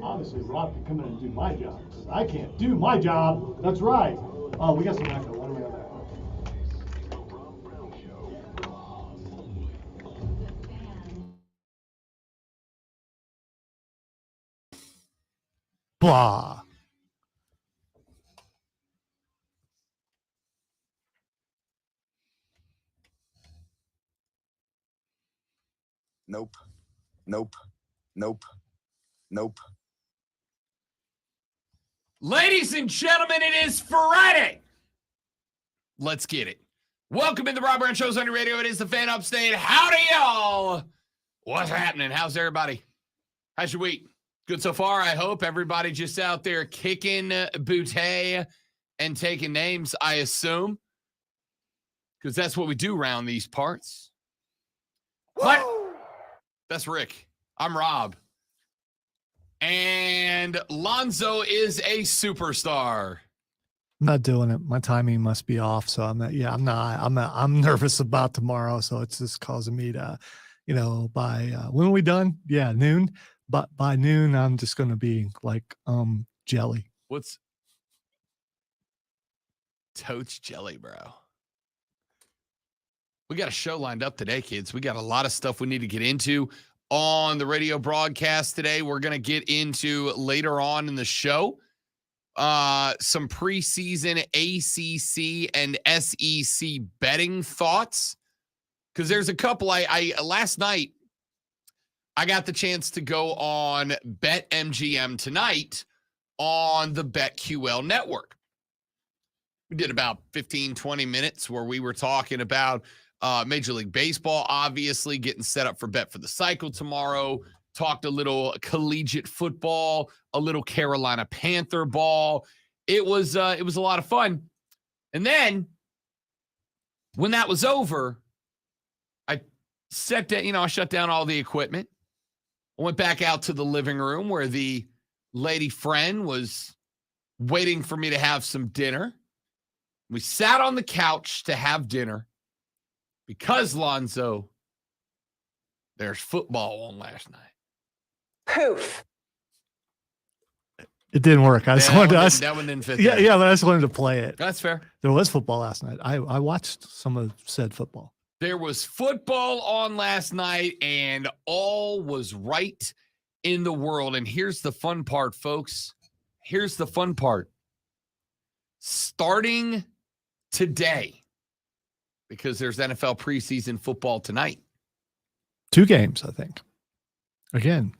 Obviously, Rob can come in and do my job. I can't do my job. That's right. Oh, we got some echo. What do we have there? Blah. Nope. Nope. Nope. Nope. Ladies and gentlemen, it is Friday. Let's get it. Welcome in the Rob Brown Show's on your radio. It is the Fan Upstate. Howdy, y'all. What's happening? How's everybody? How's your week? Good so far, I hope. Everybody just out there kicking booty and taking names, I assume. Because that's what we do around these parts. What? That's Rick. I'm Rob. And Lonzo is a superstar. I'm not doing it. My timing must be off. So I'm not, I'm nervous about tomorrow. So it's just causing me to, by when are we done? Yeah, noon. But by noon, I'm just going to be like jelly. What's Toach jelly, bro? We got a show lined up today, kids. We got a lot of stuff we need to get into on the radio broadcast today. We're going to get into later on in the show some preseason ACC and SEC betting thoughts, because there's a couple. I last night I got the chance to go on BetMGM tonight on the BetQL network. We did about 15, 20 minutes where we were talking about Major League Baseball, obviously getting set up for Bet for the Cycle tomorrow. Talked a little collegiate football, a little Carolina Panther ball. It was a lot of fun. And then when that was over, I set down, I shut down all the equipment. I went back out to the living room where the lady friend was waiting for me to have some dinner. We sat on the couch to have dinner because, Lonzo, there's football on last night. Poof. It didn't work. I just wanted to. That one didn't fit. Yeah, but I just wanted to play it. That's fair. There was football last night. I watched some of said football. There was football on last night, and all was right in the world. And here's the fun part, folks. Here's the fun part. Starting today, because there's NFL preseason football tonight. 2 games, I think. Again.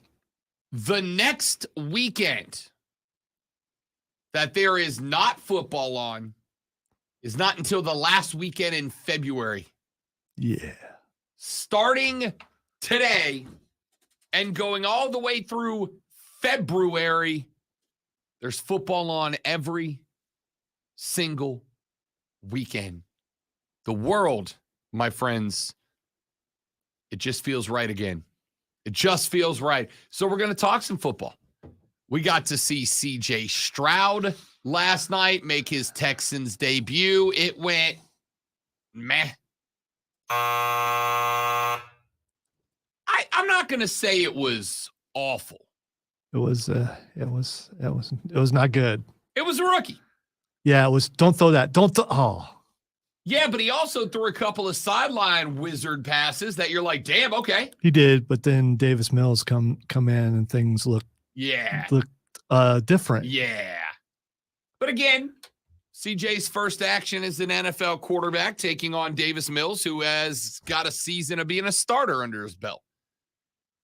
The next weekend that there is not football on is not until the last weekend in February. Yeah. Starting today and going all the way through February, there's football on every single weekend. The world, my friends, it just feels right again. It just feels right. So we're going to talk some football. We got to see C.J. Stroud last night make his Texans debut. It went meh. I'm not going to say it was awful. It was not good. It was a rookie. Yeah, it was. Don't throw that. Oh. Yeah, but he also threw a couple of sideline wizard passes that you're like, damn, okay. He did, but then Davis Mills come in and things look different. Yeah. But again, CJ's first action as an NFL quarterback taking on Davis Mills, who has got a season of being a starter under his belt.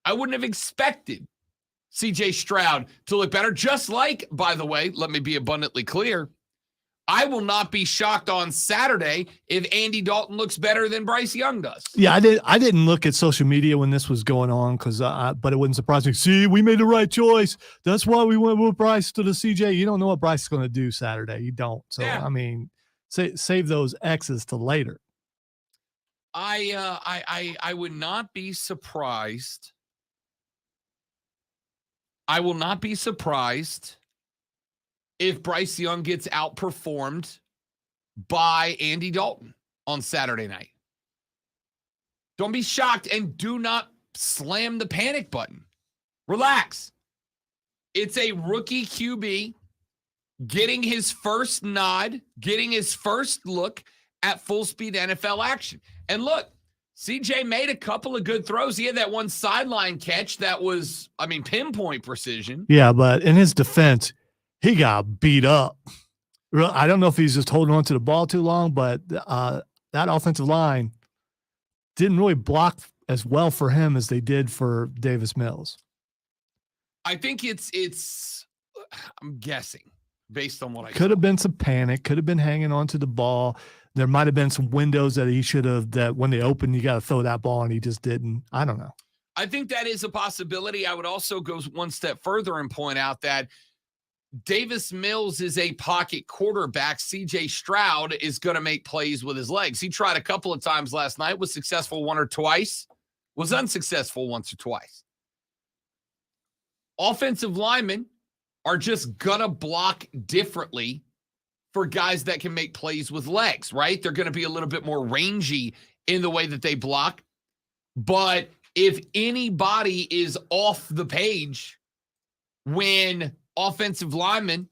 I wouldn't have expected CJ Stroud to look better. Just like, by the way, let me be abundantly clear, I will not be shocked on Saturday if Andy Dalton looks better than Bryce Young does. Yeah, I didn't look at social media when this was going on but it wouldn't surprise me. See, we made the right choice. That's why we went with Bryce to the CJ. You don't know what Bryce is going to do Saturday. You don't. So yeah. I mean, save those X's to later. I would not be surprised. I will not be surprised if Bryce Young gets outperformed by Andy Dalton on Saturday night. Don't be shocked and do not slam the panic button. Relax. It's a rookie QB getting his first nod, getting his first look at full speed NFL action. And look, CJ made a couple of good throws. He had that one sideline catch that was, pinpoint precision. Yeah, but in his defense, he got beat up. I don't know if he's just holding on to the ball too long, but that offensive line didn't really block as well for him as they did for Davis Mills. I think it's I'm guessing based on what I could have been some panic, could have been hanging on to the ball. There might have been some windows that he should have, that when they opened, you got to throw that ball and he just didn't. I don't know. I think that is a possibility. I would also go one step further and point out that Davis Mills is a pocket quarterback. CJ Stroud is going to make plays with his legs. He tried a couple of times last night, was successful one or twice, was unsuccessful once or twice. Offensive linemen are just going to block differently for guys that can make plays with legs, right? They're going to be a little bit more rangy in the way that they block. But if anybody is off the page when offensive linemen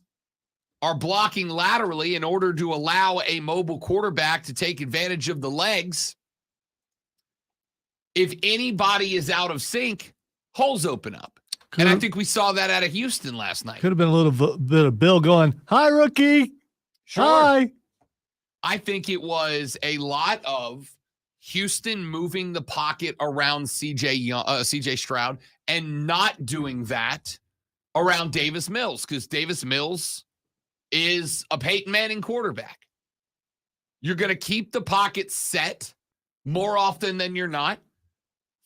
are blocking laterally in order to allow a mobile quarterback to take advantage of the legs, if anybody is out of sync, holes open up. And I think we saw that out of Houston last night. Could have been a little bit of Bill going, "Hi, rookie." Sure. Hi. I think it was a lot of Houston moving the pocket around CJ Stroud and not doing that around Davis Mills, because Davis Mills is a Peyton Manning quarterback. You're going to keep the pocket set more often than you're not.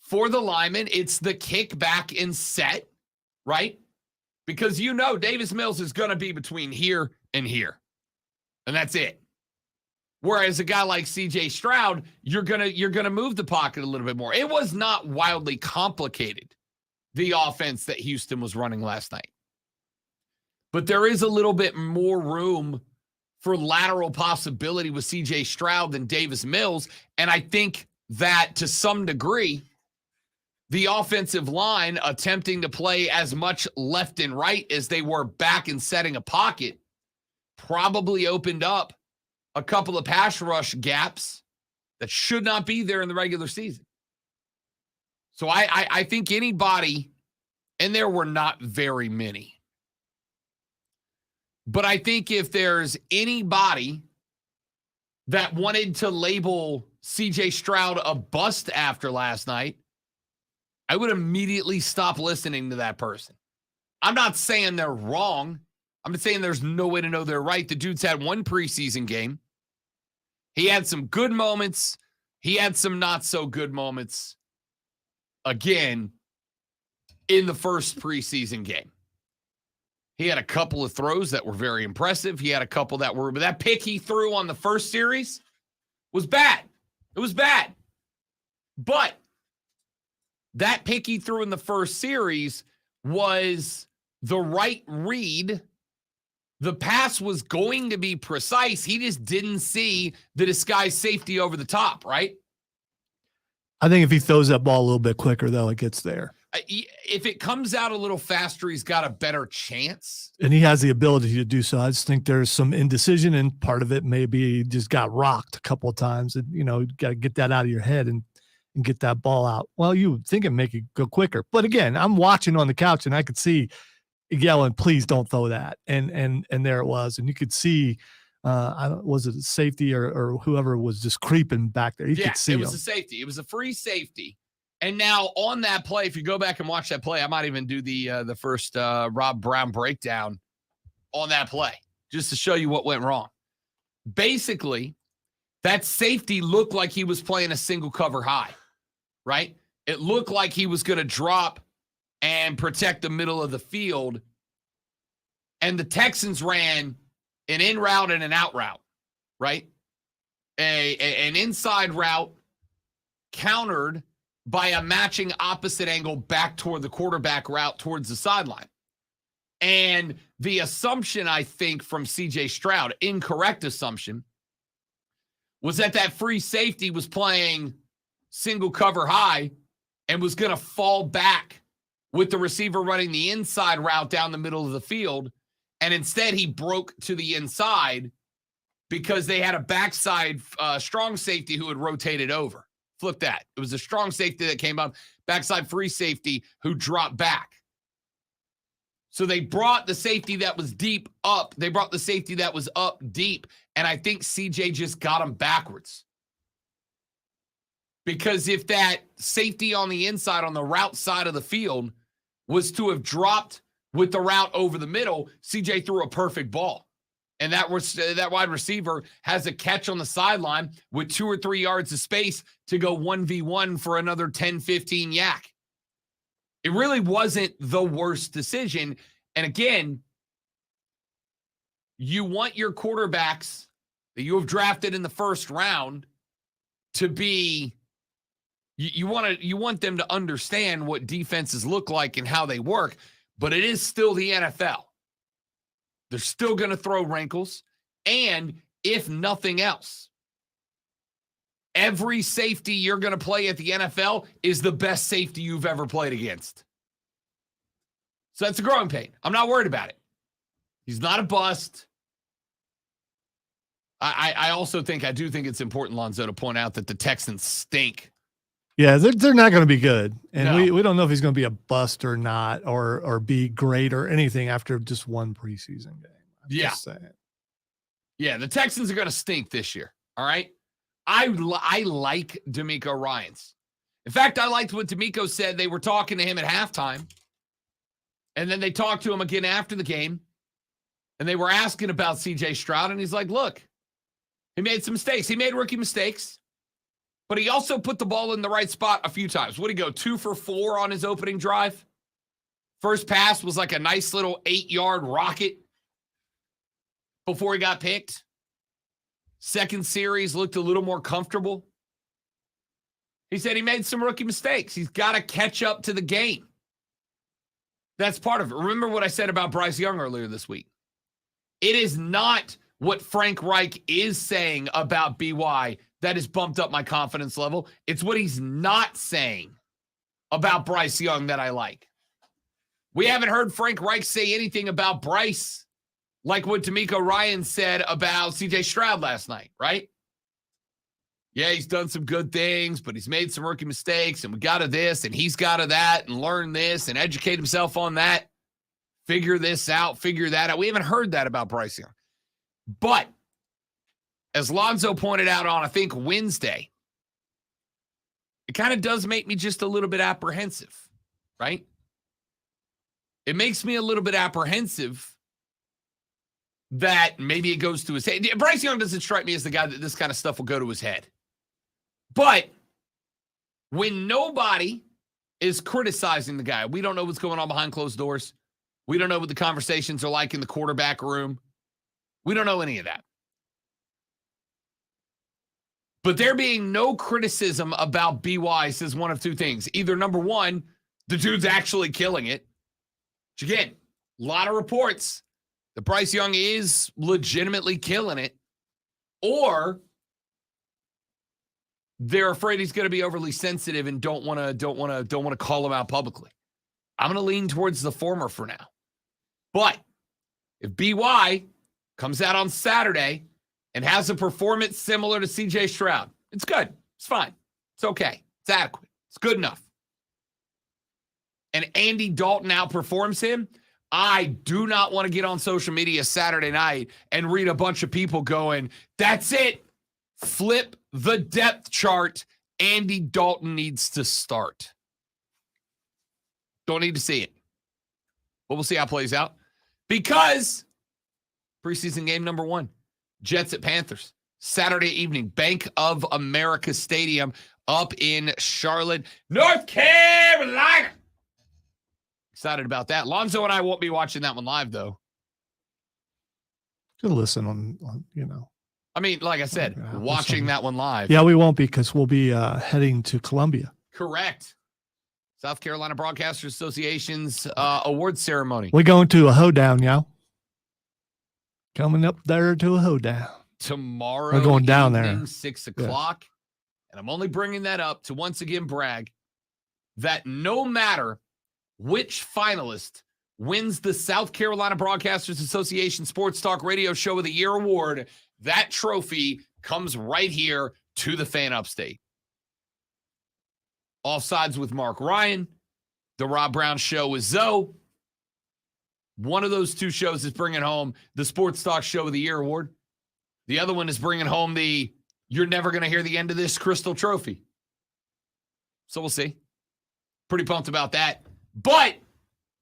For the lineman, it's the kick back and set, right? Because Davis Mills is going to be between here and here. And that's it. Whereas a guy like CJ Stroud, you're gonna move the pocket a little bit more. It was not wildly complicated, the offense that Houston was running last night. But there is a little bit more room for lateral possibility with CJ Stroud than Davis Mills. And I think that to some degree, the offensive line attempting to play as much left and right as they were back and setting a pocket probably opened up a couple of pass rush gaps that should not be there in the regular season. So I think anybody, and there were not very many, but I think if there's anybody that wanted to label CJ Stroud a bust after last night, I would immediately stop listening to that person. I'm not saying they're wrong. I'm saying there's no way to know they're right. The dude's had one preseason game. He had some good moments. He had some not so good moments. Again, in the first preseason game. He had a couple of throws that were very impressive. He had a couple that were, but that pick he threw on the first series was bad. It was bad. But that pick he threw in the first series was the right read. The pass was going to be precise. He just didn't see the disguised safety over the top, right? I think if he throws that ball a little bit quicker, though, it gets there. If it comes out a little faster, he's got a better chance. And he has the ability to do so. I just think there's some indecision, and part of it maybe he just got rocked a couple of times. And, you got to get that out of your head and get that ball out. Well, you would think it'd make it go quicker. But again, I'm watching on the couch, and I could see yelling, "Please don't throw that." And there it was. And you could see, was it a safety or whoever was just creeping back there? You could see it was him. a safety. It was a free safety. And now on that play, if you go back and watch that play, I might even do the first Rob Brown breakdown on that play just to show you what went wrong. Basically, that safety looked like he was playing a single cover high, right? It looked like he was going to drop and protect the middle of the field. And the Texans ran an in route and an out route, right? An inside route countered by a matching opposite angle back toward the quarterback route towards the sideline. And the assumption, I think, from CJ Stroud, incorrect assumption, was that free safety was playing single cover high and was going to fall back with the receiver running the inside route down the middle of the field, and instead he broke to the inside because they had a backside strong safety who had rotated over. Flip that. It was a strong safety that came up, backside free safety who dropped back. So they brought the safety that was deep up. They brought the safety that was up deep, and I think CJ just got him backwards. Because if that safety on the inside, on the route side of the field, was to have dropped with the route over the middle, CJ threw a perfect ball. And that wide receiver has a catch on the sideline with 2 or 3 yards of space to go 1v1 for another 10, 15 yak. It really wasn't the worst decision. And again, you want your quarterbacks that you have drafted in the first round to be, you want them to understand what defenses look like and how they work, but it is still the NFL. They're still going to throw wrinkles. And if nothing else, every safety you're going to play at the NFL is the best safety you've ever played against. So that's a growing pain. I'm not worried about it. He's not a bust. I do think it's important, Lonzo, to point out that the Texans stink. Yeah, they're not going to be good. And No. we don't know if he's going to be a bust or not, or be great or anything after just one preseason game. I'm just saying. Yeah, the Texans are going to stink this year, all right? I like DeMeco Ryans. In fact, I liked what DeMeco said. They were talking to him at halftime, and then they talked to him again after the game, and they were asking about C.J. Stroud, and he's like, look, he made some mistakes. He made rookie mistakes. But he also put the ball in the right spot a few times. What did he go, 2 for 4 on his opening drive? First pass was like a nice little 8-yard rocket before he got picked. Second series looked a little more comfortable. He said he made some rookie mistakes. He's got to catch up to the game. That's part of it. Remember what I said about Bryce Young earlier this week. It is not what Frank Reich is saying about BY that has bumped up my confidence level. It's what he's not saying about Bryce Young that I like. We haven't heard Frank Reich say anything about Bryce like what DeMeco Ryans said about C.J. Stroud last night, right? Yeah, he's done some good things, but he's made some rookie mistakes, and we got to this, and he's got to that, and learn this, and educate himself on that, figure this out, figure that out. We haven't heard that about Bryce Young. But as Lonzo pointed out on, I think, Wednesday, it kind of does make me just a little bit apprehensive, right? It makes me a little bit apprehensive that maybe it goes to his head. Bryce Young doesn't strike me as the guy that this kind of stuff will go to his head. But when nobody is criticizing the guy, we don't know what's going on behind closed doors. We don't know what the conversations are like in the quarterback room. We don't know any of that. But there being no criticism about BY says one of two things. Either, number one, the dude's actually killing it. Which, again, a lot of reports that Bryce Young is legitimately killing it. Or they're afraid he's going to be overly sensitive and don't want to call him out publicly. I'm going to lean towards the former for now. But if BY comes out on Saturday and has a performance similar to C.J. Stroud, it's good. It's fine. It's okay. It's adequate. It's good enough. And Andy Dalton outperforms him, I do not want to get on social media Saturday night and read a bunch of people going, that's it. Flip the depth chart. Andy Dalton needs to start. Don't need to see it. But we'll see how it plays out. Because preseason game number 1, Jets at Panthers, Saturday evening, Bank of America Stadium up in Charlotte, North Carolina. Excited about that. Lonzo and I won't be watching that one live, though. Could listen on I mean, like I said, watching that one live. Yeah, we won't because we'll be heading to Columbia. Correct. South Carolina Broadcasters Association's award ceremony. We're going to a hoedown, y'all. Coming up there to a hoedown. Tomorrow, we're going down evening, there. 6 o'clock. Yeah. And I'm only bringing that up to once again brag that no matter which finalist wins the South Carolina Broadcasters Association Sports Talk Radio Show of the Year award, that trophy comes right here to the Fan Upstate. Offsides with Mark Ryan, the Rob Brown Show with Zoe. One of those two shows is bringing home the Sports Talk Show of the Year award. The other one is bringing home the You're Never Going to Hear the End of This Crystal Trophy. So we'll see. Pretty pumped about that. But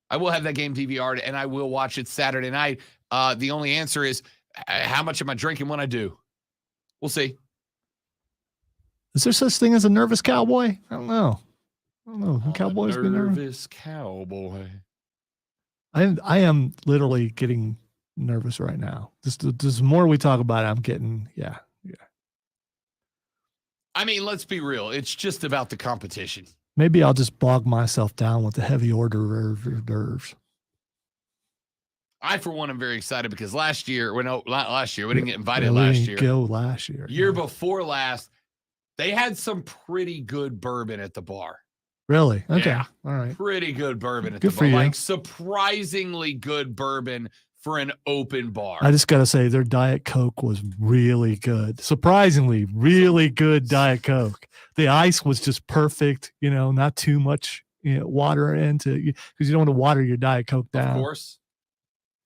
I will have that game DVR'd, and I will watch it Saturday night. The only answer is, how much am I drinking when I do? We'll see. Is there such thing as a nervous cowboy? I don't know. Can cowboys be nervous? Nervous cowboy. I am literally getting nervous right now. Just the more we talk about it, I'm getting, yeah. I mean, let's be real. It's just about the competition. Maybe I'll just bog myself down with the heavy hors d'oeuvres. I, for one, am very excited because last year, not last year, we didn't get invited we last didn't year. Go last year. Year before last, they had some pretty good bourbon at the bar. Really? Okay. Yeah. All right. Pretty good bourbon at Good the for bar. you. Like surprisingly good bourbon for an open bar. I just got to say their Diet Coke was really good. Surprisingly, really good Diet Coke. The ice was just perfect, not too much water into, because you don't want to water your Diet Coke down. Of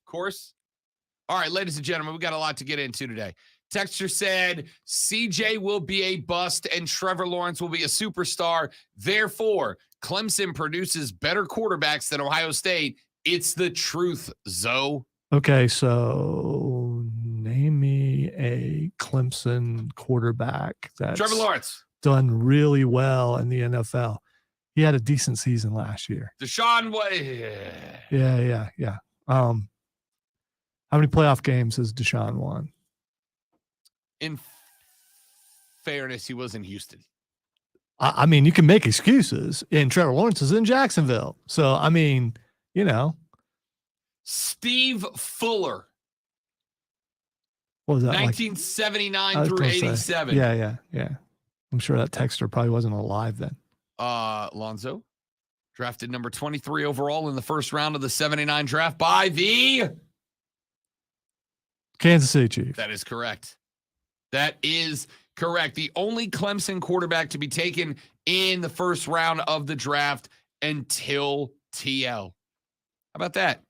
course. All right, ladies and gentlemen, we got a lot to get into today. Texter said CJ will be a bust and Trevor Lawrence will be a superstar. Therefore, Clemson produces better quarterbacks than Ohio State. It's the truth, Zoe. Okay, so name me a Clemson quarterback that's Trevor Lawrence. done really well in the NFL. He had a decent season last year. Deshaun Way. Yeah. How many playoff games has Deshaun won? In fairness, he was in Houston. I mean, you can make excuses, and Trevor Lawrence is in Jacksonville. So, I mean, Steve Fuller. What was that? 1979 through 87. Yeah. I'm sure that texter probably wasn't alive then. Lonzo, drafted number 23 overall in the first round of the 79 draft by the Kansas City Chiefs. That is correct. The only Clemson quarterback to be taken in the first round of the draft until TL. How about that?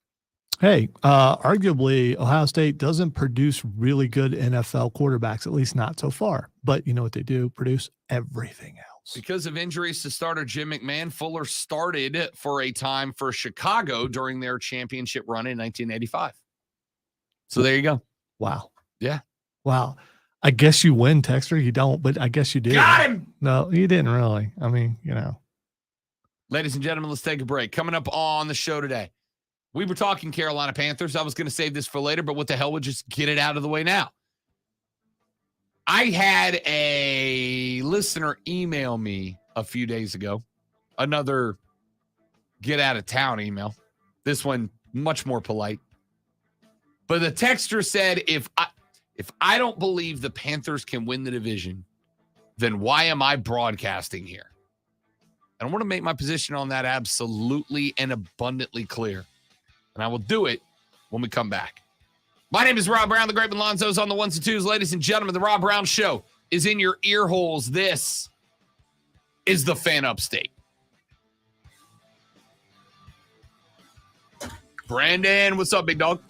Hey, arguably, Ohio State doesn't produce really good NFL quarterbacks, at least not so far. But you know what they do? Produce everything else. Because of injuries to starter Jim McMahon, Fuller started for a time for Chicago during their championship run in 1985. So there you go. Wow. Yeah. Wow. I guess you win, Texter. You don't, but I guess you did. Got him. No, you didn't really. I mean, Ladies and gentlemen, let's take a break. Coming up on the show today, we were talking Carolina Panthers. I was going to save this for later, but what the hell, we'll just get it out of the way now. I had a listener email me a few days ago, another get out of town email. This one much more polite. But the texter said, if I don't believe the Panthers can win the division, then why am I broadcasting here? And I want to make my position on that absolutely and abundantly clear. And I will do it when we come back. My name is Rob Brown. The Great Lonzo's on the ones and twos. Ladies and gentlemen, the Rob Brown Show is in your ear holes. This is the Fan Upstate. Brandon, what's up, big dog?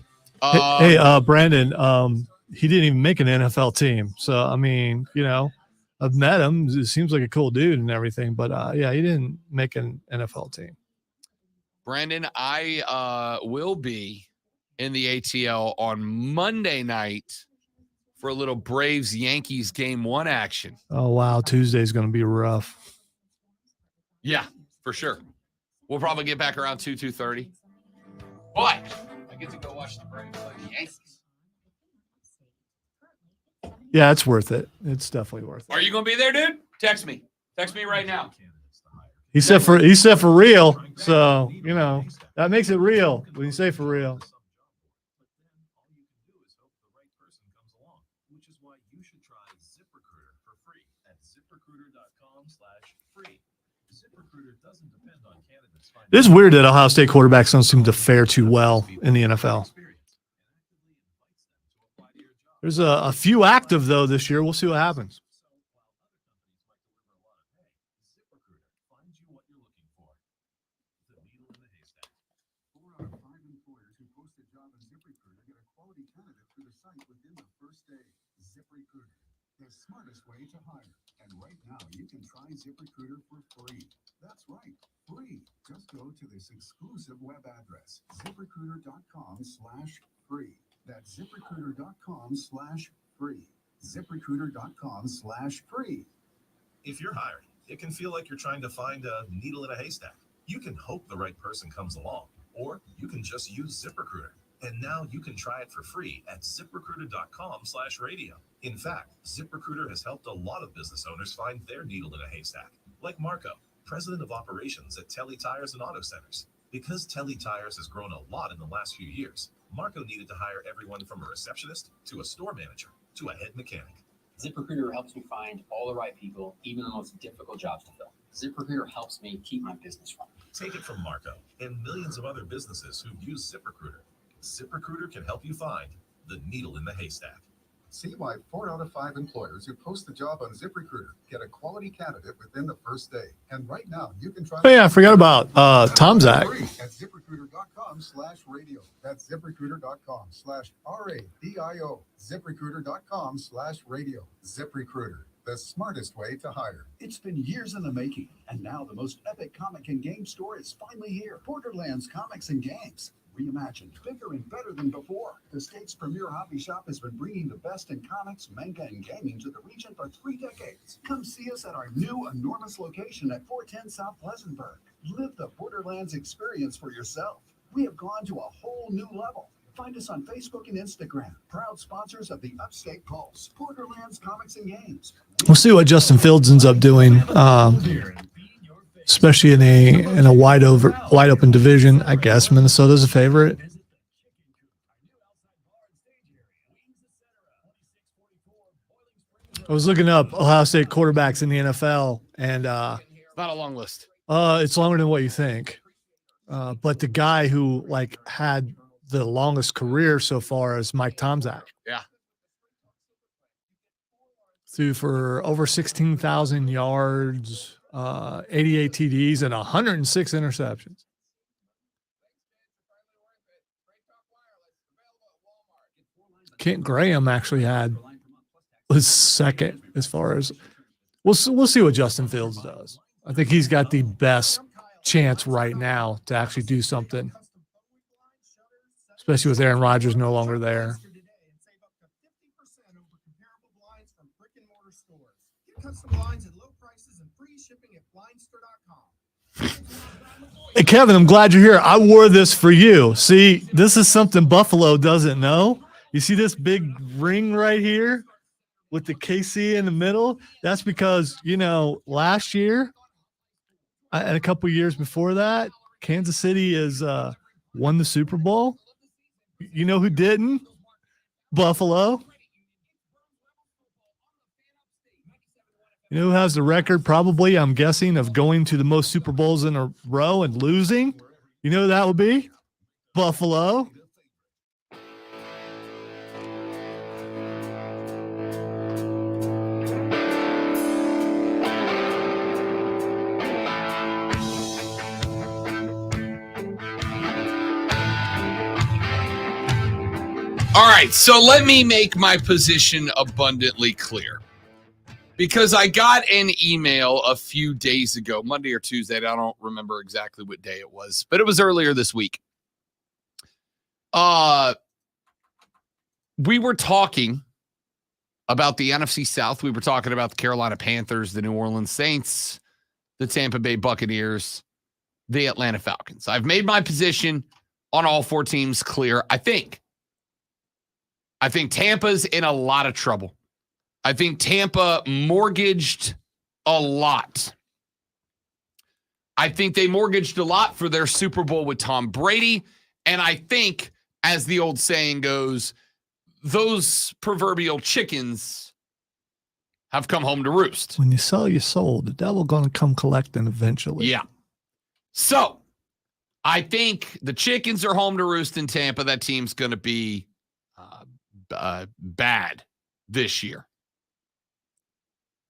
hey, Brandon, he didn't even make an NFL team. So, I mean, I've met him. It seems like a cool dude and everything. But, yeah, he didn't make an NFL team. Brandon, I will be in the ATL on Monday night for a little Braves-Yankees Game 1 action. Oh, wow. Tuesday's going to be rough. Yeah, for sure. We'll probably get back around 2:30. But I get to go watch the Braves play the Yankees. Yeah, it's worth it. It's definitely worth it. Are you going to be there, dude? Text me. Text me right now. He said for real. So, that makes it real when you say for real. It's weird that Ohio State quarterbacks don't seem to fare too well in the NFL. There's a few active, though, this year. We'll see what happens. The smartest way to hire. And right now, you can try ZipRecruiter for free. That's right, free. Just go to this exclusive web address, ZipRecruiter.com/free. That's ZipRecruiter.com/free. ZipRecruiter.com/free. If you're hiring, it can feel like you're trying to find a needle in a haystack. You can hope the right person comes along, or you can just use ZipRecruiter. And now you can try it for free at ZipRecruiter.com/radio. In fact, ZipRecruiter has helped a lot of business owners find their needle in a haystack, like Marco, president of operations at Telly Tires and Auto Centers. Because Telly Tires has grown a lot in the last few years, Marco needed to hire everyone from a receptionist to a store manager to a head mechanic. ZipRecruiter helps me find all the right people, even the most difficult jobs to fill. ZipRecruiter helps me keep my business running. Take it from Marco and millions of other businesses who've used ZipRecruiter. ZipRecruiter can help you find the needle in the haystack. See why 4 out of 5 employers who post a job on ZipRecruiter get a quality candidate within the first day. And right now, you can try. Oh, yeah, I forgot about Tom Zach. At ZipRecruiter.com/radio. That's ZipRecruiter.com/RADIO. ZipRecruiter.com/radio. ZipRecruiter, the smartest way to hire. It's been years in the making, and now the most epic comic and game store is finally here. Borderlands Comics and Games. Reimagined, bigger and better than before. The state's premier hobby shop has been bringing the best in comics, manga, and gaming to the region for 3 decades. Come see us at our new enormous location at 410 South Pleasantburg. Live the Borderlands experience for yourself. We have gone to a whole new level. Find us on Facebook and Instagram. Proud sponsors of the Upstate Pulse. Borderlands Comics and Games. We'll see what Justin Fields ends up doing. Especially in a wide open division. I guess Minnesota's a favorite. I was looking up Ohio State quarterbacks in the NFL, and Not a long list. it's longer than what you think. But the guy who had the longest career so far is Mike Tomczak. Yeah. Threw for over 16,000 yards. 88 TDs and 106 interceptions. Kent Graham actually was second as far as we'll see what Justin Fields does. I think he's got the best chance right now to actually do something, especially with Aaron Rodgers no longer there. Hey, Kevin, I'm glad you're here. I wore this for you. See, this is something Buffalo doesn't know. You see this big ring right here with the KC in the middle? That's because, last year and a couple years before that, Kansas City has won the Super Bowl. You know who didn't? Buffalo. You know who has the record, probably, I'm guessing, of going to the most Super Bowls in a row and losing? You know who that would be? Buffalo. All right, so let me make my position abundantly clear. Because I got an email a few days ago, Monday or Tuesday. I don't remember exactly what day it was, but it was earlier this week. We were talking about the NFC South. We were talking about the Carolina Panthers, the New Orleans Saints, the Tampa Bay Buccaneers, the Atlanta Falcons. I've made my position on all 4 teams clear. I think Tampa's in a lot of trouble. I think Tampa mortgaged a lot. I think they mortgaged a lot for their Super Bowl with Tom Brady. And I think, as the old saying goes, those proverbial chickens have come home to roost. When you sell your soul, the devil going to come collecting eventually. Yeah. So I think the chickens are home to roost in Tampa. That team's going to be bad this year.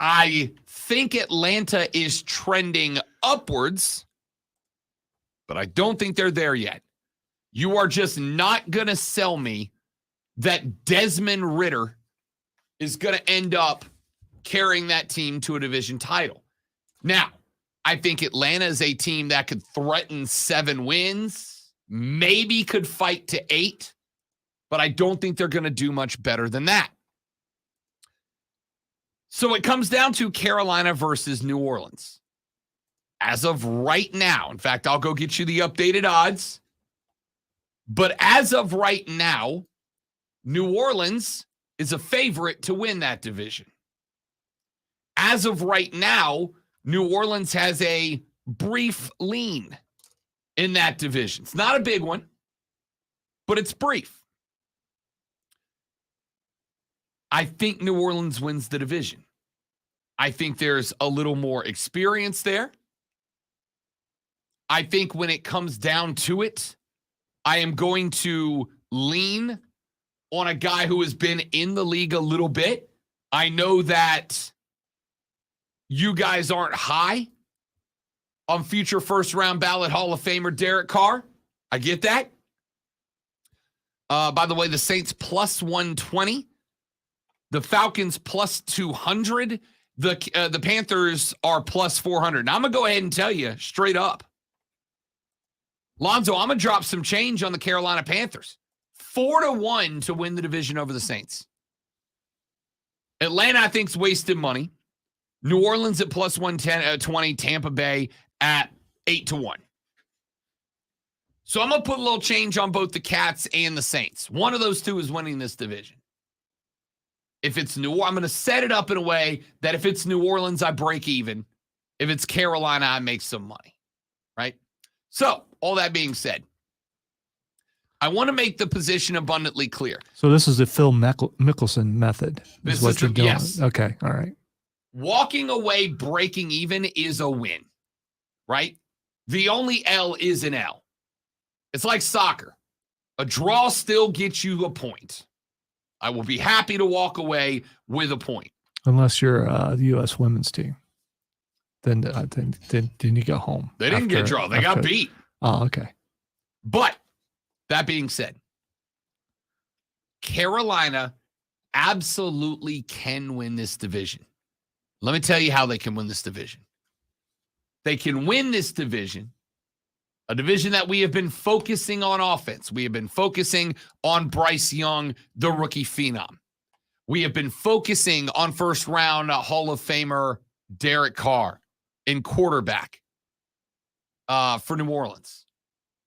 I think Atlanta is trending upwards, but I don't think they're there yet. You are just not going to sell me that Desmond Ridder is going to end up carrying that team to a division title. Now, I think Atlanta is a team that could threaten 7 wins, maybe could fight to 8, but I don't think they're going to do much better than that. So it comes down to Carolina versus New Orleans. As of right now, in fact, I'll go get you the updated odds. But as of right now, New Orleans is a favorite to win that division. As of right now, New Orleans has a brief lean in that division. It's not a big one, but it's brief. I think New Orleans wins the division. I think there's a little more experience there. I think when it comes down to it, I am going to lean on a guy who has been in the league a little bit. I know that you guys aren't high on future first-round ballot Hall of Famer Derek Carr. I get that. By the way, the Saints plus 120. The Falcons plus 200. The Panthers are plus 400. Now, I'm going to go ahead and tell you straight up. Lonzo, I'm going to drop some change on the Carolina Panthers. 4-1 to win the division over the Saints. Atlanta, I think, is wasted money. New Orleans at plus 120. Tampa Bay at 8-1. So I'm going to put a little change on both the Cats and the Saints. One of those two is winning this division. If it's I'm going to set it up in a way that if it's New Orleans, I break even. If it's Carolina, I make some money. Right? So, all that being said, I want to make the position abundantly clear. So this is the Phil Mickelson method. This is what is you're doing. yes. Okay. All right. Walking away, breaking even is a win, right? The only L is an L. It's like soccer. A draw still gets you a point. I will be happy to walk away with a point. Unless you're the U.S. women's team. Then you go home. They didn't get a draw. They got beat. Oh, okay. But that being said, Carolina absolutely can win this division. Let me tell you how they can win this division. They can win this division, a division that we have been focusing on offense. We have been focusing on Bryce Young, the rookie phenom. We have been focusing on first-round Hall of Famer Derek Carr in quarterback for New Orleans.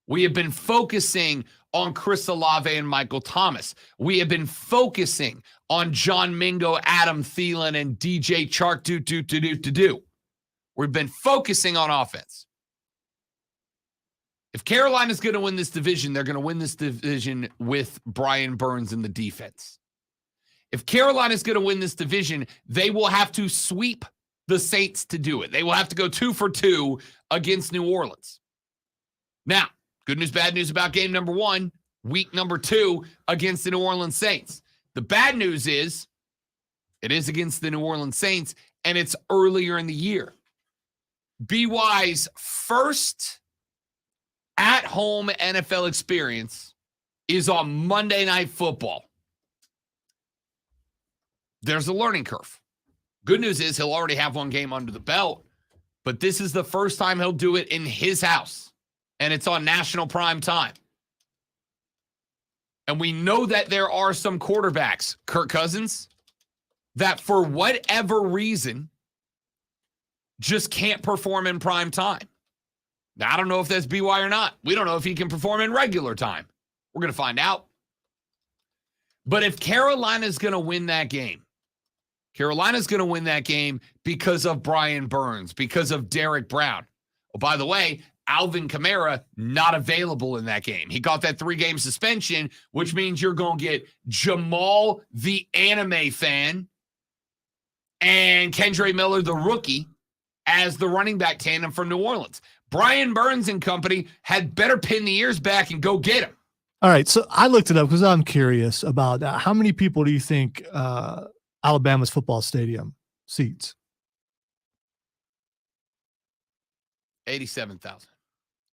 We have been focusing on Chris Olave and Michael Thomas. We have been focusing on John Mingo, Adam Thielen, and DJ Chark. We've been focusing on offense. If Carolina's going to win this division, they're going to win this division with Brian Burns in the defense. If Carolina's going to win this division, they will have to sweep the Saints to do it. They will have to go 2 for 2 against New Orleans. Now, good news, bad news about game number 1, week number 2 against the New Orleans Saints. The bad news is it is against the New Orleans Saints, and it's earlier in the year. BY's first at-home NFL experience is on Monday Night Football. There's a learning curve. Good news is he'll already have one game under the belt, but this is the first time he'll do it in his house, and it's on national prime time. And we know that there are some quarterbacks, Kirk Cousins, that for whatever reason just can't perform in prime time. Now, I don't know if that's BY or not. We don't know if he can perform in regular time. We're going to find out. But if Carolina's going to win that game, Carolina's going to win that game because of Brian Burns, because of Derek Brown. Oh, by the way, Alvin Kamara not available in that game. He got that 3-game suspension, which means you're going to get Jamal, the anime fan, and Kendre Miller, the rookie, as the running back tandem from New Orleans. Brian Burns and company had better pin the ears back and go get him. All right, so I looked it up because I'm curious about how many people do you think Alabama's football stadium seats? 87,000.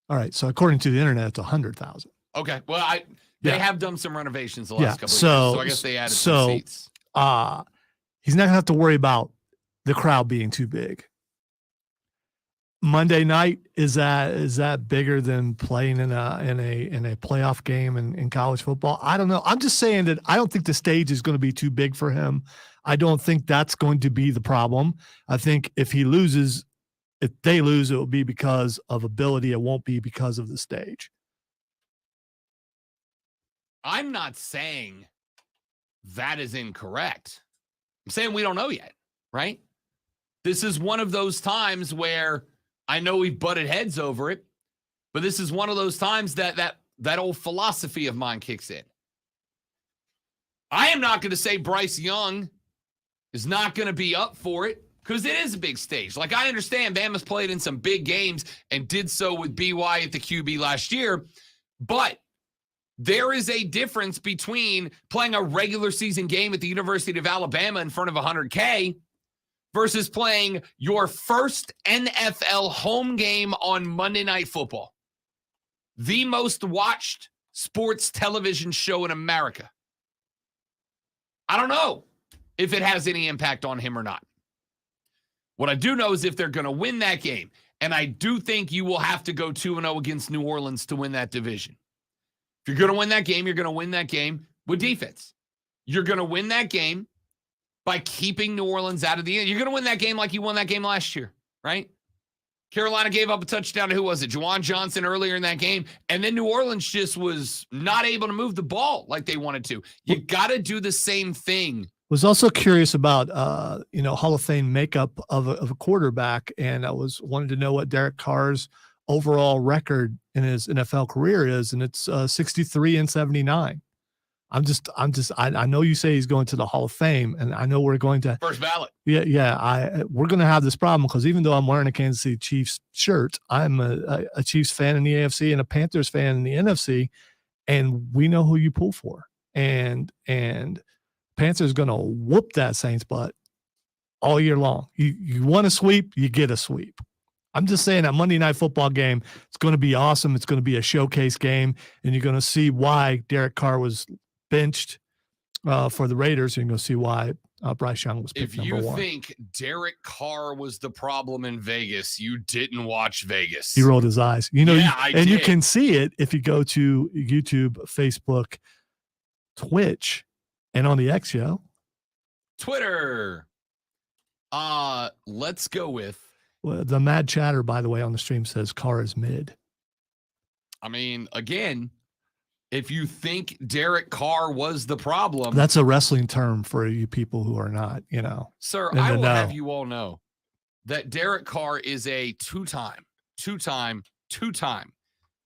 All right, so according to the internet, it's 100,000. Okay, well, they have done some renovations the last couple of years, so I guess they added some seats. He's not gonna have to worry about the crowd being too big. Monday night, is that bigger than playing in a playoff game in college football? I don't know. I'm just saying that I don't think the stage is going to be too big for him. I don't think that's going to be the problem. I think if they lose, it will be because of ability. It won't be because of the stage. I'm not saying that is incorrect. I'm saying we don't know yet, right? This is one of those times where I know we've butted heads over it, but this is one of those times that old philosophy of mine kicks in. I am not going to say Bryce Young is not going to be up for it because it is a big stage. Like, I understand Bama's played in some big games and did so with BY at the QB last year, but there is a difference between playing a regular season game at the University of Alabama in front of 100K versus playing your first NFL home game on Monday Night Football, the most watched sports television show in America. I don't know if it has any impact on him or not. What I do know is if they're going to win that game, and I do think you will have to go 2-0 against New Orleans to win that division. If you're going to win that game, you're going to win that game with defense. You're going to win that game by keeping New Orleans out of the end. You're going to win that game like you won that game last year, right? Carolina gave up a touchdown to who was it? Juwan Johnson earlier in that game. And then New Orleans just was not able to move the ball like they wanted to. You got to do the same thing. Was also curious about, Hall of Fame makeup of a quarterback. And I wanted to know what Derek Carr's overall record in his NFL career is. And it's 63-79. I know you say he's going to the Hall of Fame, and I know we're going to first ballot. Yeah. We're going to have this problem because even though I'm wearing a Kansas City Chiefs shirt, I'm a Chiefs fan in the AFC and a Panthers fan in the NFC, and we know who you pull for. And Panthers going to whoop that Saints butt all year long. You want a sweep, you get a sweep. I'm just saying that Monday Night Football game, it's going to be awesome. It's going to be a showcase game, and you're going to see why Derek Carr was benched for the Raiders. You're going to see why Bryce Young was picked number one. If you think Derek Carr was the problem in Vegas, you didn't watch Vegas. He rolled his eyes. I did. You can see it if you go to YouTube, Facebook, Twitch, and on the X Show. Twitter. Let's go with. Well, the mad chatter, by the way, on the stream says Carr is mid. I mean, again, if you think Derek Carr was the problem. That's a wrestling term for you people who are not, Sir, I will have you all know that Derek Carr is a two-time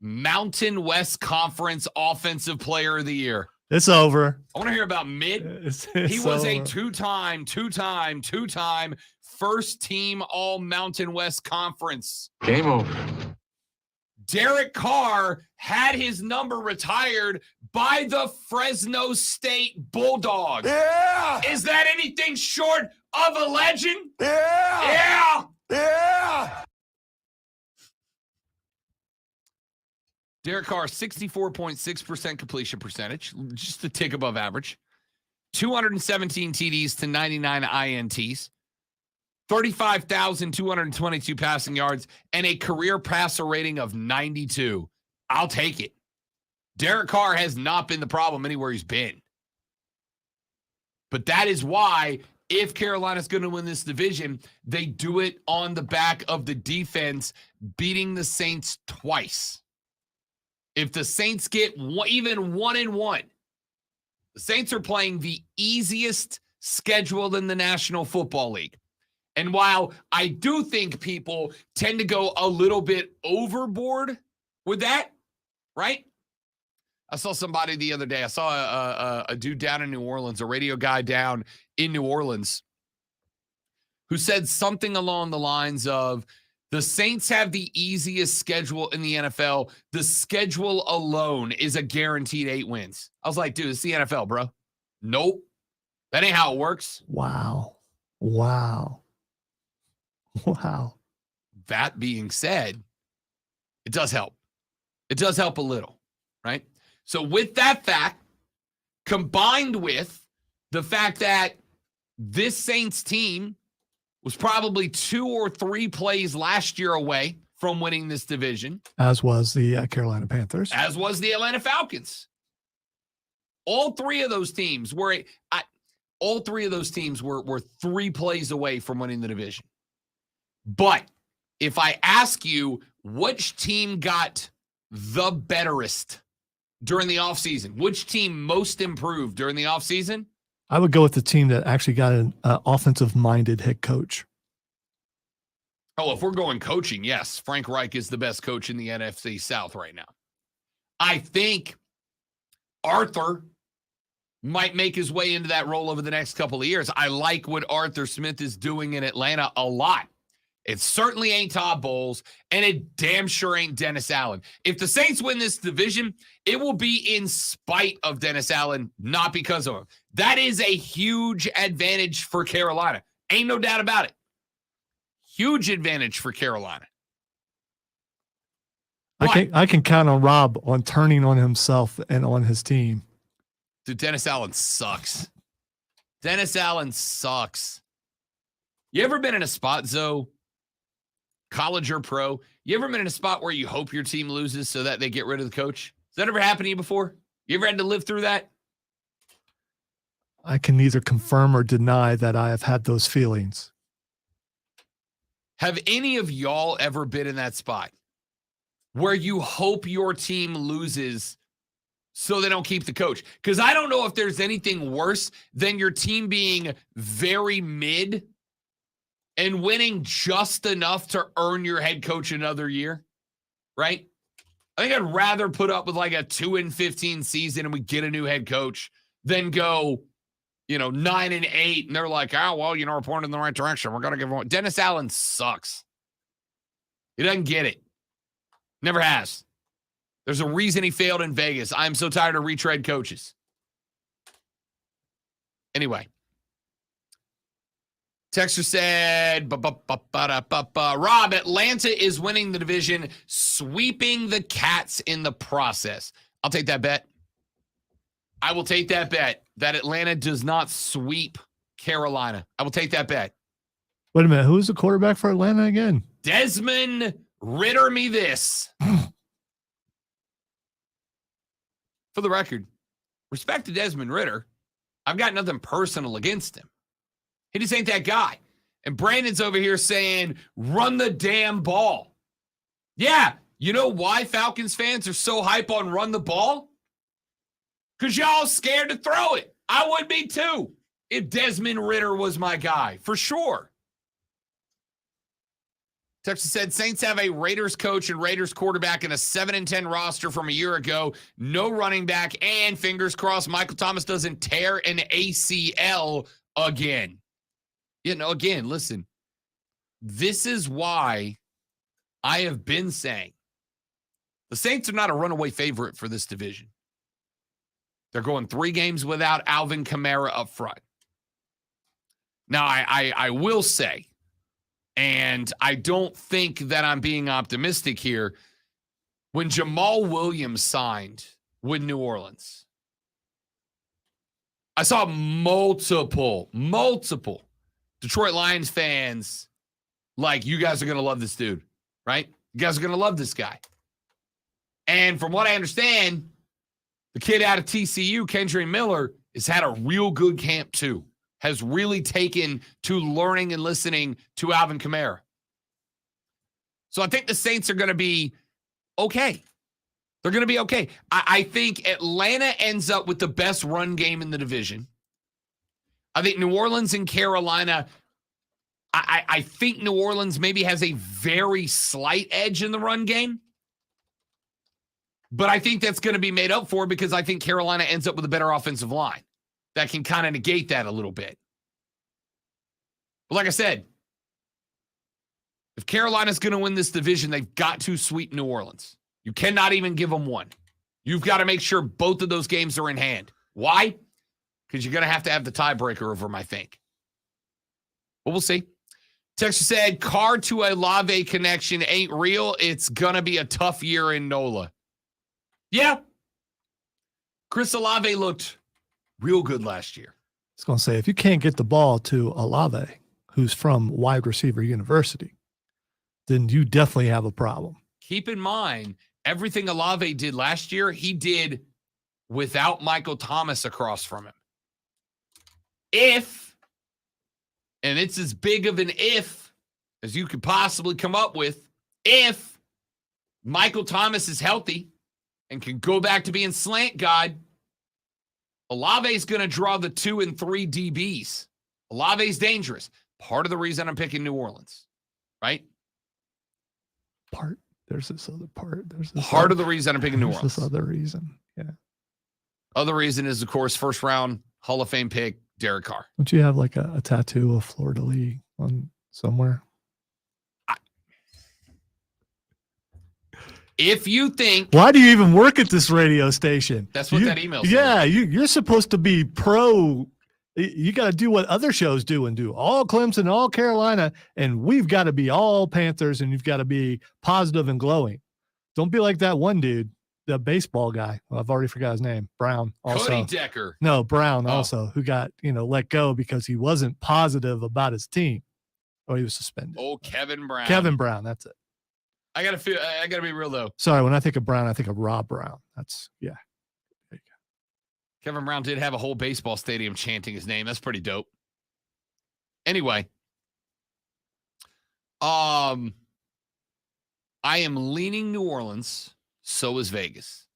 Mountain West Conference Offensive Player of the Year. It's over. I want to hear about mid. He was a two-time first team all Mountain West Conference. Game over. Derek Carr had his number retired by the Fresno State Bulldogs. Yeah! Is that anything short of a legend? Yeah! Yeah! Yeah! Derek Carr, 64.6% completion percentage, just a tick above average. 217 TDs to 99 INTs. 35,222 passing yards, and a career passer rating of 92. I'll take it. Derek Carr has not been the problem anywhere he's been. But that is why, if Carolina's going to win this division, they do it on the back of the defense beating the Saints twice. If the Saints get even 1-1, the Saints are playing the easiest schedule in the National Football League. And while I do think people tend to go a little bit overboard with that, right? I saw somebody the other day. I saw a dude down in New Orleans, a radio guy down in New Orleans, who said something along the lines of The Saints have the easiest schedule in the NFL. The schedule alone is a guaranteed 8 wins. I was like, dude, it's the NFL, bro. Nope. That ain't how it works. Wow. That being said, it does help. It does help a little, right? So with that fact, combined with the fact that this Saints team was probably 2 or 3 plays last year away from winning this division. As was the Carolina Panthers. As was the Atlanta Falcons. All 3 of those teams were 3 plays away from winning the division. But if I ask you which team got the betterest during the offseason, which team most improved during the offseason? I would go with the team that actually got an offensive-minded head coach. Oh, if we're going coaching, yes. Frank Reich is the best coach in the NFC South right now. I think Arthur might make his way into that role over the next couple of years. I like what Arthur Smith is doing in Atlanta a lot. It certainly ain't Todd Bowles, and it damn sure ain't Dennis Allen. If the Saints win this division, it will be in spite of Dennis Allen, not because of him. That is a huge advantage for Carolina. Ain't no doubt about it. Huge advantage for Carolina. I can count on Rob on turning on himself and on his team. Dude, Dennis Allen sucks. Dennis Allen sucks. You ever been in a spot, Zoe, college or pro? You ever been in a spot where you hope your team loses so that they get rid of the coach? Has that ever happened to you before? You ever had to live through that? I can neither confirm or deny that I have had those feelings. Have any of y'all ever been in that spot where you hope your team loses so they don't keep the coach? Because I don't know if there's anything worse than your team being very mid and winning just enough to earn your head coach another year, right? I think I'd rather put up with like a 2-15 season and we get a new head coach than go, 9-8, and they're like, oh, well, we're pointing in the right direction. We're going to give him. Dennis Allen sucks. He doesn't get it. Never has. There's a reason he failed in Vegas. I'm so tired of retread coaches. Anyway. Texter said, Rob, Atlanta is winning the division, sweeping the Cats in the process. I'll take that bet. I will take that bet that Atlanta does not sweep Carolina. I will take that bet. Wait a minute. Who's the quarterback for Atlanta again? Desmond Ritter me this. For the record, respect to Desmond Ritter. I've got nothing personal against him. He just ain't that guy. And Brandon's over here saying, run the damn ball. Yeah, you know why Falcons fans are so hype on run the ball? Because y'all scared to throw it. I would be too if Desmond Ritter was my guy, for sure. Texas said, Saints have a Raiders coach and Raiders quarterback in a 7-10 roster from a year ago. No running back, and fingers crossed Michael Thomas doesn't tear an ACL again. Again, listen, this is why I have been saying the Saints are not a runaway favorite for this division. They're going 3 games without Alvin Kamara up front. Now, I will say, and I don't think that I'm being optimistic here, when Jamal Williams signed with New Orleans, I saw multiple Detroit Lions fans like, you guys are going to love this dude, right? You guys are going to love this guy. And from what I understand, the kid out of TCU, Kendra Miller, has had a real good camp too. Has really taken to learning and listening to Alvin Kamara. So I think the Saints are going to be okay. They're going to be okay. I think Atlanta ends up with the best run game in the division. I think New Orleans and Carolina, I think New Orleans maybe has a very slight edge in the run game. But I think that's going to be made up for because I think Carolina ends up with a better offensive line that can kind of negate that a little bit. But like I said, If Carolina's going to win this division, they've got to sweep New Orleans. You cannot even give them one. You've got to make sure both of those games are in hand. Why? Because you're going to have the tiebreaker over them, I think. But we'll see. Texas said, Carr to Olave connection ain't real. It's going to be a tough year in NOLA. Yeah. Chris Olave looked real good last year. I was going to say, if you can't get the ball to Olave, who's from wide receiver university, then you definitely have a problem. Keep in mind, everything Olave did last year, he did without Michael Thomas across from him. If, and it's as big of an if as you could possibly come up with, if Michael Thomas is healthy and can go back to being slant god, Olave's going to draw the 2 and 3 DBs. Olave's dangerous. Part of the reason I'm picking New Orleans, right? There's this other part. There's this part of the reason I'm picking New Orleans. This other reason. Yeah. Other reason is, of course, first round Hall of Fame pick, Derek Carr. Don't you have like a tattoo of Fleur de Lis on somewhere? If you think, why do you even work at this radio station? That's what that email said. Yeah, you're supposed to be pro. You got to do what other shows do and do all Clemson, all Carolina, and we've got to be all Panthers, and you've got to be positive and glowing. Don't be like that one dude, the baseball guy. Well, I've already forgot his name. Brown. Also. Cody Decker. No, Brown also, who got let go because he wasn't positive about his team. Oh, he was suspended. Oh, Kevin Brown. Kevin Brown. That's it. I gotta be real though. Sorry, when I think of Brown, I think of Rob Brown. That's yeah. There you go. Kevin Brown did have a whole baseball stadium chanting his name. That's pretty dope. Anyway, I am leaning New Orleans. So is Vegas.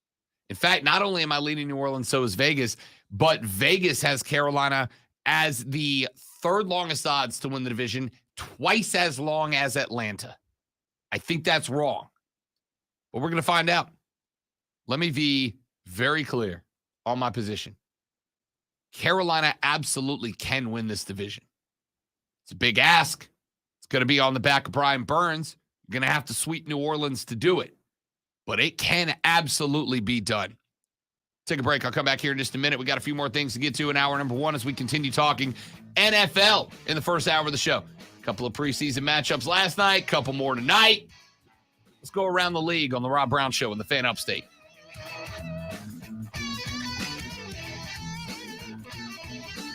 In fact, not only am I leaning New Orleans, so is Vegas, but Vegas has Carolina as the third longest odds to win the division, twice as long as Atlanta. I think that's wrong, but we're going to find out. Let me be very clear on my position. Carolina absolutely can win this division. It's a big ask. It's going to be on the back of Brian Burns. You're going to have to sweep New Orleans to do it, but it can absolutely be done. Take a break. I'll come back here in just a minute. We got a few more things to get to in hour number 1 as we continue talking NFL in the first hour of the show. Couple of preseason matchups last night, couple more tonight. Let's go around the league on the Rob Brown Show in the Fan Upstate.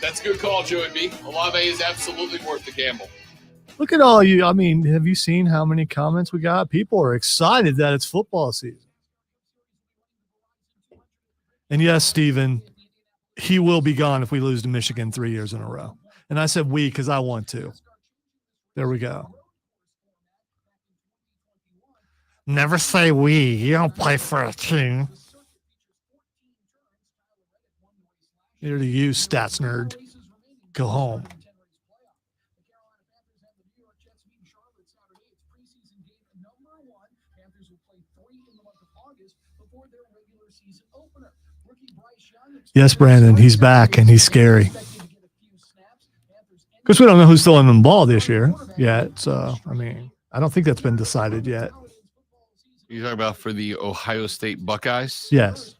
That's a good call, Joey B. Olave is absolutely worth the gamble. Look at all you. I mean, have you seen how many comments we got? People are excited that it's football season. And yes, Steven, he will be gone if we lose to Michigan 3 years in a row. And I said we because I want to. There we go. Never say we. You don't play for a team. Here to you, stats nerd. Go home. Yes, Brandon, he's back and he's scary. Because we don't know who's throwing the ball this year yet. So, I mean, I don't think that's been decided yet. You talking about for the Ohio State Buckeyes? Yes.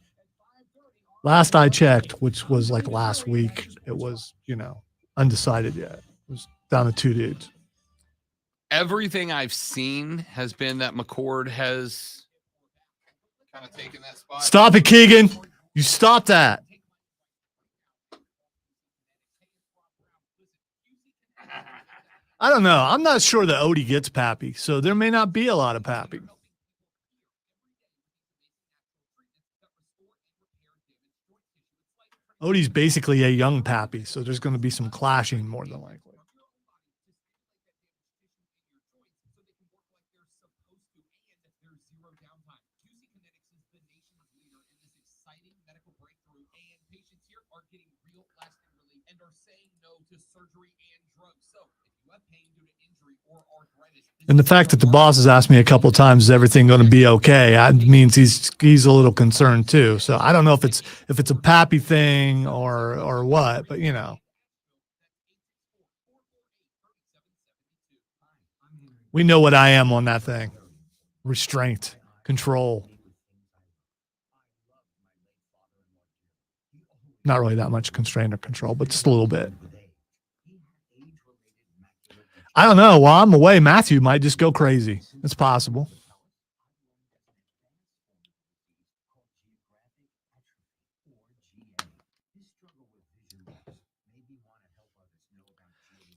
Last I checked, which was like last week, it was, undecided yet. It was down to 2 dudes. Everything I've seen has been that McCord has kind of taken that spot. Stop it, Keegan. You stop that. I don't know. I'm not sure that Odie gets Pappy, so there may not be a lot of Pappy. Odie's basically a young Pappy, so there's going to be some clashing more than likely. And the fact that the boss has asked me a couple of times, is everything going to be okay? That means he's a little concerned too. So I don't know if it's a Pappy thing or what, but We know what I am on that thing. Restraint, control. Not really that much constraint or control, but just a little bit. I don't know. While I'm away, Matthew might just go crazy. It's possible.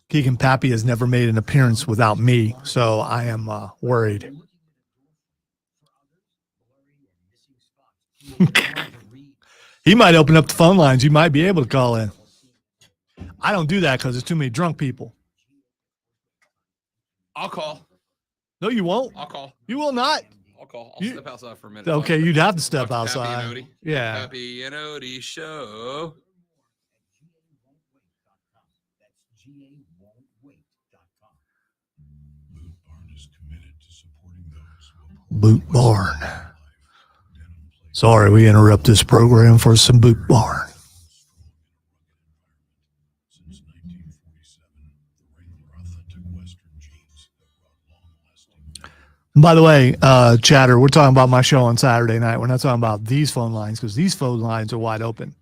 Keegan Pappy has never made an appearance without me, so I am worried. He might open up the phone lines. You might be able to call in. I don't do that because there's too many drunk people. I'll call. No, you won't. I'll call. You will not. I'll call. I'll step outside for a minute. Okay, you'd have to step Talk to Pappy outside. and Odie. Yeah. Pappy and Odie show. Boot Barn. Sorry, we interrupt this program for some Boot Barn. And by the way, Chatter, we're talking about my show on Saturday night. We're not talking about these phone lines because these phone lines are wide open.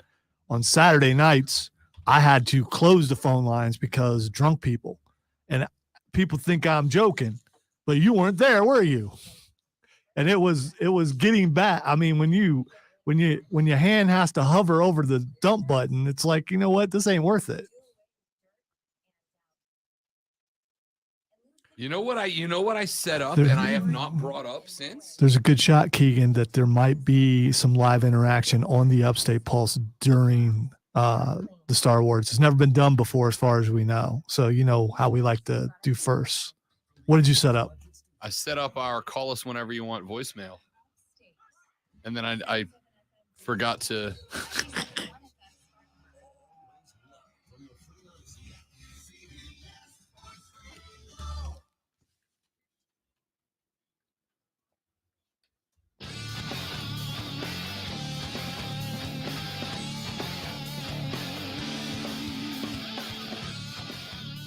On Saturday nights, I had to close the phone lines because drunk people. And people think I'm joking, but you weren't there, were you? And it was getting bad. I mean, when your hand has to hover over the dump button, it's like, you know what? This ain't worth it. You know what I set up and I have not brought up since? There's a good shot, Keegan, that there might be some live interaction on the Upstate Pulse during the Star Awards. It's never been done before as far as we know. So you know how we like to do first. What did you set up? I set up our call us whenever you want voicemail. And then I forgot to.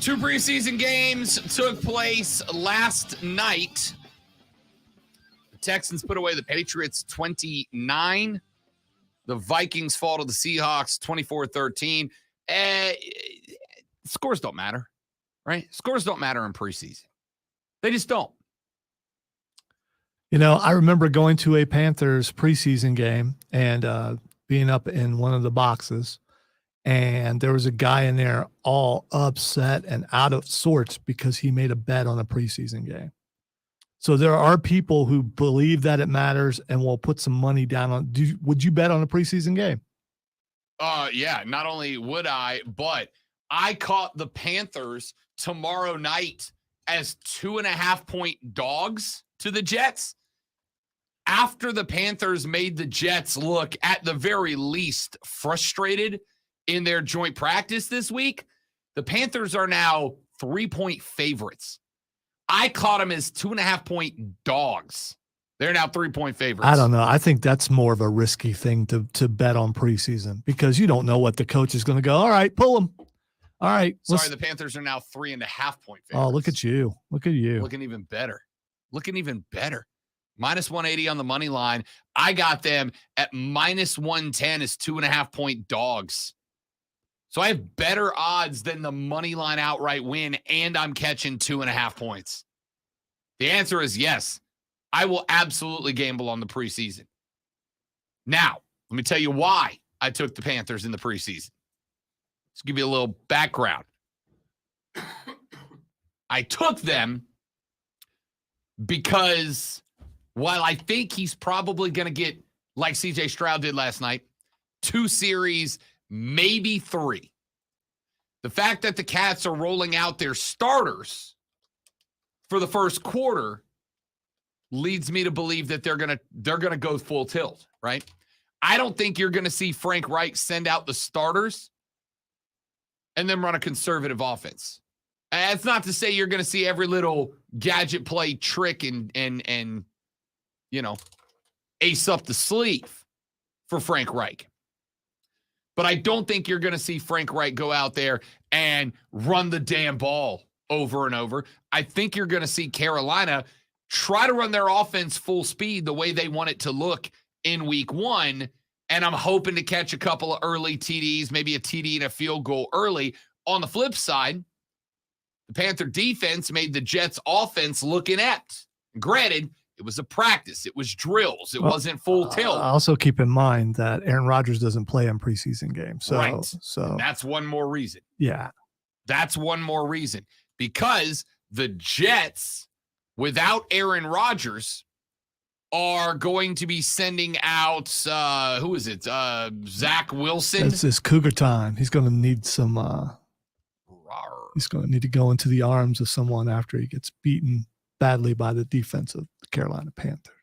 Two preseason games took place last night. The Texans put away the Patriots 29. The Vikings fall to the Seahawks 24-13. Scores don't matter, right? Scores don't matter in preseason. They just don't. You know, I remember going to a Panthers preseason game and being up in one of the boxes. And there was a guy in there all upset and out of sorts because he made a bet on a preseason game. So there are people who believe that it matters and will put some money down on. Would you bet on a preseason game? Yeah, not only would I, but I caught the Panthers tomorrow night as 2.5-point dogs to the Jets. After the Panthers made the Jets look at the very least frustrated in their joint practice this week, the Panthers are now 3-point favorites. I caught them as 2.5-point dogs. They're now 3-point favorites. I don't know. I think that's more of a risky thing to bet on preseason because you don't know what the coach is going to go. All right, pull them. All right. Sorry, the Panthers are now 3.5-point favorites. Oh, look at you. Look at you. Looking even better. Minus 180 on the money line. I got them at minus 110 as 2.5-point dogs. So I have better odds than the money line outright win, and I'm catching 2.5 points. The answer is yes. I will absolutely gamble on the preseason. Now, let me tell you why I took the Panthers in the preseason. Let's give you a little background. I took them because while I think he's probably going to get, like C.J. Stroud did last night, 2 series, maybe 3. The fact that the Cats are rolling out their starters for the first quarter leads me to believe that they're gonna go full tilt, right? I don't think you're gonna see Frank Reich send out the starters and then run a conservative offense. That's not to say you're gonna see every little gadget play trick and you know, ace up the sleeve for Frank Reich. But I don't think you're going to see Frank Reich go out there and run the damn ball over and over. I think you're going to see Carolina try to run their offense full speed the way they want it to look in week 1. And I'm hoping to catch a couple of early TDs, maybe a TD and a field goal early. On the flip side, the Panther defense made the Jets offense look inept. Granted, it was a practice. It was drills. It wasn't full tilt. Also keep in mind that Aaron Rodgers doesn't play in preseason games. So, Right. so And that's one more reason. yeah. That's one more reason. Because the Jets, without Aaron Rodgers, are going to be sending out, who is it? Zach Wilson. It's his Cougar time. He's going to need some, he's going to need to go into the arms of someone after he gets beaten badly by the defense of the Carolina Panthers.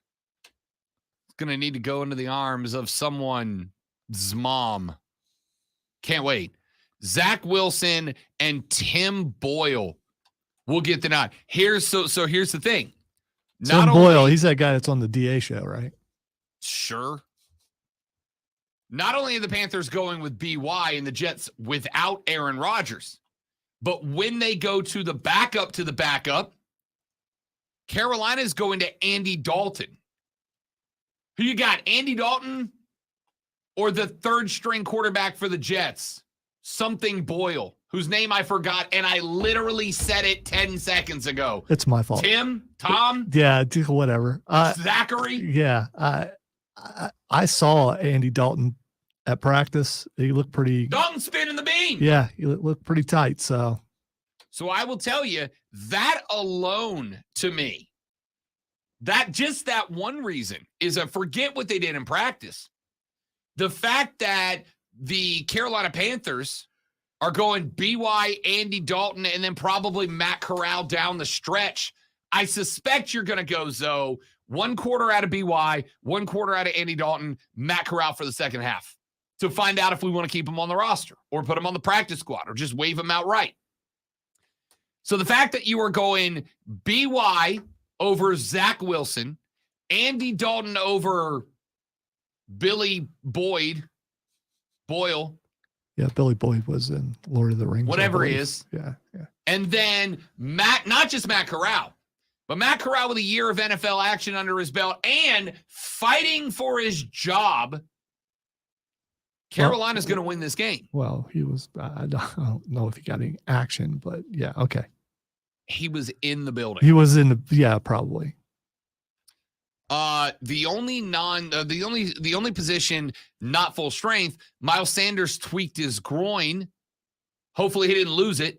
He's going to need to go into the arms of someone's mom. Can't wait. Zach Wilson and Tim Boyle will get the nod. Here's the thing. Tim Boyle, he's that guy that's on the DA show, right? Sure. Not only are the Panthers going with BY and the Jets without Aaron Rodgers, but when they go to the backup, Carolina's going to Andy Dalton. Who you got, Andy Dalton or the third string quarterback for the Jets? Something Boyle, whose name I forgot, and I literally said it 10 seconds ago. It's my fault. Tom? Yeah, whatever. Zachary? Yeah, I saw Andy Dalton at practice. He looked pretty. Dalton spinning the bean. Yeah, he looked pretty tight. So I will tell you that alone to me, that one reason is forget what they did in practice. The fact that the Carolina Panthers are going BY, Andy Dalton, and then probably Matt Corral down the stretch. I suspect you're going to go, Zoe, 1 quarter out of BY, 1 quarter out of Andy Dalton, Matt Corral for the second half to find out if we want to keep him on the roster or put him on the practice squad or just waive him outright. So the fact that you are going BY over Zach Wilson, Andy Dalton over Billy Boyle. yeah, Billy Boyd was in Lord of the Rings. Whatever he is. Yeah. And then not just Matt Corral, but Matt Corral with a year of NFL action under his belt and fighting for his job. Carolina's going to win this game. Well, he was, I don't know if he got any action, but yeah, okay. He was in the building. He was probably. The only position not full strength, Miles Sanders tweaked his groin. Hopefully he didn't lose it.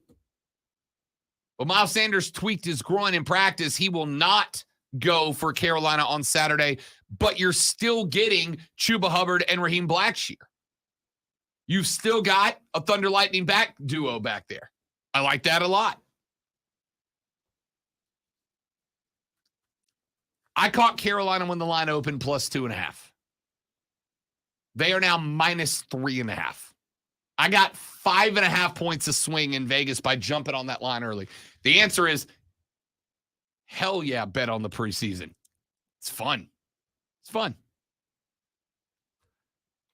But Miles Sanders tweaked his groin in practice. He will not go for Carolina on Saturday, but you're still getting Chuba Hubbard and Raheem Blackshear. You've still got a Thunder Lightning back duo back there. I like that a lot. I caught Carolina when the line opened plus 2.5. They are now minus 3.5. I got 5.5 points of swing in Vegas by jumping on that line early. The answer is hell yeah, bet on the preseason. It's fun. It's fun.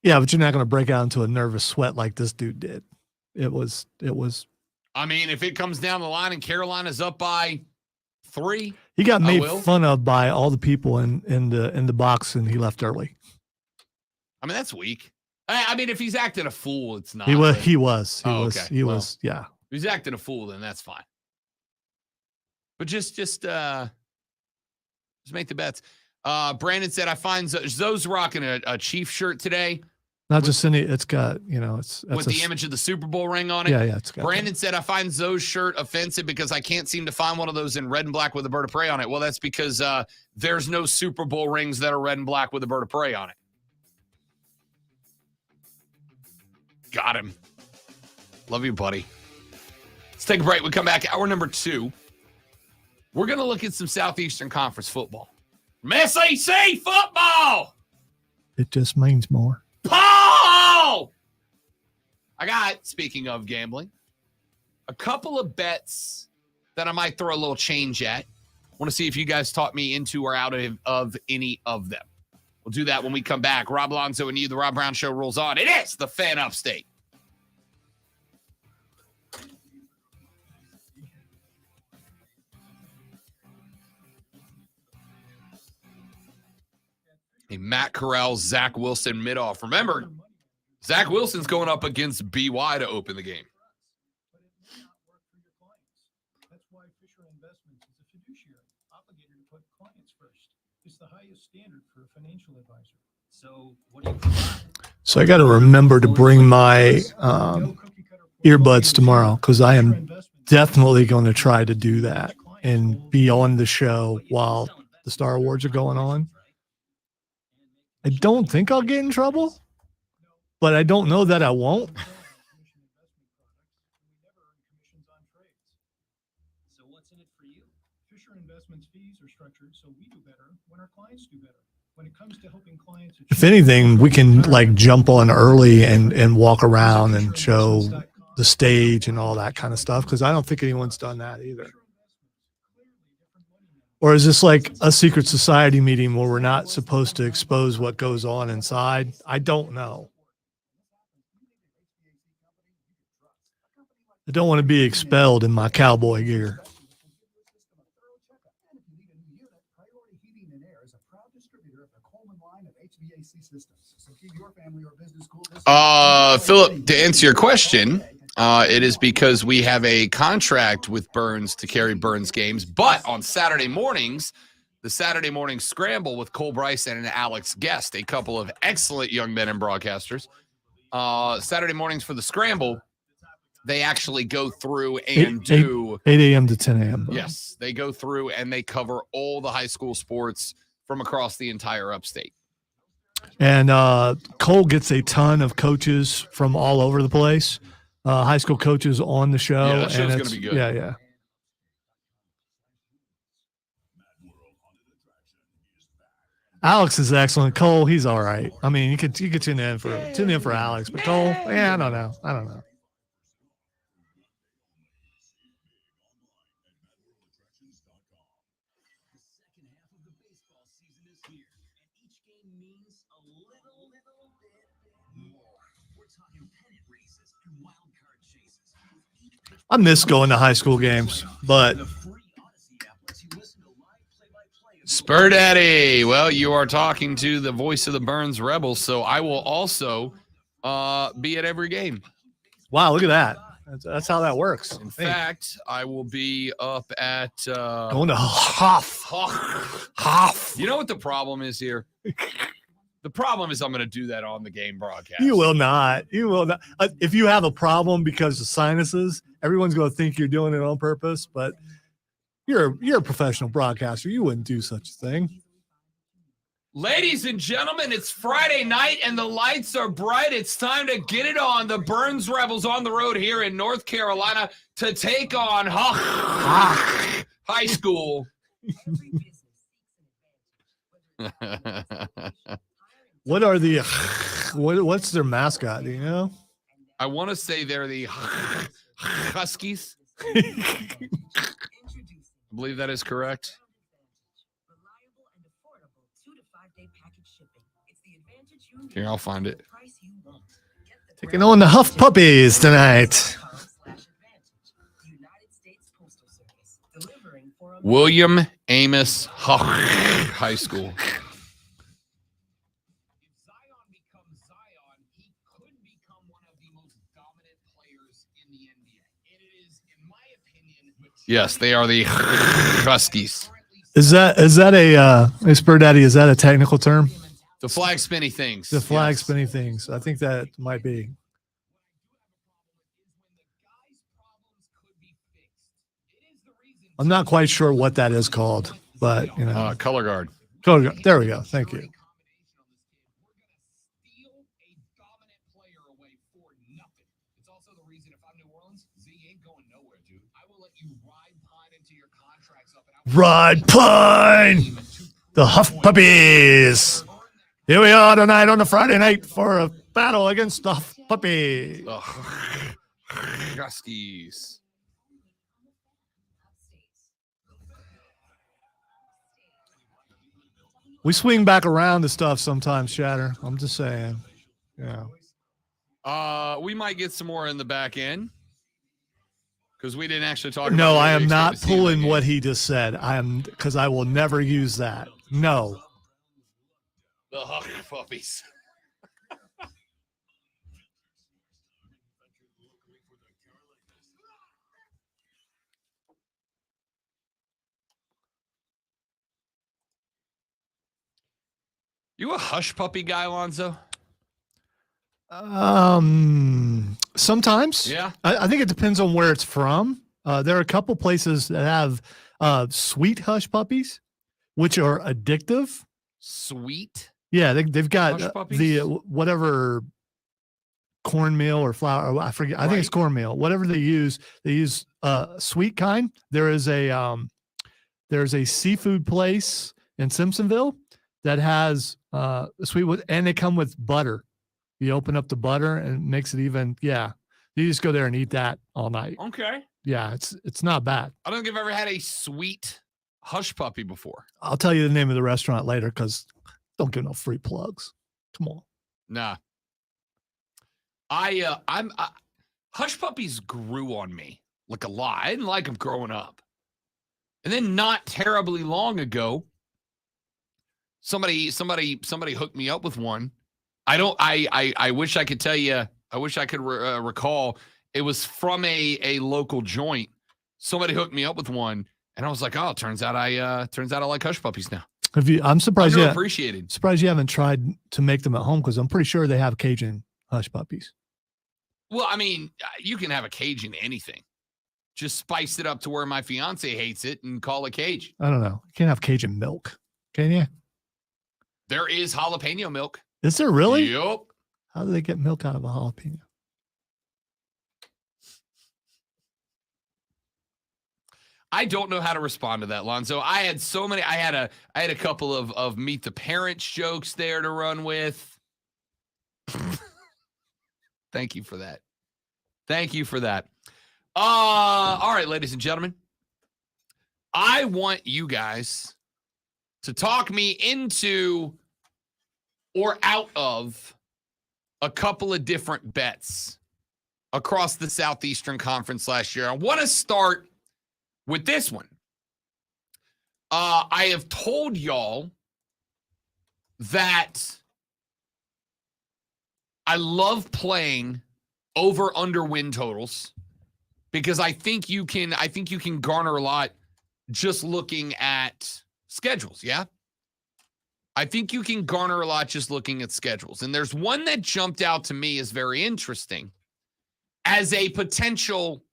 Yeah, but you're not going to break out into a nervous sweat like this dude did. It was. I mean, if it comes down the line and Carolina's up by 3, he got made fun of by all the people in the box, and he left early. I mean, that's weak. I mean, if he's acting a fool, it's not. He was. But... He was. Okay. Yeah. If he's acting a fool, then that's fine. But just make the bets. Brandon said, I find Zoe's rocking a Chief shirt today. Not just any, it's got, it's with the image of the Super Bowl ring on it. Yeah, it's got Brandon said, I find Zoe's shirt offensive because I can't seem to find one of those in red and black with a bird of prey on it. Well, that's because there's no Super Bowl rings that are red and black with a bird of prey on it. Got him. Love you, buddy. Let's take a break. We come back. Hour number 2. We're going to look at some Southeastern Conference football. SEC football. It just means more. Paul! I got, speaking of gambling, a couple of bets that I might throw a little change at. I want to see if you guys taught me into or out of any of them. We'll do that when we come back. Rob Alonso and you, the Rob Brown Show rolls on. It is the Fan Upstate. a Matt Corral, Zach Wilson mid-off. Remember, Zach Wilson's going up against BY to open the game. But it may not work for your clients. That's why Fisher Investments is a fiduciary, obligated to put clients first. It's the highest standard for a financial advisor. So what do you provide? So I got to remember to bring my earbuds tomorrow because I am definitely going to try to do that and be on the show while the Star Awards are going on. I don't think I'll get in trouble, but I don't know that I won't. So what's in it for you? Fisher Investments fees are structured so we do better when our clients do better. When it comes to helping clients, If anything, we can like jump on early and walk around and show the stage and all that kind of stuff because I don't think anyone's done that either. Or is this like a secret society meeting where we're not supposed to expose what goes on inside? I don't know. I don't want to be expelled in my cowboy gear. Philip, to answer your question, it is because we have a contract with Burns to carry Burns games, but on Saturday mornings, the Saturday morning scramble with Cole Bryson and Alex Guest, a couple of excellent young men and broadcasters. Saturday mornings for the scramble, they actually go through and do 8 a.m. to 10 a.m. Yes, they go through and they cover all the high school sports from across the entire upstate. And Cole gets a ton of coaches from all over the place, high school coaches on the show. Yeah, that show's and going to be good. Yeah, yeah. Alex is excellent. Cole, he's all right. I mean, you could tune in for Alex, but Cole, yeah, I don't know. I miss going to high school games, but Spur Daddy, well, you are talking to the voice of the Burns Rebels, so I will also be at every game. Wow, look at that. That's how that works. In fact, I will be up at going to Hoff. You know what the problem is here? The problem is I'm going to do that on the game broadcast. You will not. If you have a problem because of sinuses, everyone's going to think you're doing it on purpose, but you're a professional broadcaster. You wouldn't do such a thing. Ladies and gentlemen, it's Friday night and the lights are bright. It's time to get it on. The Burns Rebels on the road here in North Carolina to take on high school. What are the what's their mascot? Do you know? I want to say they're the Huskies. I believe that is correct. Here, I'll find it. Taking on the Huff Puppies tonight. William Amos High School. Yes, they are the Huskies. Is that a Spur Daddy? Is that a technical term? The flag spinny things. The flag spinny things. I think that might be. I'm not quite sure what that is called, but you know. Color guard. Color guard. There we go. Thank you. Ride Pine, the Huff Puppies. Here we are tonight on the Friday night for a battle against the Huff Puppies. The Huskies. We swing back around to stuff sometimes, Shatter. I'm just saying. Yeah. We might get some more in the back end. Because we didn't actually talk about No, I am not pulling what he just said. Because I will never use that. No. The Hush Puppies. You a Hush Puppy guy, Alonzo? Sometimes. Yeah. I think it depends on where it's from. There are a couple places that have sweet hush puppies, which are addictive. Sweet. Yeah, they've got Hush puppies? the whatever cornmeal or flour. Or I forget. I think it's Right. cornmeal. Whatever they use sweet kind. There's a seafood place in Simpsonville that has sweet, and they come with butter. You open up the butter and it makes it even. Yeah, you just go there and eat that all night. Okay. Yeah, it's not bad. I don't think I've ever had a sweet Hush Puppy before. I'll tell you the name of the restaurant later because don't give no free plugs. Come on. Nah. Hush Puppies grew on me like a lot. I didn't like them growing up. And then not terribly long ago, somebody hooked me up with one. I wish I could tell you, I wish I could recall. It was from a local joint. Somebody hooked me up with one, and I was like, "Oh, turns out I like Hush Puppies now." I'm surprised. Yeah, appreciated. Surprised you haven't tried to make them at home because I'm pretty sure they have Cajun Hush Puppies. Well, I mean, you can have a Cajun anything. Just spice it up to where my fiance hates it and call it Cajun. I don't know. You can't have Cajun milk, can you? There is jalapeno milk. Is there really? Yep. How do they get milk out of a jalapeno? I don't know how to respond to that, Lonzo. I had so many. I had a couple of meet the parents jokes there to run with. Thank you for that. Thank you for that. All right, ladies and gentlemen. I want you guys to talk me into or out of a couple of different bets across the Southeastern Conference last year. I want to start with this one. I have told y'all that I love playing over under win totals because I think you can garner a lot just looking at schedules, yeah? I think you can garner a lot just looking at schedules. And there's one that jumped out to me as very interesting as a potential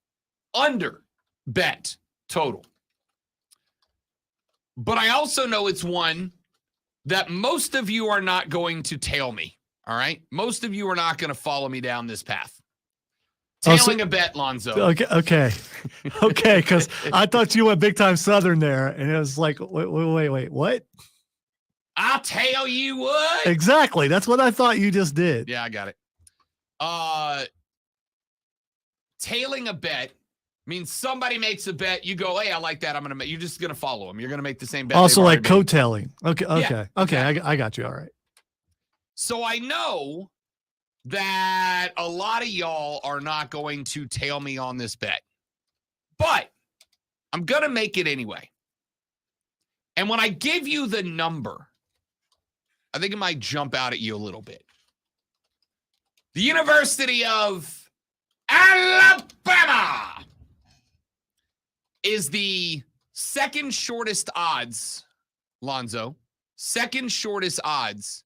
under bet total. But I also know it's one that most of you are not going to tail me, all right? Most of you are not going to follow me down this path. Tailing a bet, Lonzo. Okay, because I thought you went big time Southern there, and it was like, wait, what? I'll tell you what. Exactly. That's what I thought you just did. Yeah, I got it. Tailing a bet means somebody makes a bet. You go, hey, I like that. I'm going to make. You're just going to follow them. You're going to make the same bet. Also, like coattailing. Okay. Yeah, exactly. I got you. All right. So I know that a lot of y'all are not going to tail me on this bet, but I'm going to make it anyway. And when I give you the number, I think it might jump out at you a little bit. The University of Alabama is the second shortest odds, Lonzo, second shortest odds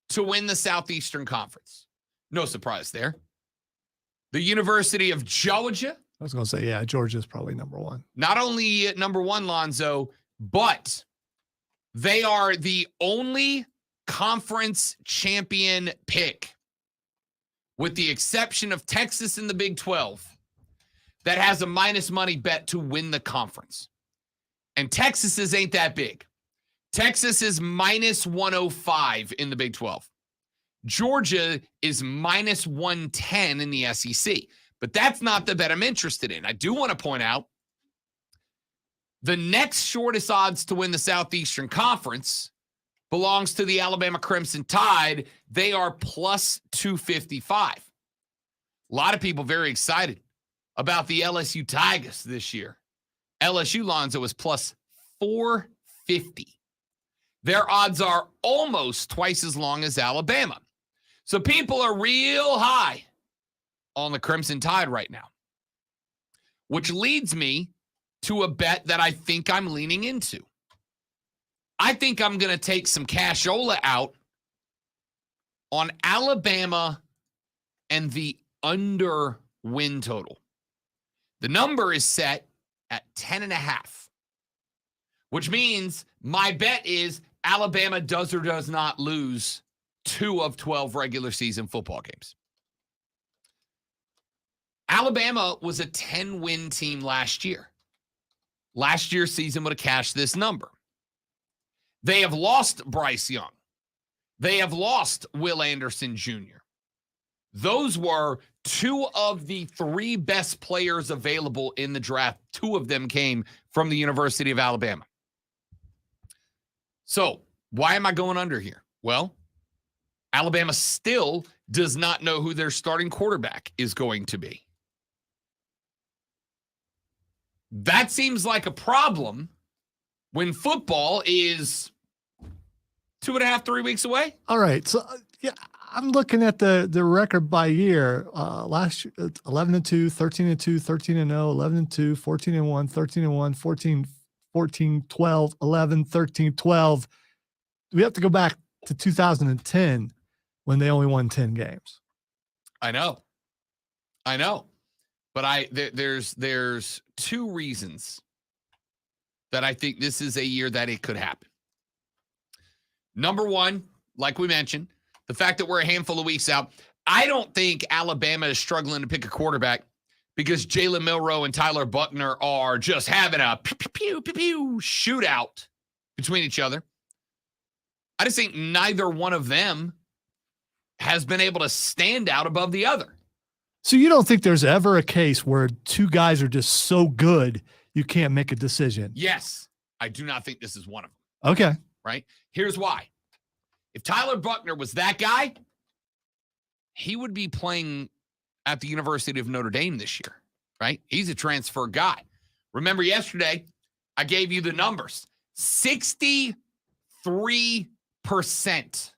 to win the Southeastern Conference. No surprise there. The University of Georgia. I was going to say, yeah, Georgia's probably number one. Not only number one, Lonzo, but they are the only conference champion pick, with the exception of Texas in the Big 12, that has a minus money bet to win the conference. And Texas's ain't that big. Texas is minus 105 in the Big 12. Georgia is minus 110 in the SEC. But that's not the bet I'm interested in. I do want to point out the next shortest odds to win the Southeastern Conference belongs to the Alabama Crimson Tide. They are plus 255. A lot of people very excited about the LSU Tigers this year. LSU, Lonzo, is plus 450. Their odds are almost twice as long as Alabama. So people are real high on the Crimson Tide right now, which leads me to a bet that I think I'm leaning into. I think I'm going to take some cashola out on Alabama and the under win total. The number is set at 10.5, which means my bet is Alabama does or does not lose 2 of 12 regular season football games. Alabama was a 10-win team last year. Last year's season would have cashed this number. They have lost Bryce Young. They have lost Will Anderson Jr. Those were 2 of the 3 best players available in the draft. 2 of them came from the University of Alabama. So, why am I going under here? Well, Alabama still does not know who their starting quarterback is going to be. That seems like a problem when football is 2.5, 3 weeks away. All right. So, yeah, I'm looking at the record by year. Last year, 11-2, 13-2, 13-0, 11-2, 14-1, 13-1, 14, 12, 11, 13, 12. We have to go back to 2010 when they only won 10 games. I know. But there's 2 reasons that I think this is a year that it could happen. Number 1, like we mentioned, the fact that we're a handful of weeks out. I don't think Alabama is struggling to pick a quarterback because Jalen Milroe and Tyler Buckner are just having a pew shootout between each other. I just think neither one of them has been able to stand out above the other. So you don't think there's ever a case where 2 guys are just so good you can't make a decision? Yes, I do not think this is one of them. Okay. Right? Here's why. If Tyler Buckner was that guy, he would be playing at the University of Notre Dame this year, right? He's a transfer guy. Remember yesterday, I gave you the numbers. 63%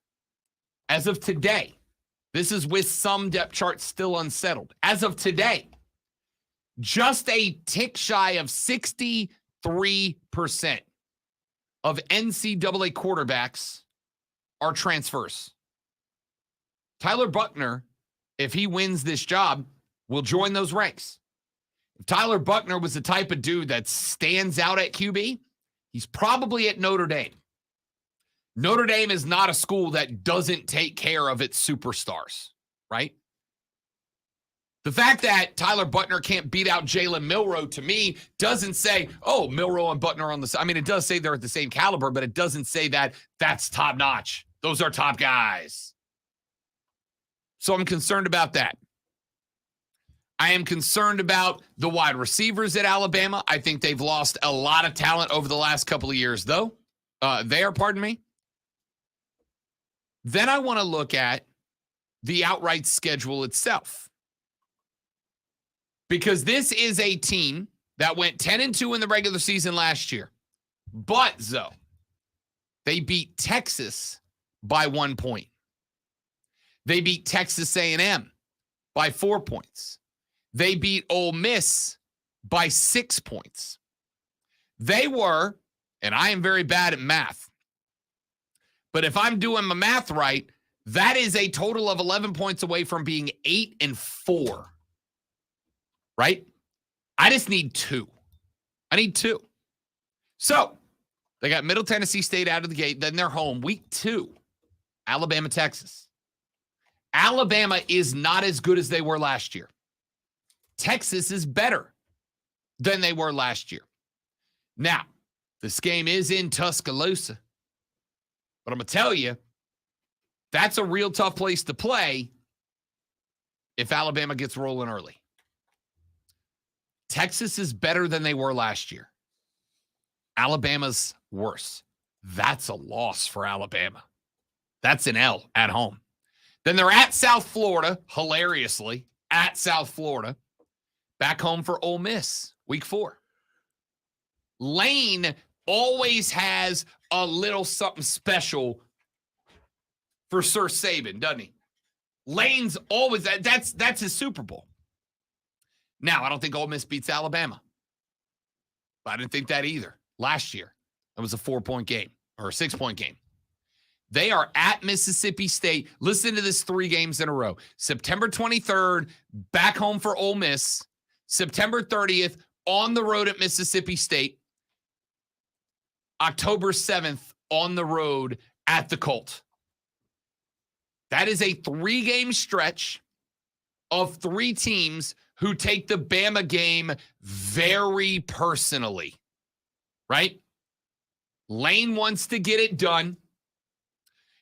as of today. This is with some depth charts still unsettled. As of today, just a tick shy of 63% of NCAA quarterbacks are transfers. Tyler Buckner, if he wins this job, will join those ranks. If Tyler Buckner was the type of dude that stands out at QB, he's probably at Notre Dame. Notre Dame is not a school that doesn't take care of its superstars, right? The fact that Tyler Buckner can't beat out Jalen Milroe, to me, doesn't say, oh, Milroe and Buckner are on the side. I mean, it does say they're at the same caliber, but it doesn't say that that's top notch. Those are top guys. So I'm concerned about that. I am concerned about the wide receivers at Alabama. I think they've lost a lot of talent over the last couple of years, though. Pardon me. Then I want to look at the outright schedule itself. Because this is a team that went 10-2 in the regular season last year. But, Zoe, they beat Texas by 1 point. They beat Texas A&M by 4 points. They beat Ole Miss by 6 points. They were, and I am very bad at math, but if I'm doing my math right, that is a total of 11 points away from being 8-4. Right? I just need 2. I need 2. So, they got Middle Tennessee State out of the gate. Then they're home. Week 2, Alabama, Texas. Alabama is not as good as they were last year. Texas is better than they were last year. Now, this game is in Tuscaloosa. But I'm going to tell you, that's a real tough place to play if Alabama gets rolling early. Texas is better than they were last year. Alabama's worse. That's a loss for Alabama. That's an L at home. Then they're at South Florida, hilariously, at South Florida. Back home for Ole Miss, week 4. Lane always has a little something special for Sir Saban, doesn't he? Lane's always that's his Super Bowl. Now, I don't think Ole Miss beats Alabama. But I didn't think that either. Last year, it was a 4-point game or a 6-point game. They are at Mississippi State. Listen to this 3 games in a row. September 23rd, back home for Ole Miss. September 30th, on the road at Mississippi State. October 7th, on the road at the Colt. That is a 3-game stretch of 3 teams who take the Bama game very personally, right? Lane wants to get it done.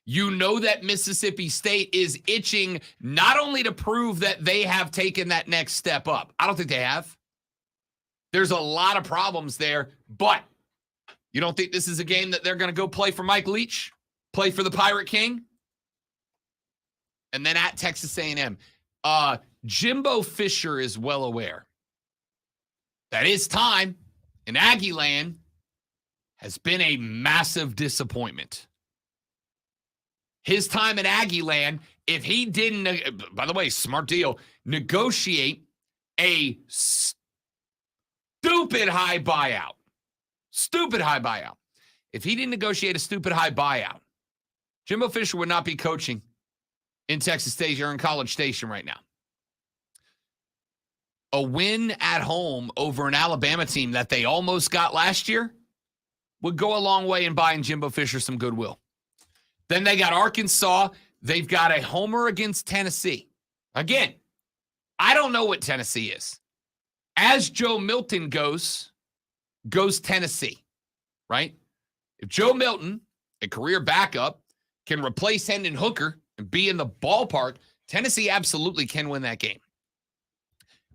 You know that Mississippi State is itching not only to prove that they have taken that next step up. I don't think they have. There's a lot of problems there, but you don't think this is a game that they're going to go play for Mike Leach, play for the Pirate King? And then at Texas A&M. Jimbo Fisher is well aware that his time in Aggie land has been a massive disappointment. His time at Aggie land, if he didn't, by the way, smart deal, negotiate a stupid high buyout. Stupid high buyout. If he didn't negotiate a stupid high buyout, Jimbo Fisher would not be coaching in Texas Station or in College Station right now. A win at home over an Alabama team that they almost got last year would go a long way in buying Jimbo Fisher some goodwill. Then they got Arkansas. They've got a homer against Tennessee. Again, I don't know what Tennessee is. As Joe Milton goes Tennessee, right? If Joe Milton, a career backup, can replace Hendon Hooker and be in the ballpark, Tennessee absolutely can win that game.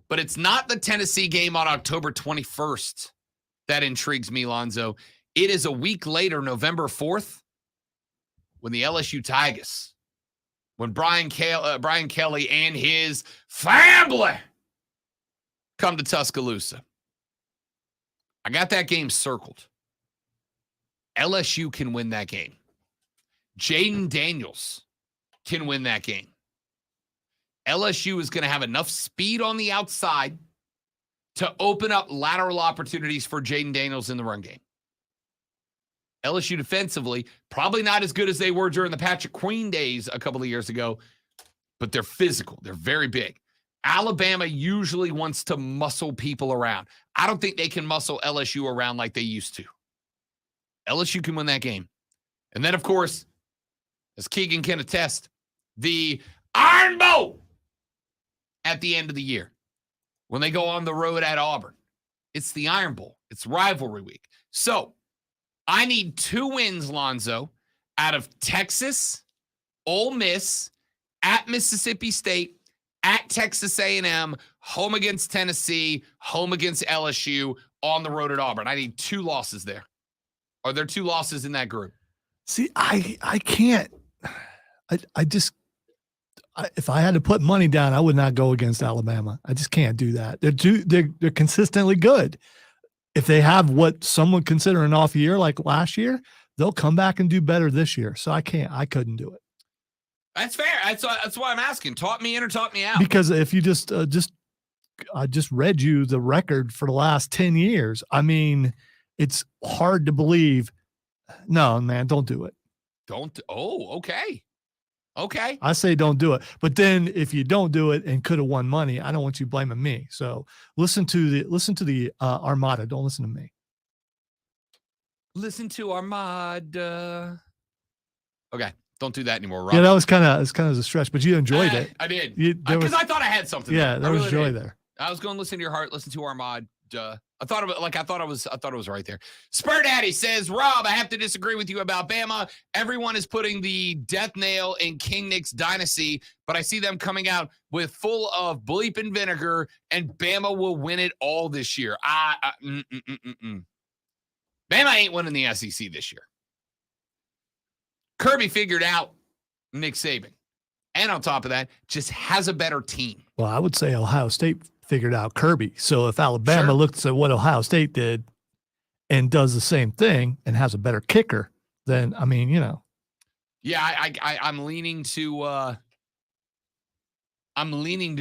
But it's not the Tennessee game on October 21st that intrigues me, Lonzo. It is a week later, November 4th, when the LSU Tigers, when Brian Kelly and his family come to Tuscaloosa. I got that game circled. LSU can win that game. Jaden Daniels can win that game. LSU is going to have enough speed on the outside to open up lateral opportunities for Jaden Daniels in the run game. LSU defensively, probably not as good as they were during the Patrick Queen days a couple of years ago, but they're physical. They're very big. Alabama usually wants to muscle people around. I don't think they can muscle LSU around like they used to. LSU can win that game. And then, of course, as Keegan can attest, the Iron Bowl at the end of the year when they go on the road at Auburn. It's the Iron Bowl. It's rivalry week. So I need 2 wins, Lonzo, out of Texas, Ole Miss, at Mississippi State, at Texas A&M, home against Tennessee, home against LSU, on the road at Auburn. I need 2 losses there. Are there 2 losses in that group? See, I can't. If I had to put money down, I would not go against Alabama. I just can't do that. They're consistently good. If they have what some would consider an off year like last year, they'll come back and do better this year. So I couldn't do it. That's fair. That's why I'm asking. Talk me in or talk me out. Because if you I just read you the record for the last 10 years. I mean, it's hard to believe. No, man, don't do it. Okay. Okay. I say don't do it. But then if you don't do it and could have won money, I don't want you blaming me. So listen to the Armada. Don't listen to me. Listen to Armada. Okay. Don't do that anymore, Rob. Yeah, that was kind of a stretch, but you enjoyed it. I did. Because I thought I had something. Yeah, there was joy there. I was going to listen to your heart, listen to Armada. I thought it was right there. Spur Daddy says, Rob, I have to disagree with you about Bama. Everyone is putting the death nail in King Nick's dynasty, but I see them coming out with full of bleeping vinegar, and Bama will win it all this year. Bama ain't winning the SEC this year. Kirby figured out Nick Saban. And on top of that, just has a better team. Well, I would say Ohio State figured out Kirby. So if Alabama looks at what Ohio State did and does the same thing and has a better kicker, then I mean, Yeah, I'm leaning to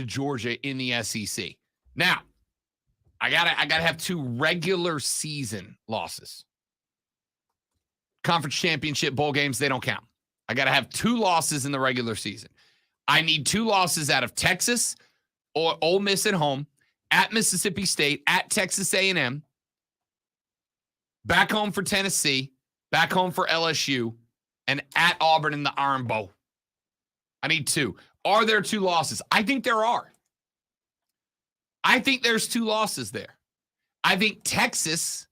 Georgia in the SEC. Now, I gotta have 2 regular season losses. Conference championship bowl games, they don't count. I gotta have 2 losses in the regular season. I need 2 losses out of Texas or Ole Miss at home, at Mississippi State, at Texas A&M, back home for Tennessee, back home for LSU, and at Auburn in the Iron Bowl. I need 2. Are there 2 losses? I think there are. I think there's 2 losses there. I think Texas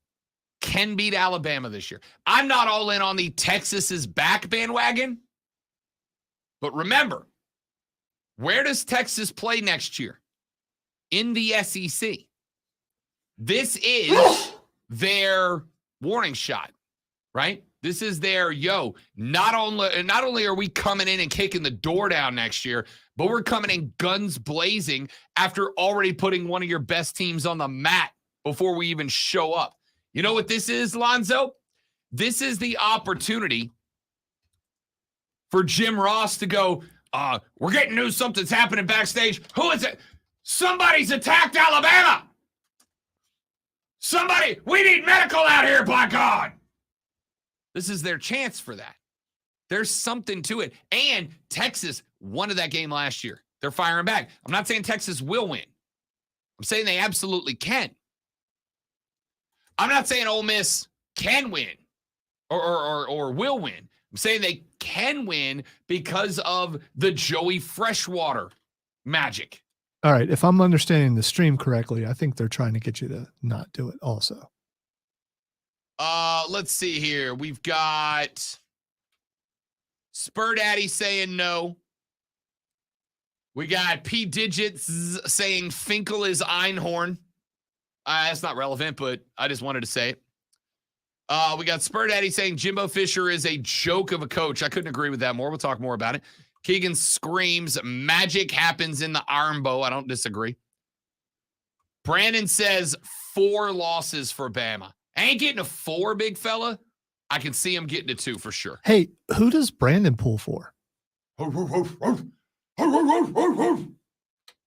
can beat Alabama this year. I'm not all in on the Texas is back bandwagon. But remember, where does Texas play next year? In the SEC. This is their warning shot, right? This is their, not only are we coming in and kicking the door down next year, but we're coming in guns blazing after already putting one of your best teams on the mat before we even show up. You know what this is, Lonzo? This is the opportunity for Jim Ross to go, we're getting news something's happening backstage. Who is it? Somebody's attacked Alabama. We need medical out here, by God. This is their chance for that. There's something to it. And Texas won that game last year. They're firing back. I'm not saying Texas will win. I'm saying they absolutely can. I'm not saying Ole Miss can win or will win. I'm saying they can win because of the Joey Freshwater magic. All right. If I'm understanding the stream correctly, I think they're trying to get you to not do it also. Let's see here. We've got Spur Daddy saying no. We got P Digits saying Finkel is Einhorn. That's not relevant, but I just wanted to say it. We got Spur Daddy saying Jimbo Fisher is a joke of a coach. I couldn't agree with that more. We'll talk more about it. Keegan screams magic happens in the Iron Bowl. I don't disagree. Brandon says 4 losses for Bama. I ain't getting a 4, big fella. I can see him getting a 2 for sure. Hey, who does Brandon pull for?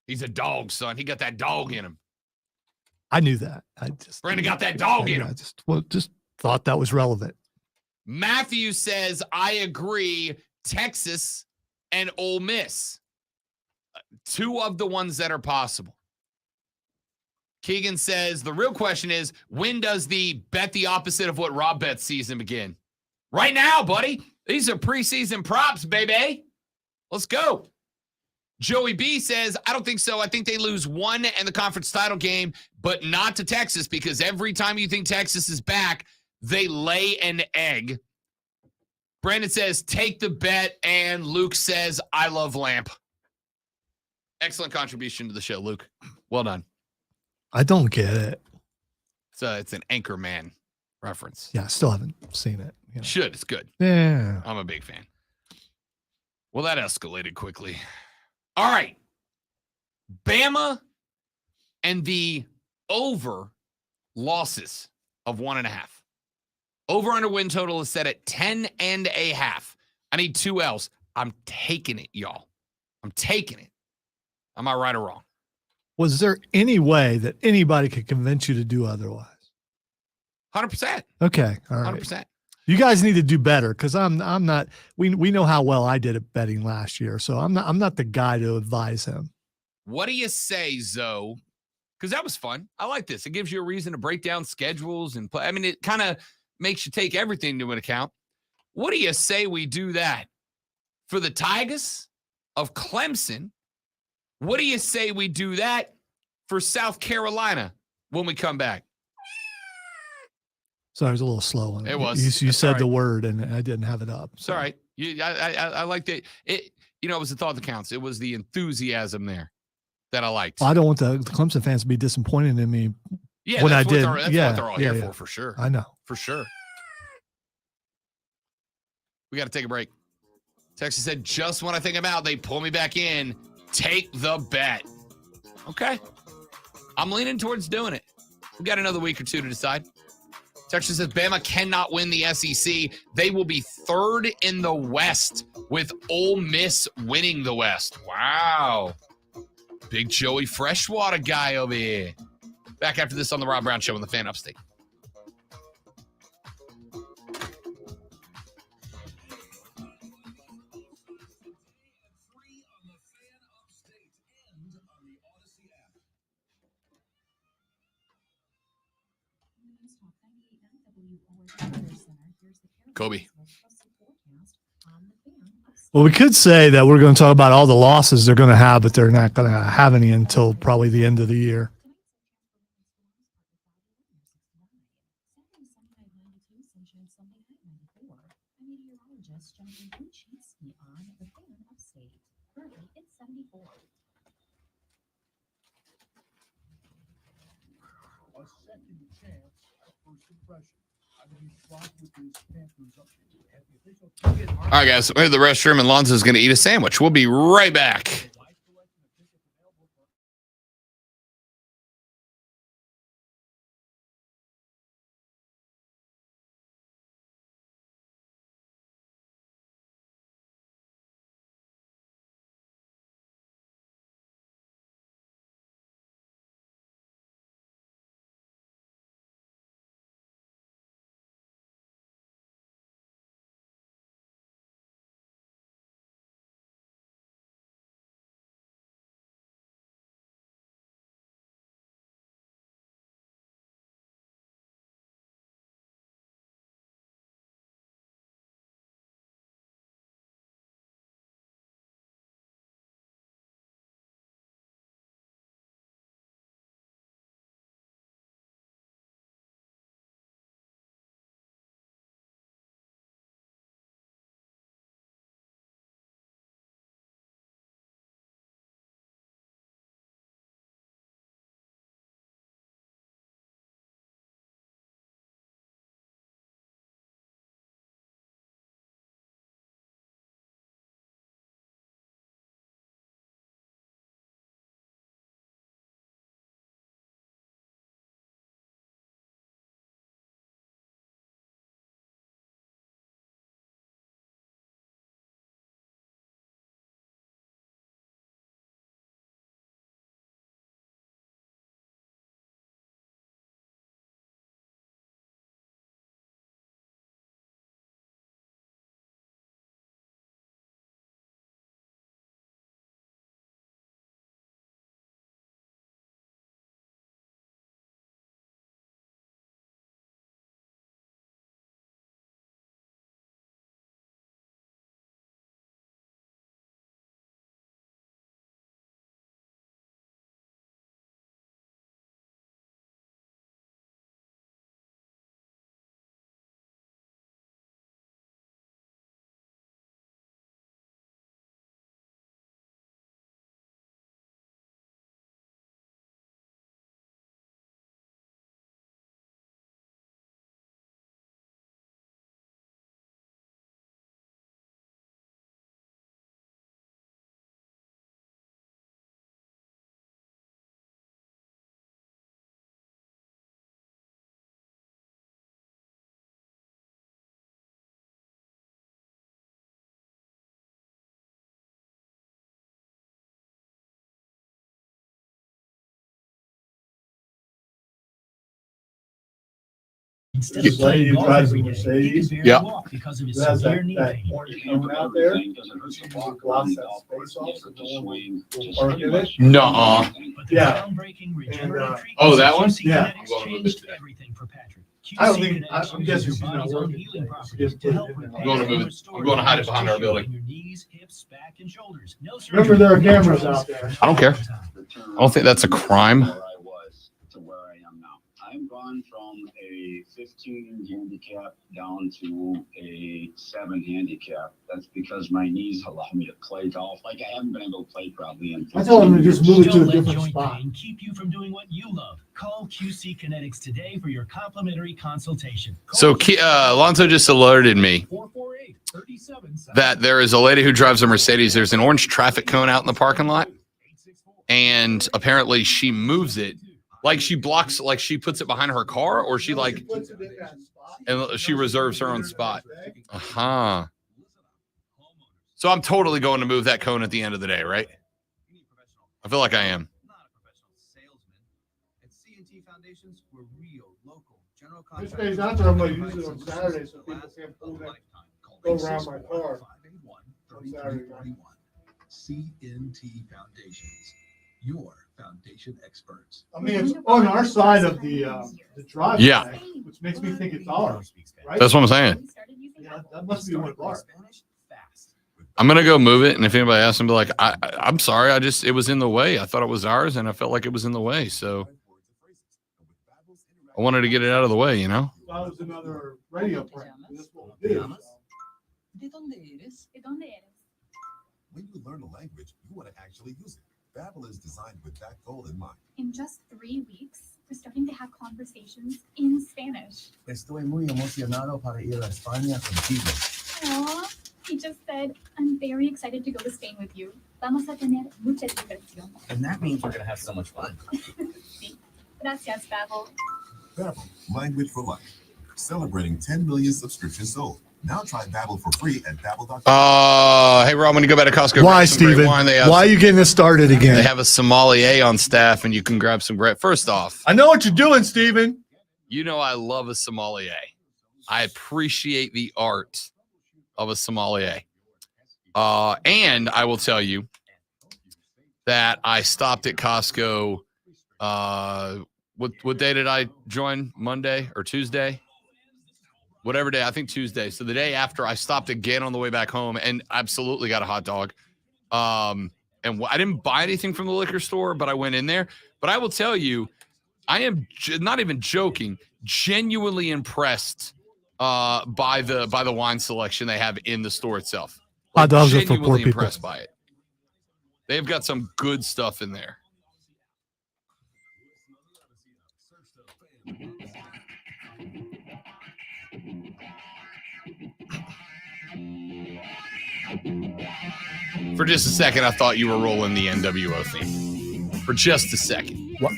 He's a dog, son. He got that dog in him. I knew that. Brandon got that dog in him. I just thought that was relevant. Matthew says, I agree. Texas and Ole Miss. 2 of the ones that are possible. Keegan says, the real question is, when does the bet the opposite of what Rob bet season begin? Right now, buddy. These are preseason props, baby. Let's go. Joey B says, I don't think so. I think they lose 1 in the conference title game, but not to Texas, because every time you think Texas is back, they lay an egg. Brandon says, take the bet, and Luke says, I love Lamp. Excellent contribution to the show, Luke. Well done. I don't get it. It's an Anchorman reference. Yeah, I still haven't seen it. Should. It's good. Yeah. I'm a big fan. Well, that escalated quickly. All right. Bama and the over losses of 1.5. Over under win total is set at 10.5. I need 2 L's. I'm taking it, y'all. I'm taking it. Am I right or wrong? Was there any way that anybody could convince you to do otherwise? 100%. Okay. All right. 100%. You guys need to do better, because I'm not. We know how well I did at betting last year, so I'm not the guy to advise him. What do you say, Zoe? Because that was fun. I like this. It gives you a reason to break down schedules and play. I mean, it kind of makes you take everything into account. What do you say we do that for the Tigers of Clemson? What do you say we do that for South Carolina when we come back? So I was a little slow on it. It was. You said right. the word, and I didn't have it up. It's all right. I liked it. It was the thought that counts. It was the enthusiasm there that I liked. Well, I don't want the Clemson fans to be disappointed in me. Yeah, when that's I did. That's what they're all here for sure. I know. For sure. We got to take a break. Texas said, just when I think about, they pull me back in. Take the bet. Okay. I'm leaning towards doing it. We got another week or 2 to decide. Texas says Bama cannot win the SEC. They will be third in the West with Ole Miss winning the West. Wow. Big Joey Freshwater guy over here. Back after this on the Rob Brown Show on the Fan Upstate. Kobe. Well, we could say that we're going to talk about all the losses they're going to have, but they're not going to have any until probably the end of the year. A second chance at first impression. I would be shocked with this Panthers update. All right, guys. We're in the restroom, and Lonzo's going to eat a sandwich. We'll be right back. Instead of playing golf every day, he can barely walk because of his severe knee pain. Out there, Nuh-uh. But the Yeah. groundbreaking regenerative treatments Oh, that one? QC Yeah. Kinetics changed everything for Patrick. I don't QC think- Kinetics I'm guessing uses she's your not body's own working healing today. properties She to help just- repair I'm going to move and it. restore I'm going to hide it damaged behind our tissue building. in your knees, hips, back, and shoulders. No Remember, surgery, there are no cameras drugs, out there. I don't care. no I don't think that's a crime. Where I was to where I am now. I'm gone from a 15 handicap down to a 7 handicap. That's because my knees allow me to play golf like I haven't been able to play probably in 15 I tell them to just years. move it to Don't a let different joint spot. pain keep you from doing what you love. Call QC Kinetics today for your complimentary consultation. So Alonzo just alerted me 448-3777. that there is a lady who drives a Mercedes. There's an orange traffic cone out in the parking lot, and apparently she moves it Like she blocks, like she puts it behind her car, or she like, puts it in that spot. and she reserves her own spot. Uh-huh. So I'm totally going to move that cone at the end of the day, right? I feel like I am. Not a professional salesman. At C&T Foundations, we're real, local, general This contractors. days out there, I'm gonna use it on Saturday so people can't pull that, go around my car on Saturday night. CNT Foundations, your foundation experts. I mean, it's on our side of the driveway. Yeah. Which makes me think it's ours, right? That's what I'm saying. Yeah, that must be one of ours. I'm gonna go move it, and if anybody asks, I'm be like, I'm sorry, it was in the way. I thought it was ours, and I felt like it was in the way, so I wanted to get it out of the way, you know. That was another radio prank. That's what we did. ¿De dónde eres? ¿De dónde eres? When you learn a language, you want to actually use it. Babbel is designed with that goal in mind. In just 3 weeks, we're starting to have conversations in Spanish. Estoy muy emocionado para ir a España contigo. Aww, he just said, I'm very excited to go to Spain with you. Vamos a tener mucha diversión. And that means we're going to have so much fun. Sí. Gracias, Babbel. Babbel, language for life. Celebrating 10 million subscriptions sold. Now try Babbel for free at babbel.com. Hey, Rob, when you go back to Costco, Why, grab some great Steven? wine. Why are you getting this started again? They have a sommelier on staff, and you can grab some great. First off, I know what you're doing, Steven. you know I love a sommelier. I appreciate the art of a sommelier. And I will tell you that I stopped at Costco. What day did I join? Monday or Tuesday? Whatever day, I think Tuesday. So the day after, I stopped again on the way back home and absolutely got a hot dog. And I didn't buy anything from the liquor store, but I went in there. But I will tell you, I am not even joking, genuinely impressed by the wine selection they have in the store itself. Hot dogs are for poor Genuinely people. impressed by it. They've got some good stuff in there. For just a second, I thought you were rolling the NWO theme. For just a second. What?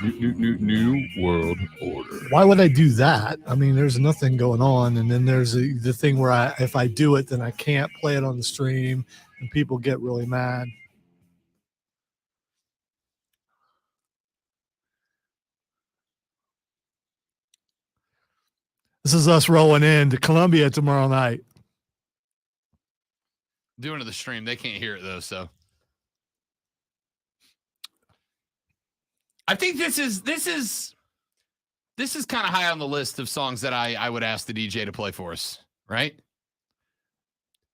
New world order. Why would I do that? I mean, there's nothing going on, and then there's the thing where if I do it, then I can't play it on the stream, and people get really mad. This is us rolling in to Columbia tomorrow night. Doing to the stream, they can't hear it though, so I think this is kind of high on the list of songs that I would ask the DJ to play for us, right?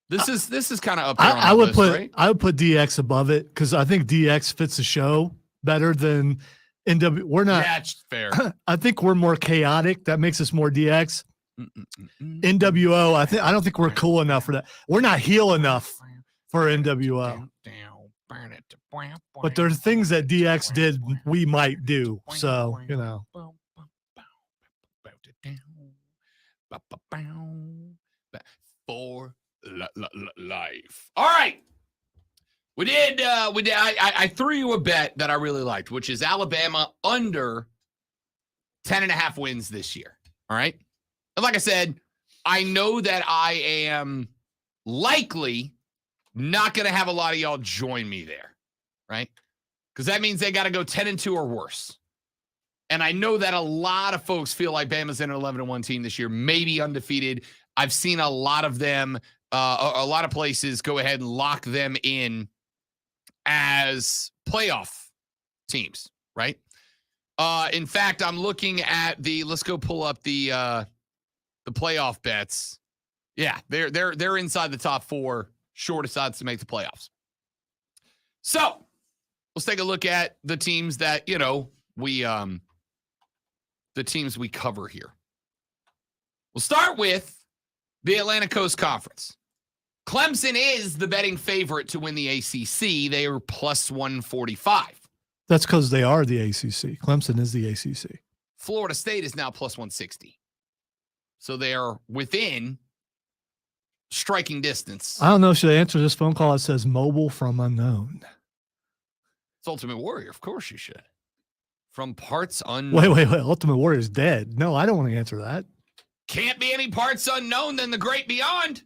This is kind of up there. I would put right? I would put DX above it because I think DX fits the show better than NW. We're not. That's fair. I think we're more chaotic. That makes us more DX. NWO. I don't think we're cool enough for that. We're not heel enough for NWO. But there's things that DX did we might do. So, you know. For life. All right. We did. I threw you a bet that I really liked, which is Alabama under 10.5 wins this year. All right. And like I said, I know that I am likely not going to have a lot of y'all join me there. Right. Because that means they got to go 10-2 or worse. And I know that a lot of folks feel like Bama's in an 11-1 team this year, maybe undefeated. I've seen a lot of them, a lot of places go ahead and lock them in as playoff teams, right? In fact, I'm looking at let's go pull up the playoff bets. Yeah, they're inside the top 4, sure decides to make the playoffs. So let's take a look at the teams that, the teams we cover here. We'll start with the Atlantic Coast Conference. Clemson is the betting favorite to win the ACC. They are plus 145. That's because they are the ACC. Clemson is the ACC. Florida State is now plus 160. So they are within striking distance. I don't know. Should I answer this phone call? It says mobile from unknown. It's Ultimate Warrior. Of course you should. From parts unknown. Wait. Ultimate Warrior is dead. No, I don't want to answer that. Can't be any parts unknown than the great beyond.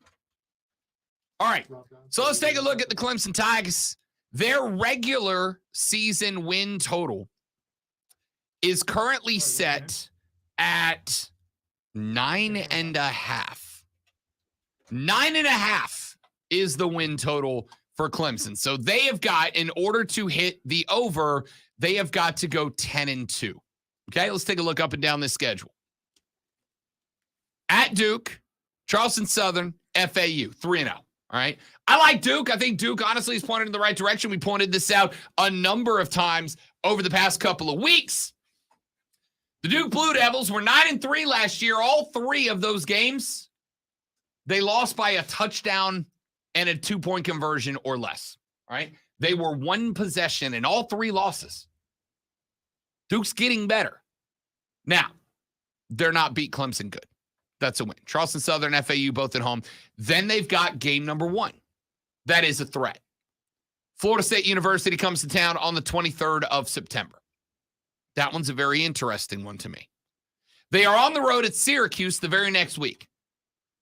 All right. So let's take a look at the Clemson Tigers. Their regular season win total is currently set at 9.5. 9.5 is the win total for Clemson. So they have got, in order to hit the over, they have got to go 10-2. Okay, let's take a look up and down this schedule. At Duke, Charleston Southern, FAU, 3-0. All right. I like Duke. I think Duke, honestly, is pointed in the right direction. We pointed this out a number of times over the past couple of weeks. The Duke Blue Devils were 9-3 last year. All 3 of those games, they lost by a touchdown and a 2-point conversion or less. All right. They were 1 possession in all 3 losses. Duke's getting better. Now, they're not beat Clemson good. That's a win. Charleston Southern, FAU, both at home. Then they've got game number 1. That is a threat. Florida State University comes to town on the 23rd of September. That one's a very interesting one to me. They are on the road at Syracuse the very next week.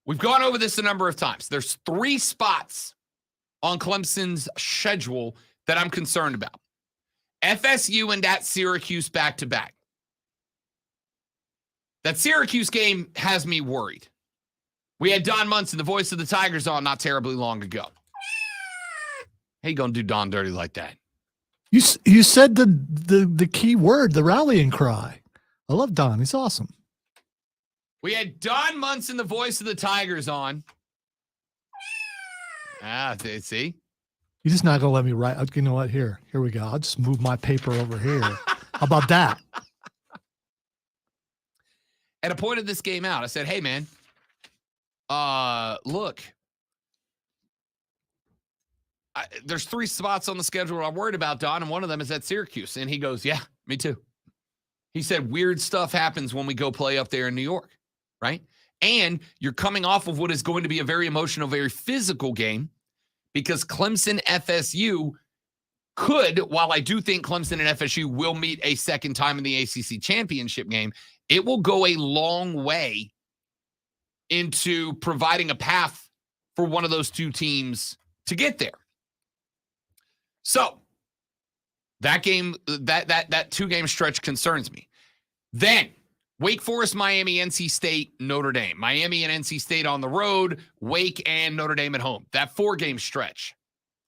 We've gone over this a number of times. There's 3 spots on Clemson's schedule that I'm concerned about. FSU and at Syracuse back-to-back. That Syracuse game has me worried. We had Don Munson, the voice of the Tigers, on not terribly long ago. How you going to do Don dirty like that? You said the key word, the rallying cry. I love Don. He's awesome. We had Don Munson, the voice of the Tigers, on. See? You're just not going to let me write. You know what? Here we go. I'll just move my paper over here. How about that? And I pointed this game out. I said, hey, man, look, there's 3 spots on the schedule I'm worried about, Don, and one of them is at Syracuse. And he goes, yeah, me too. He said, weird stuff happens when we go play up there in New York, right? And you're coming off of what is going to be a very emotional, very physical game because Clemson FSU could, while I do think Clemson and FSU will meet a second time in the ACC championship game, it will go a long way into providing a path for one of those 2 teams to get there. So that game, that 2-game stretch concerns me. Then Wake Forest, Miami, NC State, Notre Dame. Miami and NC State on the road, Wake and Notre Dame at home. That 4-game stretch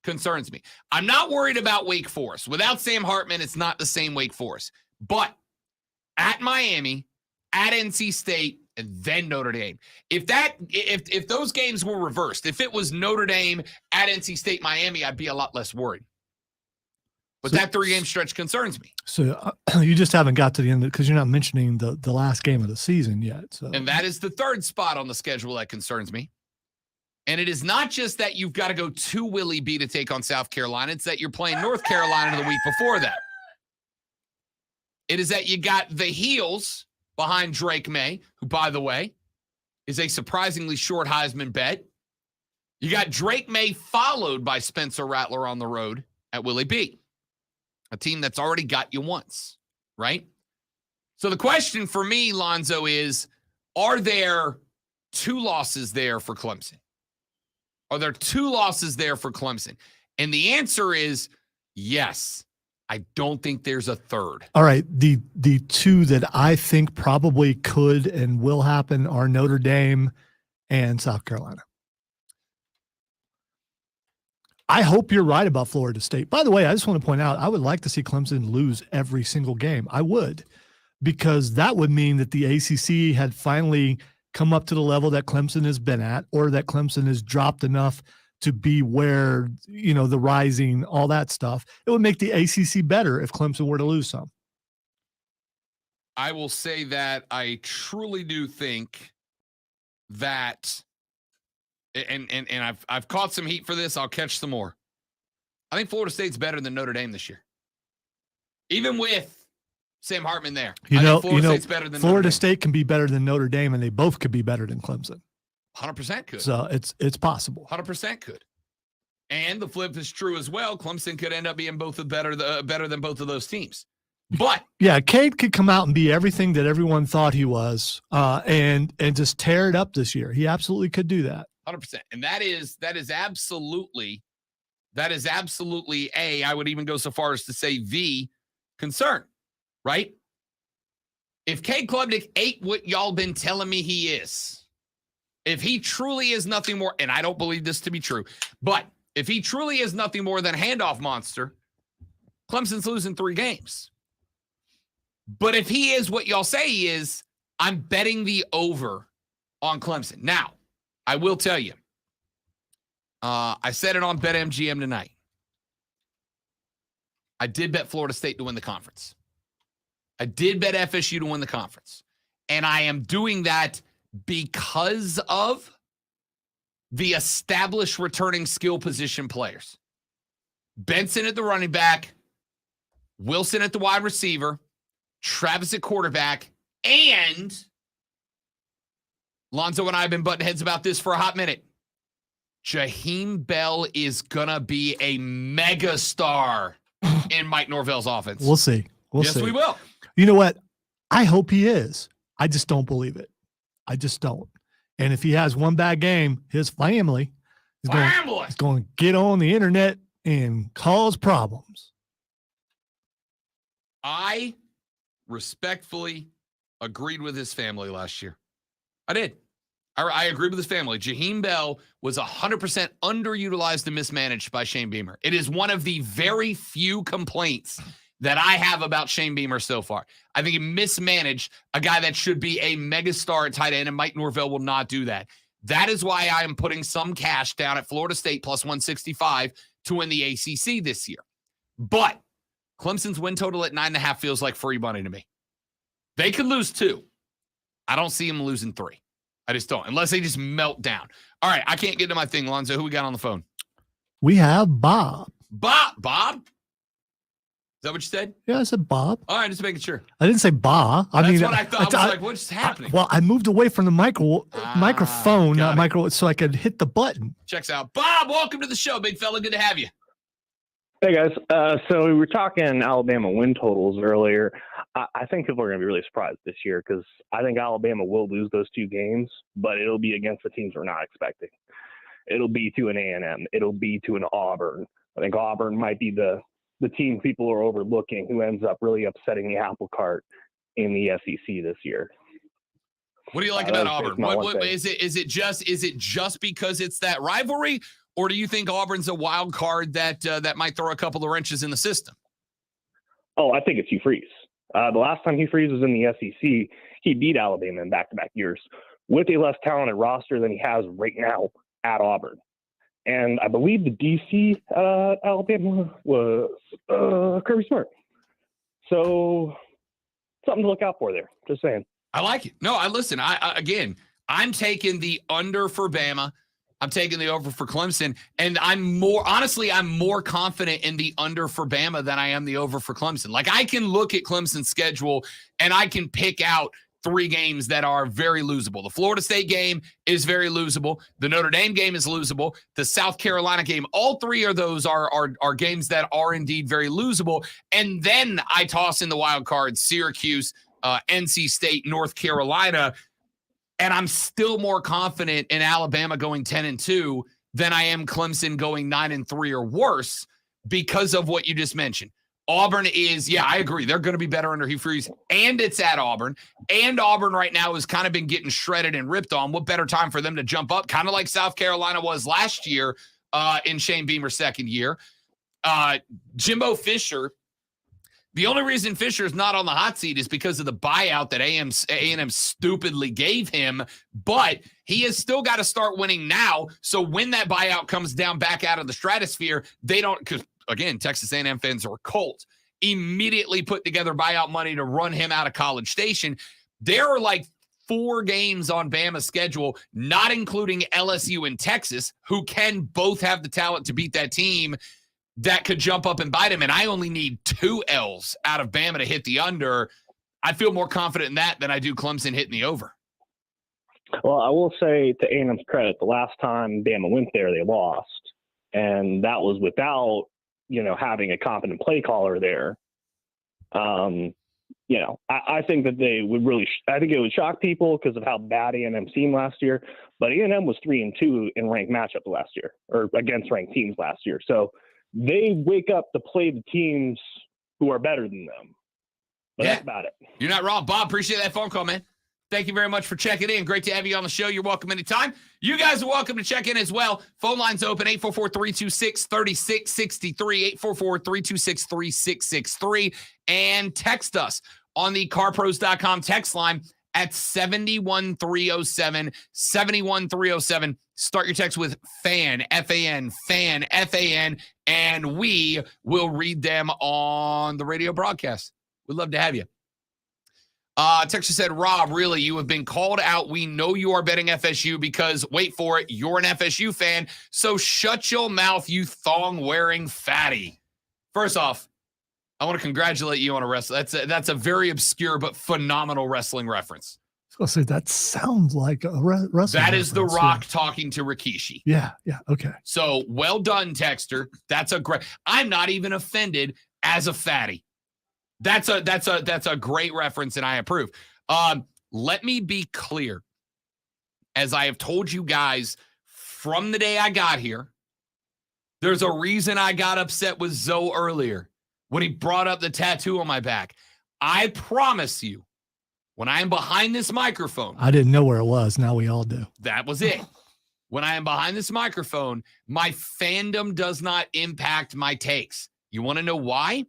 concerns me. I'm not worried about Wake Forest. Without Sam Hartman, it's not the same Wake Forest. But at Miami, at NC State, and then Notre Dame. If those games were reversed, if it was Notre Dame at NC State, Miami, I'd be a lot less worried. But that 3-game stretch concerns me. So you just haven't got to the end because you're not mentioning the last game of the season yet. So. And that is the 3rd spot on the schedule that concerns me. And it is not just that you've got to go to Willie B to take on South Carolina. It's that you're playing North Carolina the week before that. It is that you got the heels behind Drake May, who, by the way, is a surprisingly short Heisman bet. You got Drake May followed by Spencer Rattler on the road at Willie B, a team that's already got you once, right? So the question for me, Lonzo, is, are there 2 losses there for Clemson? Are there 2 losses there for Clemson? And the answer is yes. I don't think there's a 3rd. All right. The 2 that I think probably could and will happen are Notre Dame and South Carolina. I hope you're right about Florida State. By the way, I just want to point out, I would like to see Clemson lose every single game. I would, because that would mean that the ACC had finally come up to the level that Clemson has been at, or that Clemson has dropped enough to be where, the rising, all that stuff. It would make the ACC better if Clemson were to lose some. I will say that I truly do think that, and I've caught some heat for this. I'll catch some more. I think Florida State's better than Notre Dame this year, even with Sam Hartman there. Florida State's better than Florida State can be better than Notre Dame, and they both could be better than Clemson. 100% could. So it's possible. 100% could. And the flip is true as well. Clemson could end up being better than both of those teams. But yeah, Cade could come out and be everything that everyone thought he was, and just tear it up this year. He absolutely could do that. 100%. And that is absolutely I would even go so far as to say the concern, right? If Cade Klubnik ain't what y'all been telling me he is, if he truly is nothing more, and I don't believe this to be true, but if he truly is nothing more than a handoff monster, Clemson's losing 3 games. But if he is what y'all say he is, I'm betting the over on Clemson. Now, I will tell you, I said it on BetMGM tonight. I did bet Florida State to win the conference. I did bet FSU to win the conference. And I am doing that because of the established returning skill position players. Benson at the running back, Wilson at the wide receiver, Travis at quarterback, and Lonzo and I have been butting heads about this for a hot minute. Jaheim Bell is going to be a mega star in Mike Norvell's offense. We'll see. Yes, we will. You know what? I hope he is. I just don't believe it. I just don't. And if he has one bad game, his family is going to get on the internet and cause problems. I respectfully agreed with his family last year. I did. I agreed with his family. Jaheim Bell was 100% underutilized and mismanaged by Shane Beamer. It is one of the very few complaints that I have about Shane Beamer so far. I think he mismanaged a guy that should be a megastar at tight end, and Mike Norvell will not do that. That is why I am putting some cash down at Florida State plus 165 to win the ACC this year. But Clemson's win total at 9.5 feels like free money to me. They could lose 2. I don't see them losing 3. I just don't, unless they just melt down. All right, I can't get to my thing, Lonzo. Who we got on the phone? We have Bob. Bob? Is that what you said? Yeah, I said Bob. All right, just making sure. I didn't say Ba. That's what I thought. I was like, what's happening? Well, I moved away from the microphone, not micro, so I could hit the button. Checks out. Bob, welcome to the show, big fella. Good to have you. Hey, guys. So we were talking Alabama win totals earlier. I think people are going to be really surprised this year because I think Alabama will lose those 2 games, but it'll be against the teams we're not expecting. It'll be to an A&M. It'll be to an Auburn. I think Auburn might be the team people are overlooking who ends up really upsetting the apple cart in the SEC this year. What do you like about Auburn? What is it just because it's that rivalry, or do you think Auburn's a wild card that might throw a couple of wrenches in the system? Oh, I think it's Hugh Freeze. The last time Hugh Freeze was in the SEC, he beat Alabama in back-to-back years with a less talented roster than he has right now at Auburn. And I believe the DC Alabama was Kirby Smart. So something to look out for there. Just saying. I like it. No, listen. I'm taking the under for Bama. I'm taking the over for Clemson, and I'm more confident in the under for Bama than I am the over for Clemson. Like, I can look at Clemson's schedule and I can pick out 3 games that are very losable. The Florida State game is very losable. The Notre Dame game is losable. The South Carolina game, all 3 of those are games that are indeed very losable. And then I toss in the wild cards, Syracuse, NC State, North Carolina. And I'm still more confident in Alabama going 10-2 than I am Clemson going 9-3 or worse because of what you just mentioned. Auburn is, I agree. They're going to be better under Hugh Freeze, and it's at Auburn. And Auburn right now has kind of been getting shredded and ripped on. What better time for them to jump up? Kind of like South Carolina was last year in Shane Beamer's second year. Jimbo Fisher, the only reason Fisher's not on the hot seat is because of the buyout that A&M stupidly gave him, but he has still got to start winning now. So when that buyout comes down back out of the stratosphere, they don't, because again, Texas A&M fans are cold, immediately put together buyout money to run him out of College Station. There are like 4 games on Bama's schedule, not including LSU and Texas, who can both have the talent to beat that team that could jump up and bite him. And I only need 2 L's out of Bama to hit the under. I feel more confident in that than I do Clemson hitting the over. Well, I will say to A&M's credit, the last time Bama went there, they lost. And that was without, having a competent play caller there. You know, I think that they would really. I think it would shock people because of how bad A&M seemed last year. But A&M was 3-2 in ranked matchups last year, or against ranked teams last year. So they wake up to play the teams who are better than them. But that's about it. You're not wrong, Bob. Appreciate that phone call, man. Thank you very much for checking in. Great to have you on the show. You're welcome anytime. You guys are welcome to check in as well. Phone lines open, 844-326-3663, 844-326-3663, and text us on the carpros.com text line at 71307, 71307. Start your text with FAN, F-A-N, FAN, F-A-N, and we will read them on the radio broadcast. We'd love to have you. Texas said, Rob, really, you have been called out. We know you are betting FSU because, wait for it, you're an FSU fan. So shut your mouth, you thong-wearing fatty. First off, I want to congratulate you on a wrestling. That's a very obscure but phenomenal wrestling reference. I was going to say, that sounds like a wrestling That is The reference, Rock talking to Rikishi. Yeah, okay. So well done, Texter. That's a great. I'm not even offended as a fatty. That's a great reference, and I approve. Let me be clear. As I have told you guys from the day I got here, there's a reason I got upset with Zoe earlier when he brought up the tattoo on my back. I promise you, when I am behind this microphone, I didn't know where it was. Now we all do. that was it. When I am behind this microphone, my fandom does not impact my takes. You want to know why?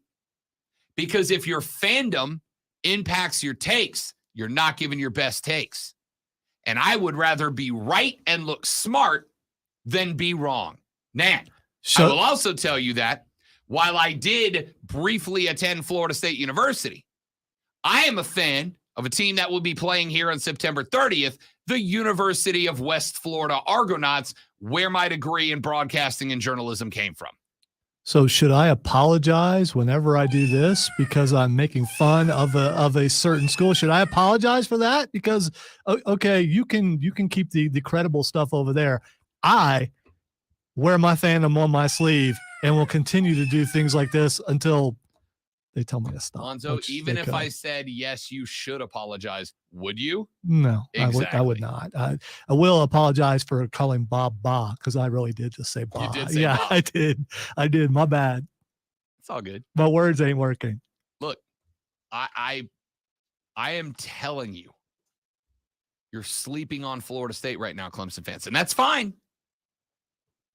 Because if your fandom impacts your takes, you're not giving your best takes. And I would rather be right and look smart than be wrong. Now, I will also tell you that while I did briefly attend Florida State University, I am a fan of a team that will be playing here on September 30th, the University of West Florida Argonauts, where my degree in broadcasting and journalism came from. So should I apologize whenever I do this because I'm making fun of a certain school? Should I apologize for that? Because okay, you can keep the credible stuff over there. I wear my fandom on my sleeve and will continue to do things like this until they tell me to stop. Lonzo, even if I said yes, you should apologize, would you? No, Exactly. I would not. I will apologize for calling Bob Ba because I really did just say Ba. You did say yeah, Bob. I did. My bad. It's all good. My words ain't working. Look, I am telling you, you're sleeping on Florida State right now, Clemson fans, and that's fine.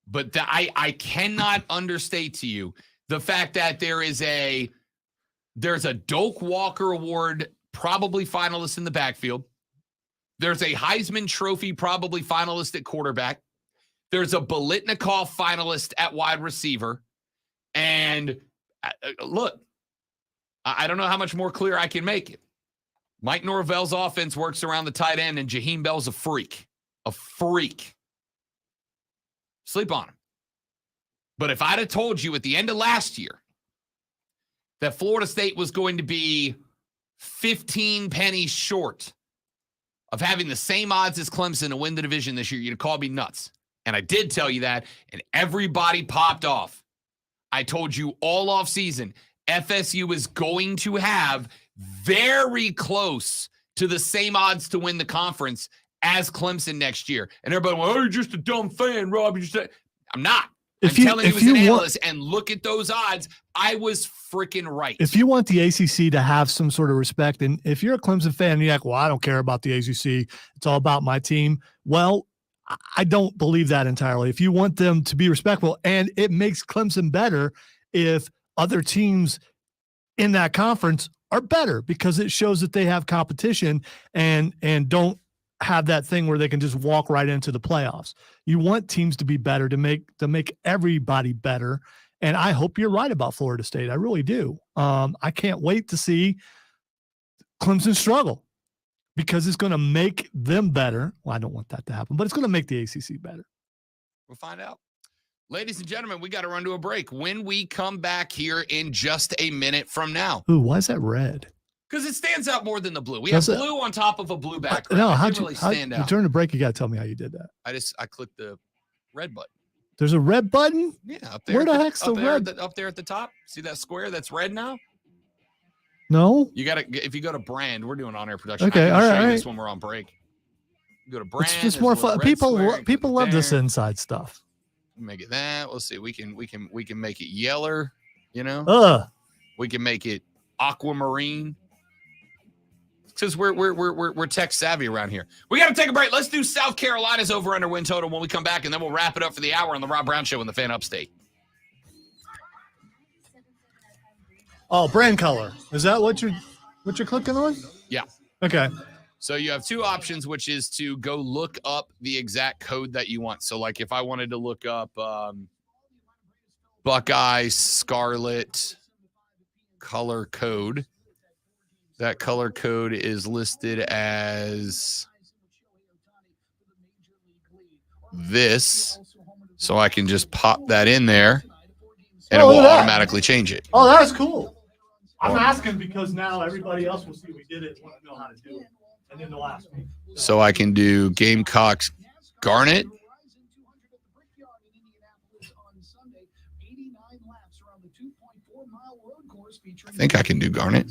But I cannot understate to you the fact that there's a Doak Walker Award probably finalist in the backfield. There's a Heisman Trophy probably finalist at quarterback. There's a Biletnikoff finalist at wide receiver. And look, I don't know how much more clear I can make it. Mike Norvell's offense works around the tight end, and Jaheim Bell's a freak. A freak. Sleep on him. But if I'd have told you at the end of last year that Florida State was going to be 15 pennies short of having the same odds as Clemson to win the division this year, you'd call me nuts. And I did tell you that, and everybody popped off. I told you all off season, FSU is going to have very close to the same odds to win the conference as Clemson next year. And everybody went, oh, you're just a dumb fan, Rob. I'm not. I'm telling you as an analyst, and look at those odds. I was freaking right. If you want the ACC to have some sort of respect, and if you're a Clemson fan and you're like, well, I don't care about the ACC, it's all about my team. Well, I don't believe that entirely. If you want them to be respectful, and it makes Clemson better if other teams in that conference are better because it shows that they have competition and don't have that thing where they can just walk right into the playoffs. You want teams to be better to make everybody better. And I hope you're right about Florida State. I really do. I can't wait to see Clemson struggle because it's going to make them better. Well, I don't want that to happen, but it's going to make the ACC better. We'll find out. Ladies and gentlemen, we got to run to a break. When we come back here in just a minute from now. Ooh, why is that red? Because it stands out more than the blue. We have blue on top of a blue background. No, It really stand out. During the break, you got to tell me how you did that. I clicked the red button. There's a red button? Yeah, up there. Where the heck's the red? Up there at the top. See that square that's red now? No. You got to, if you go to brand, we're doing on-air production. Okay, I can all show right, you all this right. when we're on break. You go to brand. It's just there's more a little fun. red square, you People click it love this there. inside stuff. Make it that. Let's see. We can make it yeller. You know. We can make it aquamarine. Because we're tech savvy around here. We got to take a break. Let's do South Carolina's over under win total when we come back, and then we'll wrap it up for the hour on the Rob Brown Show in the Fan Upstate. Oh, brand color. Is that what you're clicking on? Yeah. Okay. So you have two options, which is to go look up the exact code that you want. So like if I wanted to look up Buckeye Scarlet color code, that color code is listed as this. So I can just pop that in there and it will automatically change it. Oh, that's cool. I'm asking because now everybody else will see we did it and want to know how to do it. And then they'll ask me. So I can do Gamecocks Garnet. I think I can do Garnet.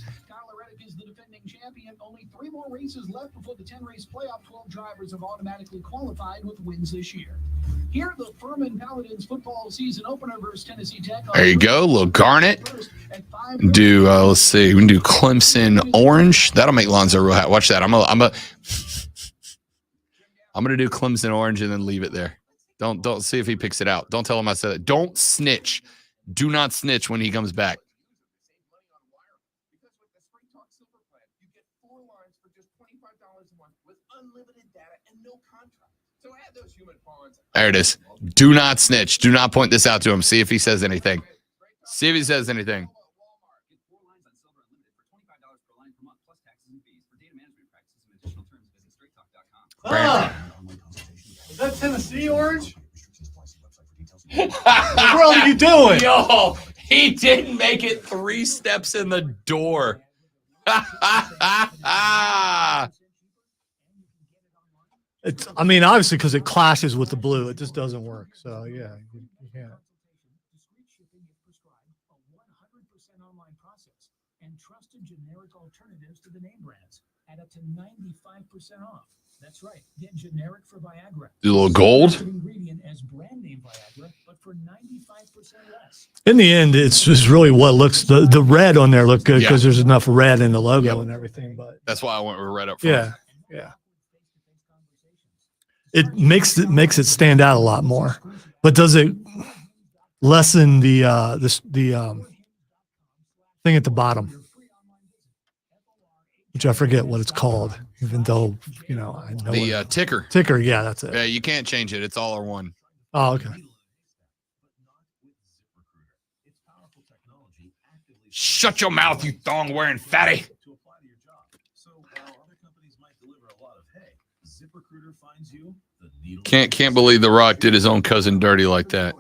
Only 3 more races left before the 10-race playoff. 12 drivers have automatically qualified with wins this year. Here, the Furman Paladins football season opener versus Tennessee Tech. There you go, a little Garnet. Do let's see, we can do Clemson Orange. That'll make Lonzo real happy. Watch that. I'm gonna do Clemson Orange and then leave it there. Don't see if he picks it out. Don't tell him I said it. Don't snitch. Do not snitch when he comes back. There it is. Do not snitch. Do not point this out to him. See if he says anything. See if he says anything. Is that Tennessee Orange? What the world are you doing? Yo, he didn't make it 3 steps in the door. It's, I mean, obviously, because it clashes with the blue, it just doesn't work. So, yeah, you can't. And trusted generic alternatives to the name brands at up to 95% off. That's right. Get generic for Viagra. Do a little gold. Ingredient as brand name Viagra, but for 95% less. In the end, it's just really what looks the red on there look good because there's enough red in the logo and everything. But that's why I went with red up front. Yeah. It makes it stand out a lot more. But does it lessen the thing at the bottom, which I forget what it's called, even though I know the ticker. Ticker, yeah, that's it. Yeah, you can't change it. It's all or one. Oh, okay. Shut your mouth, you thong wearing fatty. Can't believe The Rock did his own cousin dirty like that. I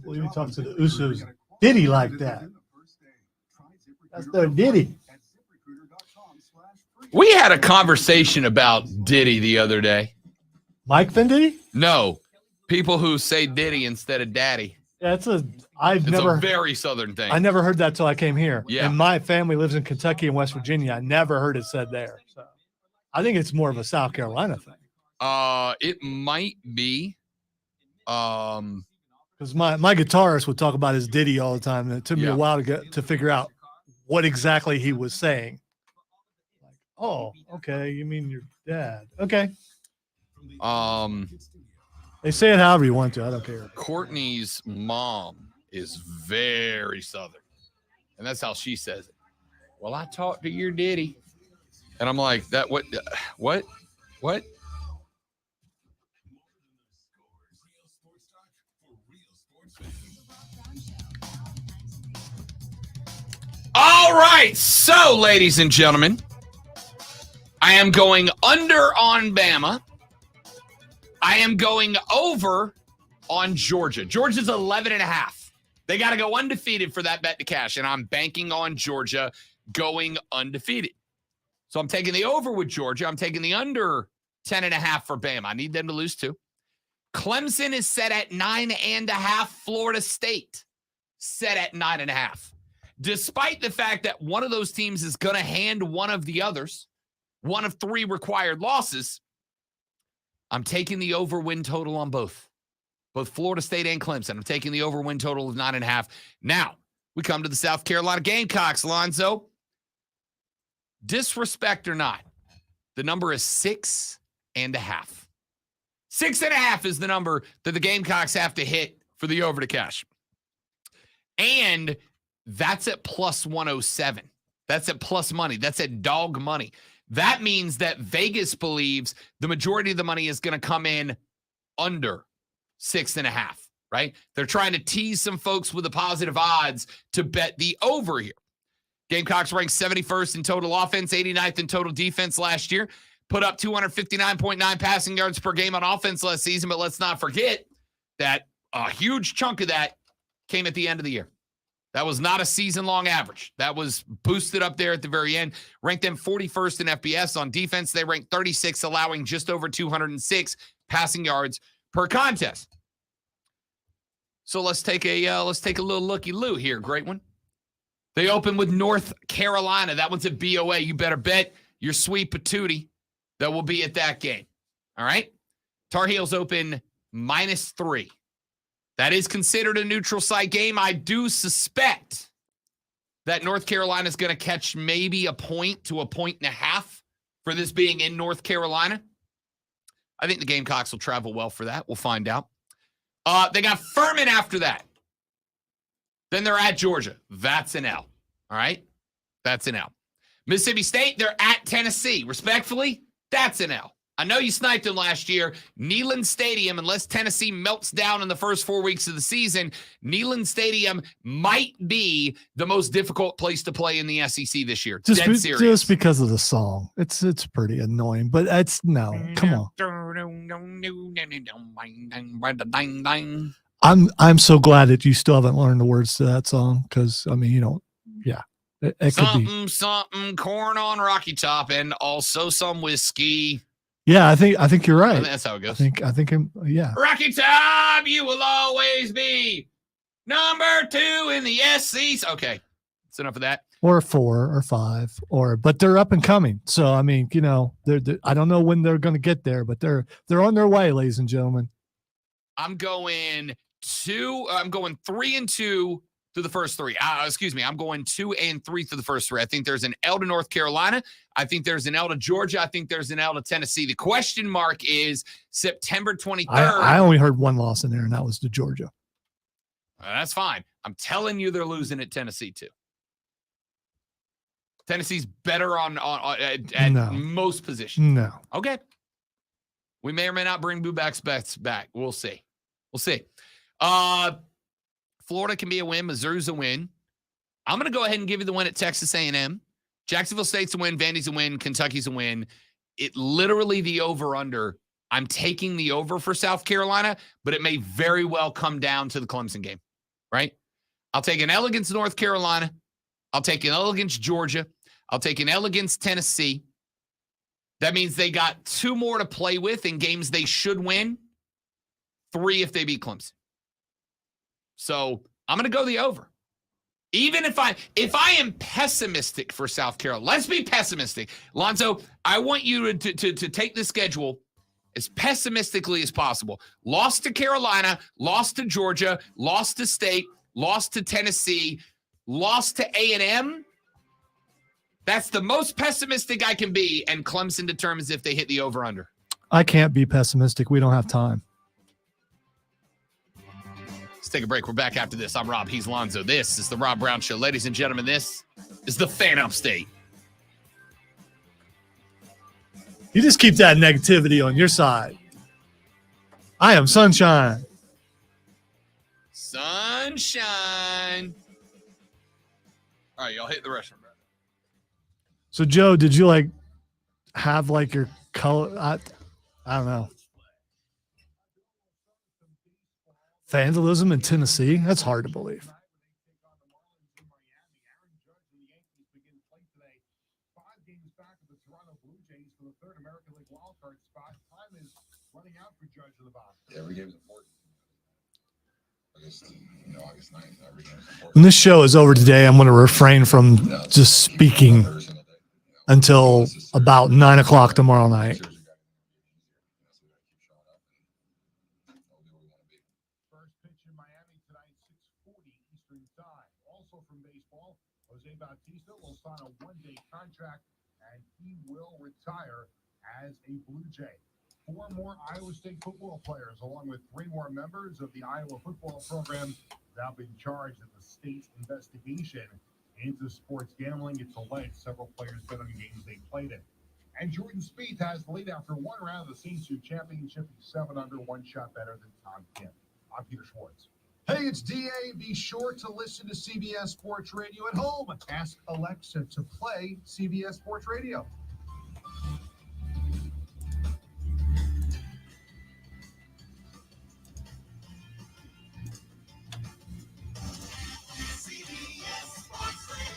believe he talked to the Usos. Did he like that? That's their Diddy. We had a conversation about Diddy the other day. Mike Van Diddy? No, people who say Diddy instead of Daddy. Yeah, it's a very Southern thing. I never heard that till I came here. Yeah. And my family lives in Kentucky and West Virginia. I never heard it said there. So I think it's more of a South Carolina thing. It might be. Because my guitarist would talk about his Diddy all the time, and it took me a while to figure out what exactly he was saying. Like, oh, okay, you mean your dad? Okay. They say it however you want to. I don't care. Courtney's mom is very Southern, and that's how she says it. Well, I talked to your Diddy, and I'm like, that what? All right, so ladies and gentlemen, I am going under on Bama. I am going over on Georgia. Georgia's 11.5. They got to go undefeated for that bet to cash, and I'm banking on Georgia going undefeated. So I'm taking the over with Georgia. I'm taking the under 10.5 for Bama. I need them to lose 2. Clemson is set at 9.5. Florida State set at 9.5. despite the fact that one of those teams is going to hand one of the others one of 3 required losses, I'm taking the over win total on both Florida State and Clemson. I'm taking the over win total of 9.5. Now, we come to the South Carolina Gamecocks, Lonzo. Disrespect or not, the number is 6.5. 6.5 is the number that the Gamecocks have to hit for the over to cash. And that's at plus 107. That's at plus money. That's at dog money. That means that Vegas believes the majority of the money is going to come in under 6.5, right? They're trying to tease some folks with the positive odds to bet the over here. Gamecocks ranked 71st in total offense, 89th in total defense last year, put up 259.9 passing yards per game on offense last season, but let's not forget that a huge chunk of that came at the end of the year. That was not a season-long average. That was boosted up there at the very end. Ranked them 41st in FBS. On defense, they ranked 36th, allowing just over 206 passing yards per contest. So let's take a little looky-loo here. Great one. They open with North Carolina. That one's at BOA. You better bet your sweet patootie that will be at that game. All right? Tar Heels open -3. That is considered a neutral site game. I do suspect that North Carolina is going to catch maybe a point to a 1.5 for this being in North Carolina. I think the Gamecocks will travel well for that. We'll find out. They got Furman after that. Then they're at Georgia. That's an L. All right? That's an L. Mississippi State, they're at Tennessee. Respectfully, that's an L. I know you sniped them last year. Neyland Stadium, unless Tennessee melts down in the first 4 weeks of the season, Neyland Stadium might be the most difficult place to play in the SEC this year. Dead serious. Just because of the song. It's pretty annoying, but it's no. Come on. I'm so glad that you still haven't learned the words to that song because, I mean, you don't, yeah. It could be. Something, corn on Rocky Top, and also some whiskey. Yeah, I think you're right. That's how it goes. I think yeah. Rocky Top, you will always be number 2 in the SEC. Okay, that's enough of that. Or 4 or 5, but they're up and coming. So I mean, you know, they're I don't know when they're going to get there, but they're on their way, ladies and gentlemen. I'm going 3-2 through the first 3. I'm going 2 and 3 through the first 3. I think there's an L to North Carolina. I think there's an L to Georgia. I think there's an L to Tennessee. The question mark is September 23rd. I only heard one loss in there, and that was to Georgia. That's fine. I'm telling you they're losing at Tennessee, too. Tennessee's better at most positions. No. Okay. We may or may not bring Bubak's bets back. We'll see. Florida can be a win. Missouri's a win. I'm going to go ahead and give you the win at Texas A&M. Jacksonville State's a win. Vandy's a win. Kentucky's a win. It literally the over-under. I'm taking the over for South Carolina, but it may very well come down to the Clemson game, right? I'll take an L against North Carolina. I'll take an L against Georgia. I'll take an L against Tennessee. That means they got 2 more to play with in games they should win. 3 if they beat Clemson. So I'm going to go the over. Even if I am pessimistic for South Carolina, let's be pessimistic. Lonzo, I want you to take the schedule as pessimistically as possible. Lost to Carolina, lost to Georgia, lost to State, lost to Tennessee, lost to A&M. That's the most pessimistic I can be, and Clemson determines if they hit the over-under. I can't be pessimistic. We don't have time. Let's take a break. We're back after this. I'm Rob. He's Lonzo. This is the Rob Brown Show. Ladies and gentlemen, this is the Phantom State. You just keep that negativity on your side. I am sunshine. Sunshine. All right, y'all hit the restroom, bro. So, Joe, did you have your color? I don't know. Vandalism in Tennessee? That's hard to believe. Every game's important. When this show is over today, I'm going to refrain from just speaking until about 9 o'clock tomorrow night. First pitch in Miami tonight, 6:40 Eastern Time. Also from baseball, Jose Bautista will sign a one-day contract, and he will retire as a Blue Jay. 4 more Iowa State football players, along with 3 more members of the Iowa football program, have been charged in the state's investigation into sports gambling. It's alleged several players bet on games they played in. And Jordan Spieth has the lead after 1 round of the Senior Championship. He's 7 under, 1 shot better than Tom Kim. I'm Peter Schwartz. Hey, it's DA. Be sure to listen to CBS Sports Radio at home. Ask Alexa to play CBS Sports Radio.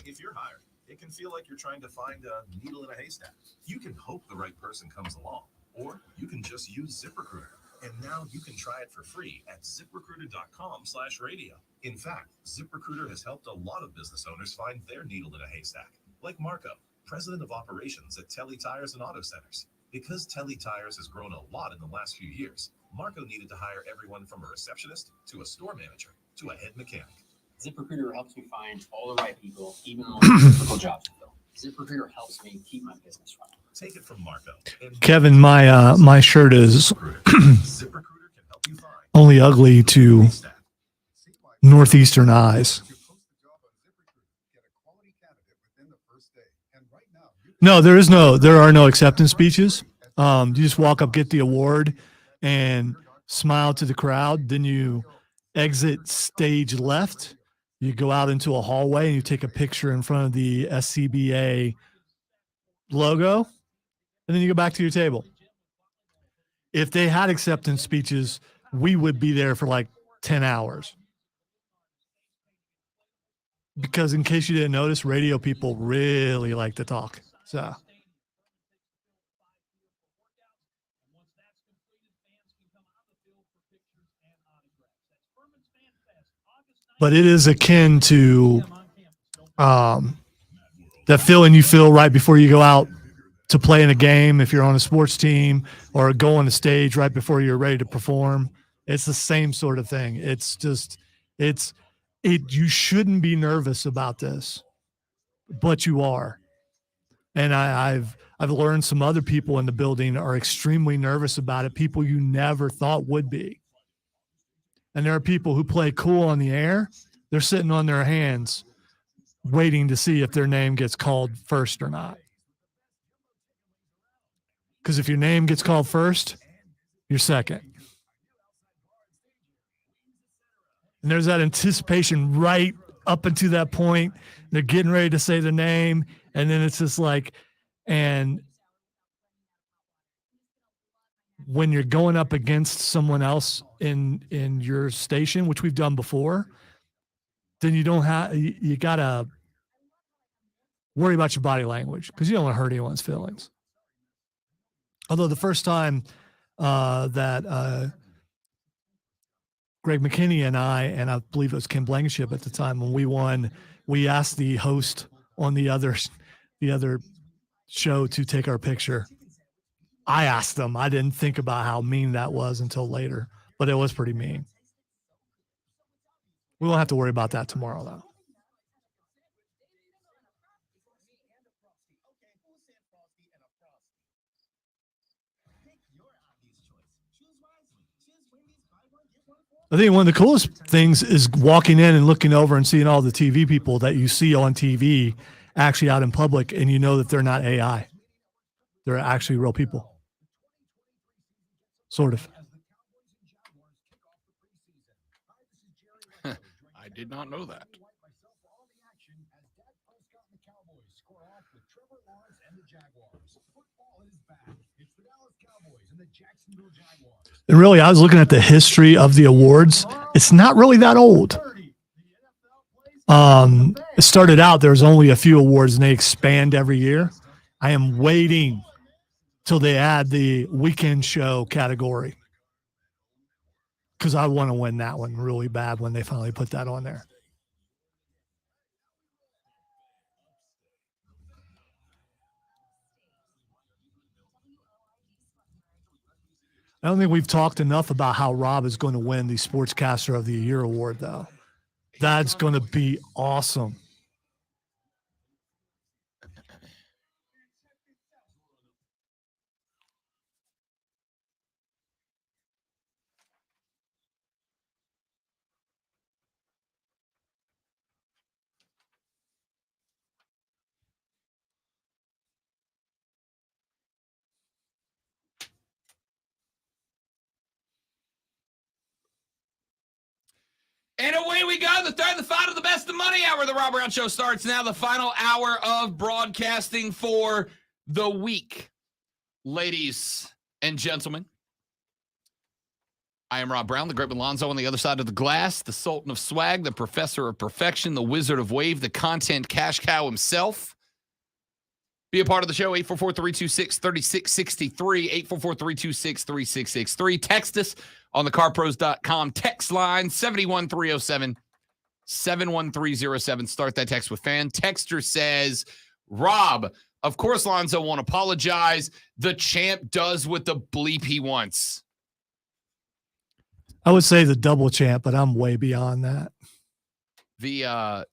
If you're hired, it can feel like you're trying to find a needle in a haystack. You can hope the right person comes along, or you can just use ZipRecruiter. And now you can try it for free at ZipRecruiter.com/radio. In fact, ZipRecruiter has helped a lot of business owners find their needle in a haystack, like Marco, president of operations at Telly Tires and Auto Centers. Because Telly Tires has grown a lot in the last few years, Marco needed to hire everyone from a receptionist to a store manager to a head mechanic. ZipRecruiter helps me find all the right people, even on difficult jobs to fill. ZipRecruiter helps me keep my business running. Take it from Marco. Kevin, my shirt is only ugly to northeastern eyes. No, there are no acceptance speeches. You just walk up, get the award, and smile to the crowd. Then you exit stage left. You go out into a hallway and you take a picture in front of the SCBA logo, and then you go back to your table. If they had acceptance speeches, we would be there for like 10 hours. Because in case you didn't notice, radio people really like to talk. So but it is akin to that feeling you feel right before you go out to play in a game, if you're on a sports team, or go on a stage right before you're ready to perform. It's the same sort of thing. It's just, you shouldn't be nervous about this, but you are. And I've learned some other people in the building are extremely nervous about it, people you never thought would be. And there are people who play cool on the air. They're sitting on their hands waiting to see if their name gets called first or not. Because if your name gets called first, you're second. And there's that anticipation right up until that point. They're getting ready to say the name. And then it's just like, and when you're going up against someone else in your station, which we've done before, then you got to worry about your body language because you don't want to hurt anyone's feelings. Although the first time that Greg McKinney and I believe it was Kim Blankenship at the time when we won, we asked the host on the other show to take our picture. I asked them. I didn't think about how mean that was until later, but it was pretty mean. We won't have to worry about that tomorrow, though. I think one of the coolest things is walking in and looking over and seeing all the TV people that you see on TV actually out in public, and you know that they're not AI. They're actually real people. Sort of. I did not know that. And really, I was looking at the history of the awards. It's not really that old. It started out, there was only a few awards, and they expand every year. I am waiting till they add the weekend show category. because I want to win that one really bad when they finally put that on there. I don't think we've talked enough about how Rob is going to win the Sportscaster of the Year award, though. That's going to be awesome. And away we go. The third, the final, the best of money hour. The Rob Brown Show starts now. The final hour of broadcasting for the week. Ladies and gentlemen, I am Rob Brown, the great Alonzo on the other side of the glass, the Sultan of Swag, the Professor of Perfection, the Wizard of Wave, the content cash cow himself. Be a part of the show, 844-326-3663, 844-326-3663. Text us on the carpros.com text line, 71307, 71307. Start that text with fan. Texter says, Rob, of course Lonzo won't apologize. The champ does what the bleep he wants. I would say the double champ, but I'm way beyond that. The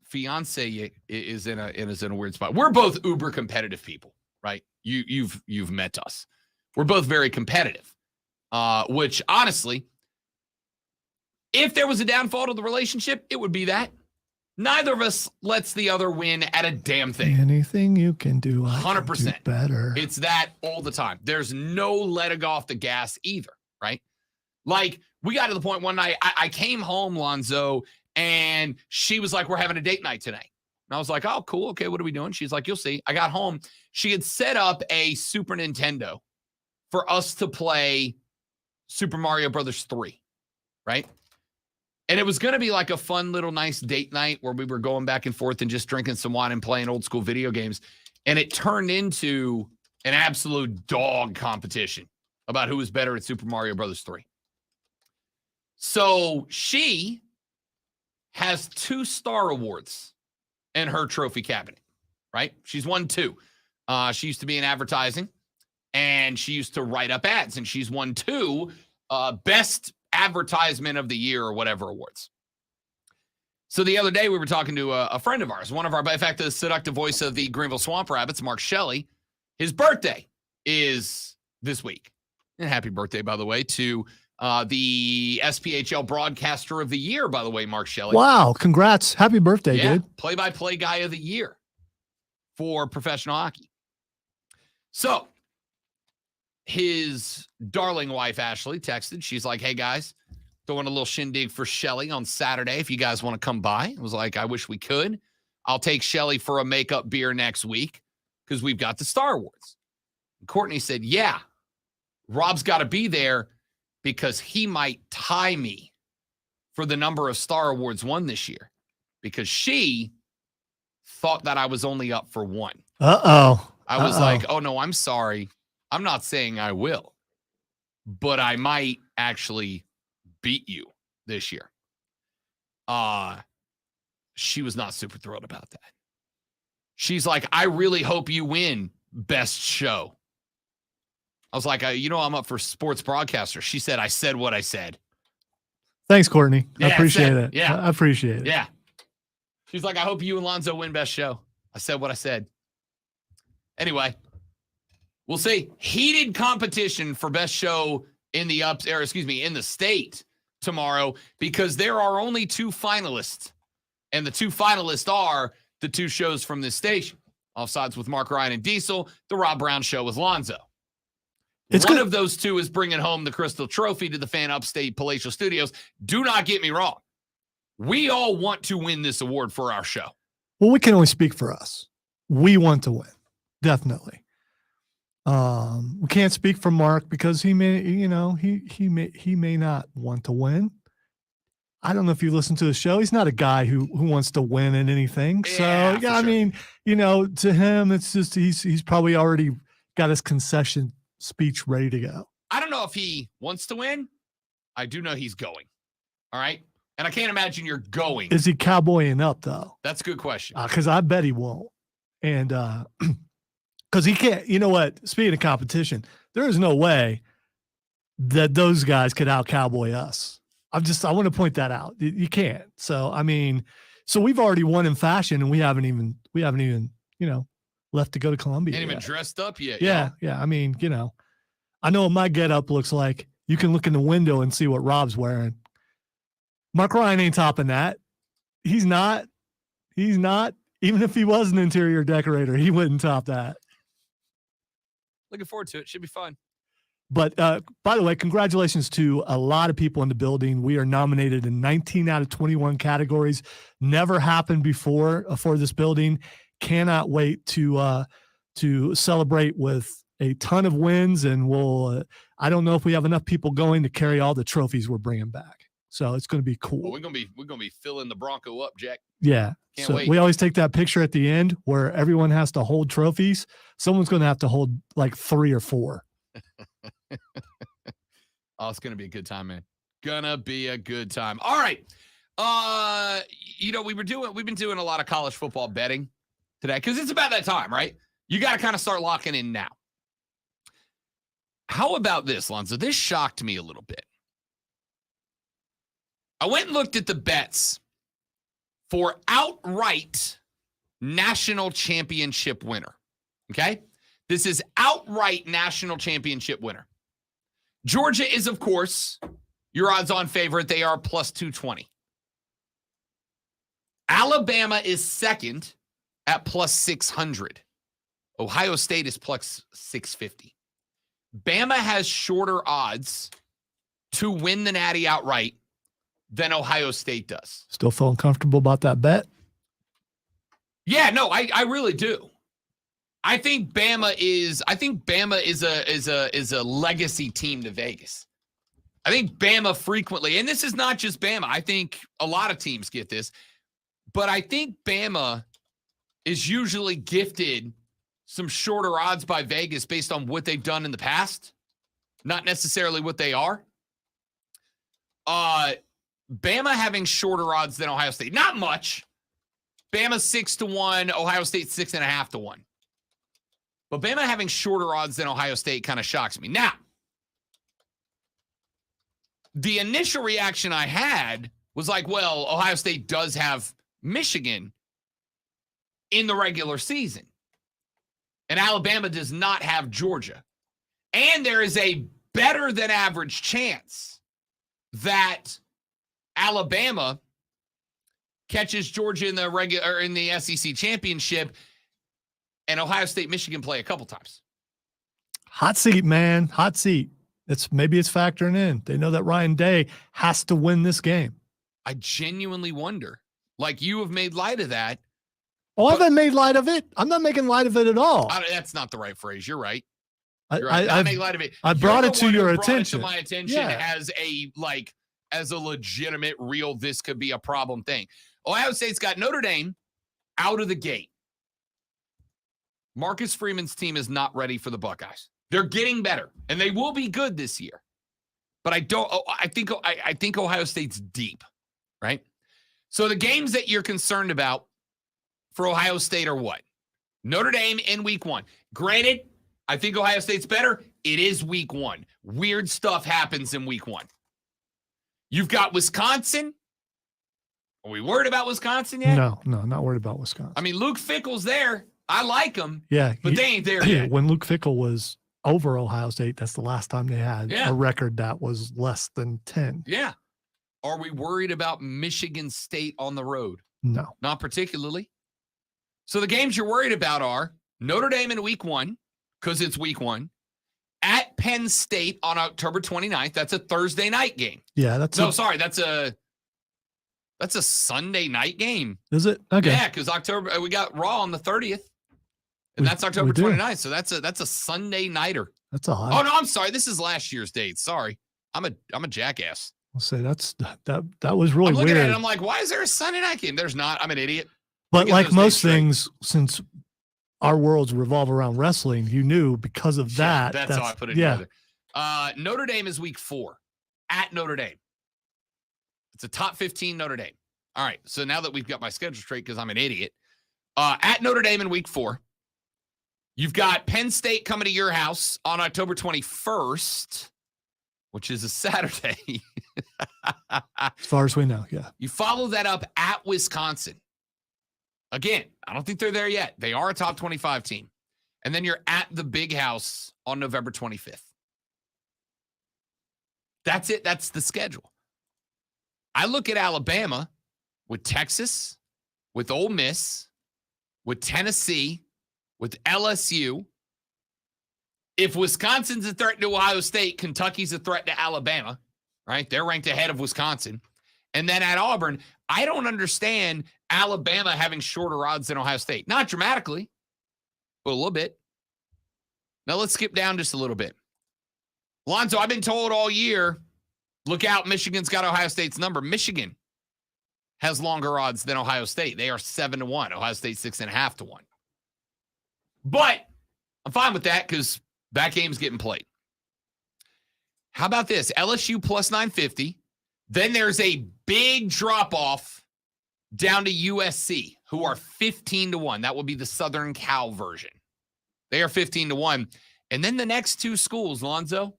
fiance is in a weird spot. We're both uber competitive people, right? You've met us. We're both very competitive. Which honestly, if there was a downfall to the relationship, it would be that neither of us lets the other win at a damn thing. Anything you can do, 100% better. It's that all the time. There's no letting off the gas either, right? Like we got to the point one night, I came home, Lonzo, and she was like, we're having a date night tonight. And I was like, oh, cool. Okay, what are we doing? She's like, you'll see. I got home. She had set up a Super Nintendo for us to play Super Mario Brothers 3, right? And it was going to be like a fun little nice date night where we were going back and forth and just drinking some wine and playing old school video games. And it turned into an absolute dog competition about who was better at Super Mario Brothers 3. So she has 2 Star Awards in her trophy cabinet, right? She's won 2. She used to be in advertising. And she used to write up ads, and she's won 2 best advertisement of the year or whatever awards. So the other day we were talking to a friend of ours, one of our, in fact, the seductive voice of the Greenville Swamp Rabbits, Mark Shelley. His birthday is this week. And happy birthday, by the way, to the SPHL Broadcaster of the Year, by the way, Mark Shelley. Wow, congrats. Happy birthday, dude. Play-by-play guy of the year for professional hockey. So his darling wife, Ashley, texted. She's like, hey, guys, throwing a little shindig for Shelly on Saturday if you guys want to come by. I was like, I wish we could. I'll take Shelly for a makeup beer next week because we've got the Star Awards. And Courtney said, yeah, Rob's got to be there because he might tie me for the number of Star Awards won this year because she thought that I was only up for 1. Uh-oh. I was like, oh, no, I'm sorry. I'm not saying I will, but I might actually beat you this year. She was not super thrilled about that. She's like, I really hope you win best show. I was like, I'm up for sports broadcaster. She said, I said what I said. Thanks, Courtney. Yeah, I appreciate it. Yeah. I appreciate it. Yeah. She's like, I hope you and Lonzo win best show. I said what I said. Anyway, we'll see. Heated competition for best show in the in the state tomorrow because there are only 2 finalists. And the 2 finalists are the 2 shows from this station. Offsides with Mark Ryan and Diesel, the Rob Brown Show with Lonzo. One of those 2 is bringing home the Crystal Trophy to the Fan Upstate Palatial Studios. Do not get me wrong. We all want to win this award for our show. Well, we can only speak for us. We want to win. Definitely. We can't speak for Mark because he may, he may not want to win. I don't know if you listen to the show. He's not a guy who wants to win in anything. So yeah, I mean, to him, it's just he's probably already got his concession speech ready to go. I don't know if he wants to win. I do know he's going. All right. And I can't imagine you're going. Is he cowboying up though? That's a good question. Because I bet he won't. And because he can't, you know what? Speaking of competition, there is no way that those guys could out cowboy us. I want to point that out. You can't. So, I mean, so we've already won in fashion and we haven't even, left to go to Columbia. Ain't even dressed up yet. Yeah. Yeah. I mean, I know what my getup looks like. You can look in the window and see what Rob's wearing. Mark Ryan ain't topping that. He's not. Even if he was an interior decorator, he wouldn't top that. Looking forward to it. Should be fun. But by the way, congratulations to a lot of people in the building. We are nominated in 19 out of 21 categories. Never happened before for this building. Cannot wait to celebrate with a ton of wins. And we'll. I don't know if we have enough people going to carry all the trophies we're bringing back. So it's going to be cool. Well, we're gonna be filling the Bronco up, Jack. Yeah. Can't so wait. We always take that picture at the end where everyone has to hold trophies. Someone's going to have to hold like 3 or 4. Oh, it's gonna be a good time, man. Gonna be a good time. All right. We've been doing a lot of college football betting today because it's about that time, right? You got to kind of start locking in now. How about this, Lonzo? This shocked me a little bit. I went and looked at the bets for outright national championship winner. Okay? This is outright national championship winner. Georgia is, of course, your odds-on favorite. They are plus 220. Alabama is second at plus 600. Ohio State is plus 650. Bama has shorter odds to win the Natty outright than Ohio State does. Still feeling comfortable about that bet? Yeah, no, I really do. I think Bama is a legacy team to Vegas. I think Bama frequently, and this is not just Bama. I think a lot of teams get this, but I think Bama is usually gifted some shorter odds by Vegas based on what they've done in the past, not necessarily what they are. Bama having shorter odds than Ohio State, not much. Bama 6-1, Ohio State 6.5-1. But Bama having shorter odds than Ohio State kind of shocks me. Now, the initial reaction I had was like, well, Ohio State does have Michigan in the regular season. And Alabama does not have Georgia. And there is a better than average chance that Alabama catches Georgia in the SEC championship, and Ohio State, Michigan play a couple times. Hot seat, man. Hot seat. Maybe it's factoring in. They know that Ryan Day has to win this game. I genuinely wonder. Like, you have made light of that. Oh, I haven't made light of it. I'm not making light of it at all. That's not the right phrase. You're right. I make light of it. I brought it to your attention. My attention as a legitimate, real, this could be a problem thing. Ohio State's got Notre Dame out of the gate. Marcus Freeman's team is not ready for the Buckeyes. They're getting better, and they will be good this year. But I think Ohio State's deep, right? So the games that you're concerned about for Ohio State are what? Notre Dame in week 1. Granted, I think Ohio State's better. It is week 1. Weird stuff happens in week 1. You've got Wisconsin. Are we worried about Wisconsin yet? No, not worried about Wisconsin. I mean, Luke Fickell's there. I like him. Yeah. But they ain't there yet. When Luke Fickell was over Ohio State, that's the last time they had a record that was less than 10. Yeah. Are we worried about Michigan State on the road? No. Not particularly. So the games you're worried about are Notre Dame in week 1, because it's week 1, at Penn State on October 29th. That's a Thursday night game. Yeah, that's a Sunday night game. Is it? Okay. Yeah, because we got Raw on the 30th. And that's October 29th. So that's a Sunday nighter. That's a high. Oh no, I'm sorry. This is last year's date. Sorry. I'm a jackass. I'll say that was really I'm looking weird. at it, I'm like, why is there a Sunday night game? There's not. I'm an idiot. But like most things, since our worlds revolve around wrestling, you knew because of that. That's how I put it together. Notre Dame is week 4. at Notre Dame. It's a top 15 Notre Dame. All right, so now that we've got my schedule straight because I'm an idiot, at Notre Dame in week 4, you've got Penn State coming to your house on October 21st, which is a Saturday. As far as we know, yeah. You follow that up at Wisconsin. Again, I don't think they're there yet. They are a top 25 team. And then you're at the Big House on November 25th. That's it. That's the schedule. I look at Alabama with Texas, with Ole Miss, with Tennessee, with LSU. If Wisconsin's a threat to Ohio State, Kentucky's a threat to Alabama, right? They're ranked ahead of Wisconsin. And then at Auburn, I don't understand Alabama having shorter odds than Ohio State. Not dramatically, but a little bit. Now let's skip down just a little bit. Lonzo, I've been told all year, look out, Michigan's got Ohio State's number. Michigan has longer odds than Ohio State. They are 7-1. Ohio State 6.5-1. But I'm fine with that because that game's getting played. How about this? LSU plus 950. Then there's a big drop-off down to USC, who are 15-1. That will be the Southern Cal version. They are 15-1. And then the next two schools, Lonzo.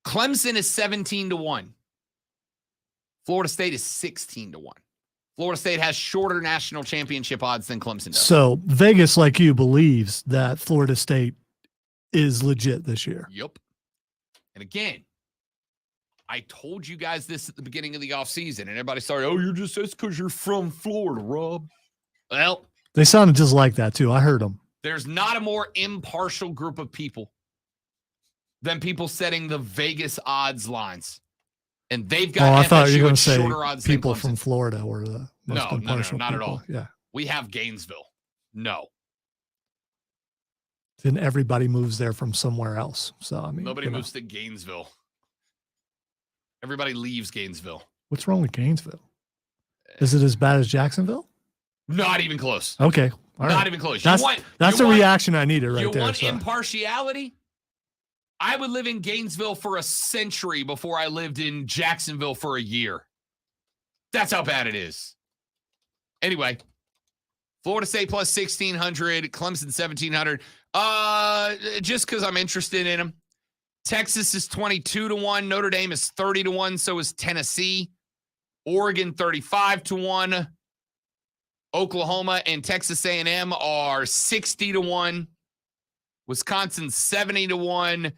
Clemson is 17-1. Florida State is 16-1. Florida State has shorter national championship odds than Clemson does. So Vegas, like you, believes that Florida State is legit this year. Yep. And again, I told you guys this at the beginning of the offseason, and everybody started, oh, you're just, that's because you're from Florida, Rob. Well, they sounded just like that, too. I heard them. There's not a more impartial group of people than people setting the Vegas odds lines. And they've got I thought you were FSU going at to say shorter odds than people Clemson. from Florida were the most No, impartial not at people. all. Yeah. We have Gainesville. No. Then everybody moves there from somewhere else. So, I mean, Nobody moves to Gainesville. Everybody leaves Gainesville. What's wrong with Gainesville? Is it as bad as Jacksonville? Not even close. Okay. All Not right. even close. That's the reaction I needed right you there. want So. impartiality? I would live in Gainesville for a century before I lived in Jacksonville for a year. That's how bad it is. Anyway, Florida State plus 1,600, Clemson 1,700. Just because I'm interested in them. Texas is 22-1. Notre Dame is 30-1. So is Tennessee. Oregon 35-1. Oklahoma and Texas A&M are 60-1. Wisconsin 70-1.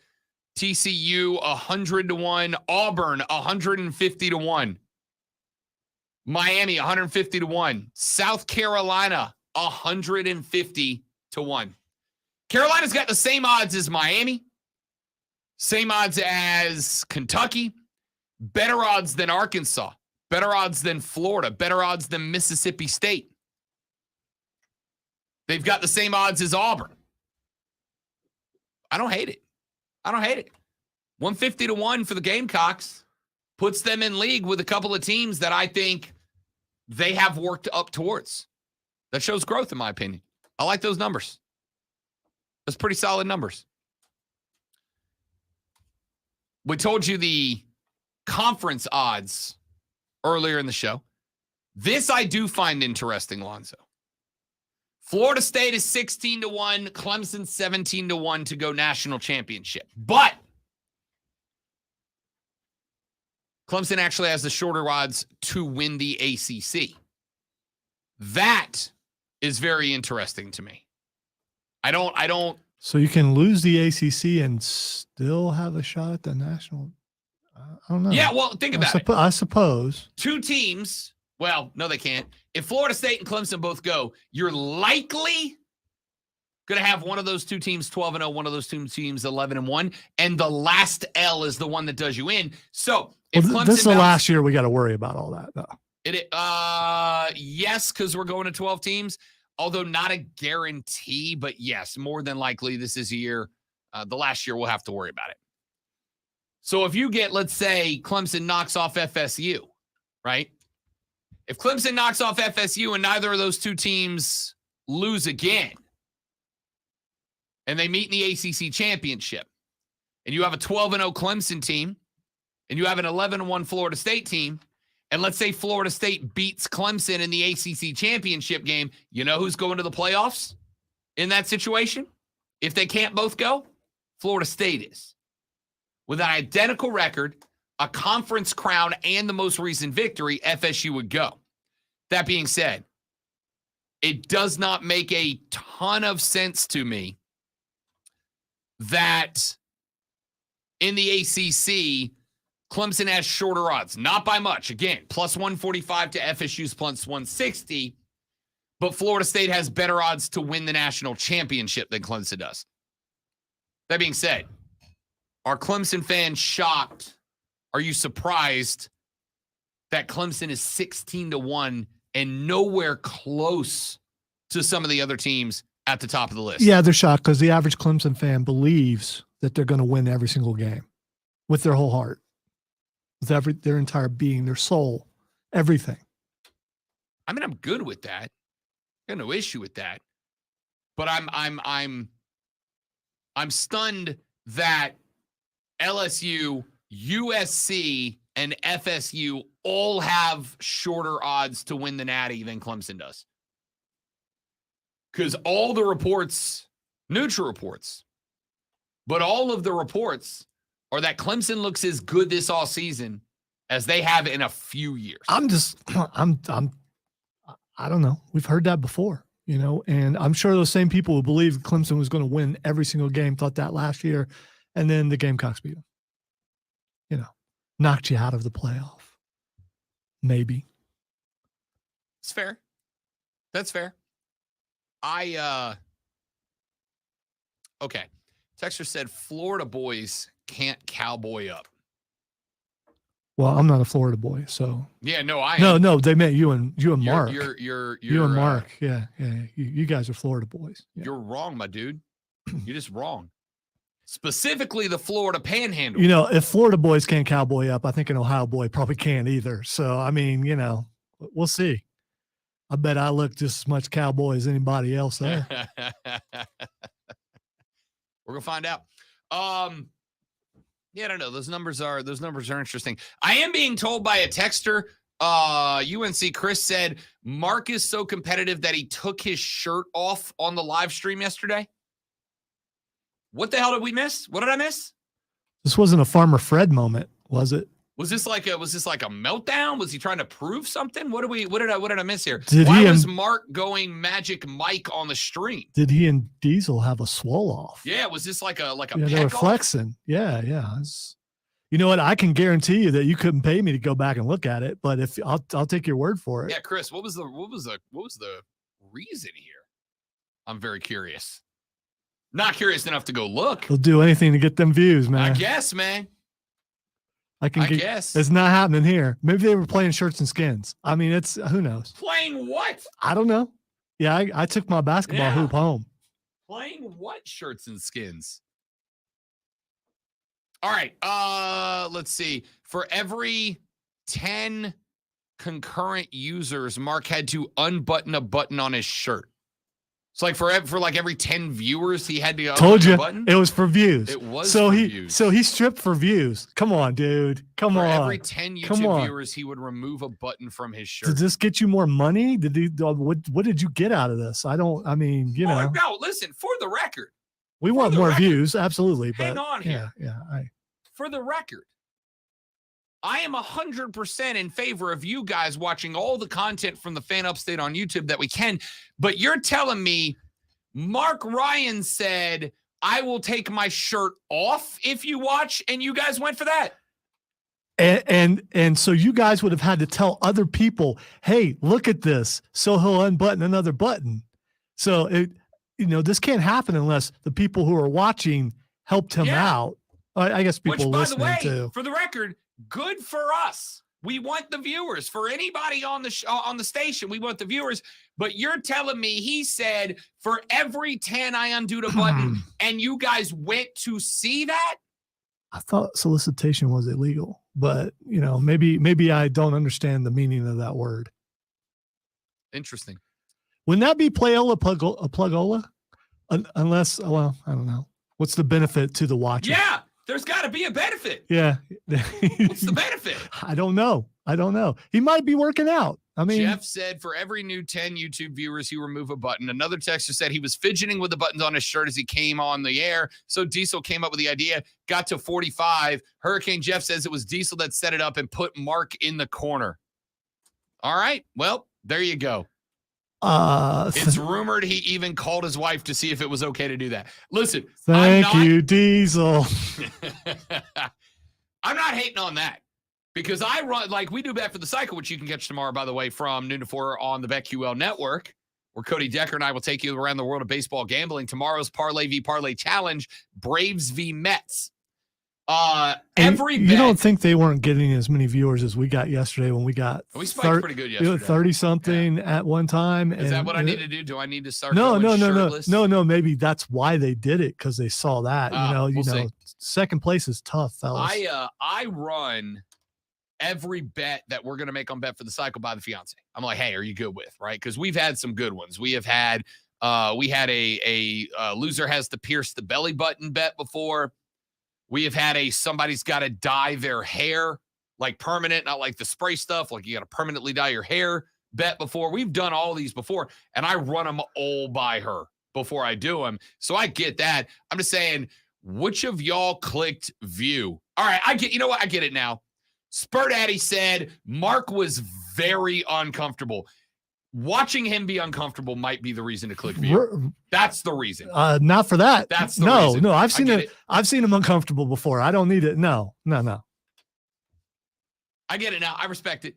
TCU 100-1. Auburn 150-1. Miami 150-1. South Carolina 150-1. Carolina's got the same odds as Miami. Same odds as Kentucky. Better odds than Arkansas. Better odds than Florida. Better odds than Mississippi State. They've got the same odds as Auburn. I don't hate it. 150-1 for the Gamecocks puts them in league with a couple of teams that I think they have worked up towards. That shows growth, in my opinion. I like those numbers. That's pretty solid numbers. We told you the conference odds earlier in the show. This I do find interesting, Lonzo. Florida State is 16-1, Clemson 17-1 to go national championship. But Clemson actually has the shorter odds to win the ACC. That is very interesting to me. I don't. So you can lose the ACC and still have a shot at the national. I don't know. Yeah, well, think about it. I suppose. Two teams. Well, no, they can't. If Florida State and Clemson both go, you're likely going to have one of those two teams 12-0, one of those two teams 11-1, and the last L is the one that does you in. So if Clemson this is the last year we got to worry about all that, though. Yes, because we're going to 12 teams, although not a guarantee, but yes, more than likely this is a year. The last year we'll have to worry about it. So if you get, let's say, Clemson knocks off FSU, right? If Clemson knocks off FSU and neither of those two teams lose again, and they meet in the ACC championship, and you have a 12-0 Clemson team, and you have an 11-1 Florida State team, and let's say Florida State beats Clemson in the ACC championship game, you know who's going to the playoffs in that situation? If they can't both go, Florida State is. With an identical record, a conference crown, and the most recent victory, FSU would go. That being said, it does not make a ton of sense to me that in the ACC, Clemson has shorter odds. Not by much. Again, plus 145 to FSU's plus 160. But Florida State has better odds to win the national championship than Clemson does. That being said, are Clemson fans shocked? Are you surprised that Clemson is 16-1 and nowhere close to some of the other teams at the top of the list? Yeah, they're shocked because the average Clemson fan believes that they're going to win every single game with their whole heart, with their entire being, their soul, everything. I mean, I'm good with that. I got no issue with that. But I'm stunned that LSU, USC, and FSU all have shorter odds to win the Natty than Clemson does. Because all the reports, neutral reports, but all of the reports are that Clemson looks as good this all season as they have in a few years. I don't know. We've heard that before, and I'm sure those same people who believed Clemson was going to win every single game thought that last year, and then the Gamecocks beat them. Knocked you out of the playoff. Maybe. It's fair. That's fair. Okay. Texter said Florida boys can't cowboy up. Well, I'm not a Florida boy, so. Yeah, no, I am. No, they meant you and Mark. You're you and Mark. Yeah. You guys are Florida boys. Yeah. You're wrong, my dude. You're just wrong. Specifically the Florida Panhandle. If Florida boys can't cowboy up, I think an Ohio boy probably can't either. So, I mean, we'll see. I bet I look just as much cowboy as anybody else there. We're going to find out. Yeah, I don't know. Those numbers are interesting. I am being told by a texter, UNC Chris said, Mark is so competitive that he took his shirt off on the live stream yesterday. What the hell did we miss? What did I miss? This wasn't a Farmer Fred moment, was it? Was this like a meltdown? Was he trying to prove something? What did I miss here? Why was Mark going Magic Mike on the stream? Did he and Diesel have a swole off? Yeah, was this like a yeah, they were flexing. Yeah. You know what? I can guarantee you that you couldn't pay me to go back and look at it, but if I'll take your word for it. Yeah, Chris, what was the reason here? I'm very curious. Not curious enough to go look. He'll do anything to get them views, man. I guess, man. I guess. It's not happening here. Maybe they were playing shirts and skins. I mean, who knows? Playing what? I don't know. Yeah, I took my basketball hoop home. Playing what shirts and skins? All right. Let's see. For every 10 concurrent users, Mark had to unbutton a button on his shirt. It's like for every 10 viewers, he had to told you button. It was for views. It was views. So he stripped for views. Come on, dude. Come on. For every 10 YouTube viewers, he would remove a button from his shirt. Did this get you more money? What did you get out of this? No, listen, for the record. We want more views, absolutely. Hang on here. Yeah. For the record, I am 100% in favor of you guys watching all the content from the Fan Upstate on YouTube that we can. But you're telling me Mark Ryan said, I will take my shirt off if you watch, and you guys went for that. And so you guys would have had to tell other people, hey, look at this. So he'll unbutton another button. So this can't happen unless the people who are watching helped him out. I guess people listening too. For the record, good for us. We want the viewers. For anybody on the station, we want the viewers. But you're telling me he said for every 10 I undo the button, and you guys went to see that? I thought solicitation was illegal, but maybe I don't understand the meaning of that word. Interesting. Wouldn't that be playola plugola? Unless, I don't know. What's the benefit to the watcher? Yeah. There's got to be a benefit. Yeah. What's the benefit? I don't know. He might be working out. I mean, Jeff said for every new 10 YouTube viewers, he remove a button. Another texter said he was fidgeting with the buttons on his shirt as he came on the air. So Diesel came up with the idea, got to 45. Hurricane Jeff says it was Diesel that set it up and put Mark in the corner. All right. Well, there you go. It's rumored he even called his wife to see if it was okay to do that. Listen, thank you, Diesel. I'm not hating on that. Because I run, like we do Bet for the Cycle, which you can catch tomorrow, by the way, from noon to 4 on the BetQL network, where Cody Decker and I will take you around the world of baseball gambling. Tomorrow's Parlay v Parlay Challenge, Braves v Mets. You don't think they weren't getting as many viewers as we got yesterday when we got we spiked pretty good yesterday. 30-something at one time. Is that what I need to do? Do I need to start No. shirtless? No. Maybe that's why they did it, because they saw that. We'll see. Second place is tough, fellas. I run every bet that we're going to make on Bet for the Cycle by the fiance. I'm like, hey, are you good with, right? Because we've had some good ones. We have had, we had a loser has to pierce the belly button bet before. We have had somebody's got to dye their hair, like permanent, not like the spray stuff. Like you got to permanently dye your hair bet before. We've done all these before, and I run them all by her before I do them. So I get that. I'm just saying, which of y'all clicked view? All right, I get it now. Spur Daddy said Mark was very uncomfortable. Watching him be uncomfortable might be the reason to click view. That's the reason. Not for that. That's the reason. No. I've seen him uncomfortable before. I don't need it. No. I get it now. I respect it.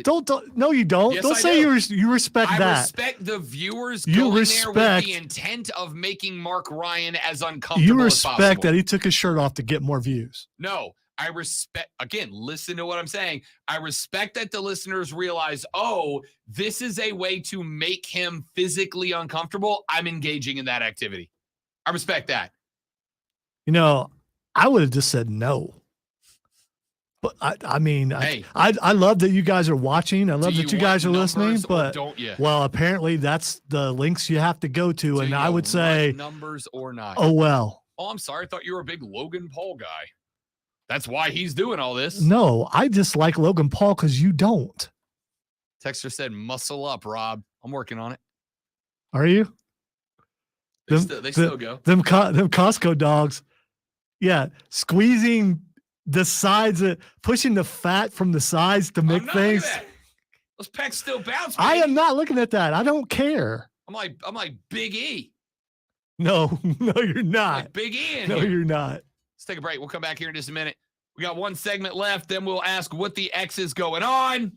Don't no, you don't. Yes, don't I say do. you respect that. I respect the viewers going there with the intent of making Mark Ryan as uncomfortable as possible. You respect that he took his shirt off to get more views. No. I respect, again, listen to what I'm saying. I respect that the listeners realize, this is a way to make him physically uncomfortable. I'm engaging in that activity. I respect that. I would have just said no. But I love that you guys are watching. I love that you guys are listening. But don't you? Well, apparently that's the links you have to go to. And I would say numbers or not. Oh, well. Oh, I'm sorry. I thought you were a big Logan Paul guy. That's why he's doing all this. No, I just like Logan Paul because you don't. Texter said, muscle up, Rob. I'm working on it. Are you? They still go. Them Costco dogs. Yeah. Squeezing the sides, pushing the fat from the sides to make things. Those pecs still bounce. I am not looking at that. I don't care. I'm like Big E. No, you're not. Like Big E in here. No, you're not. Let's take a break. We'll come back here in just a minute. We got one segment left. Then we'll ask what the X is going on.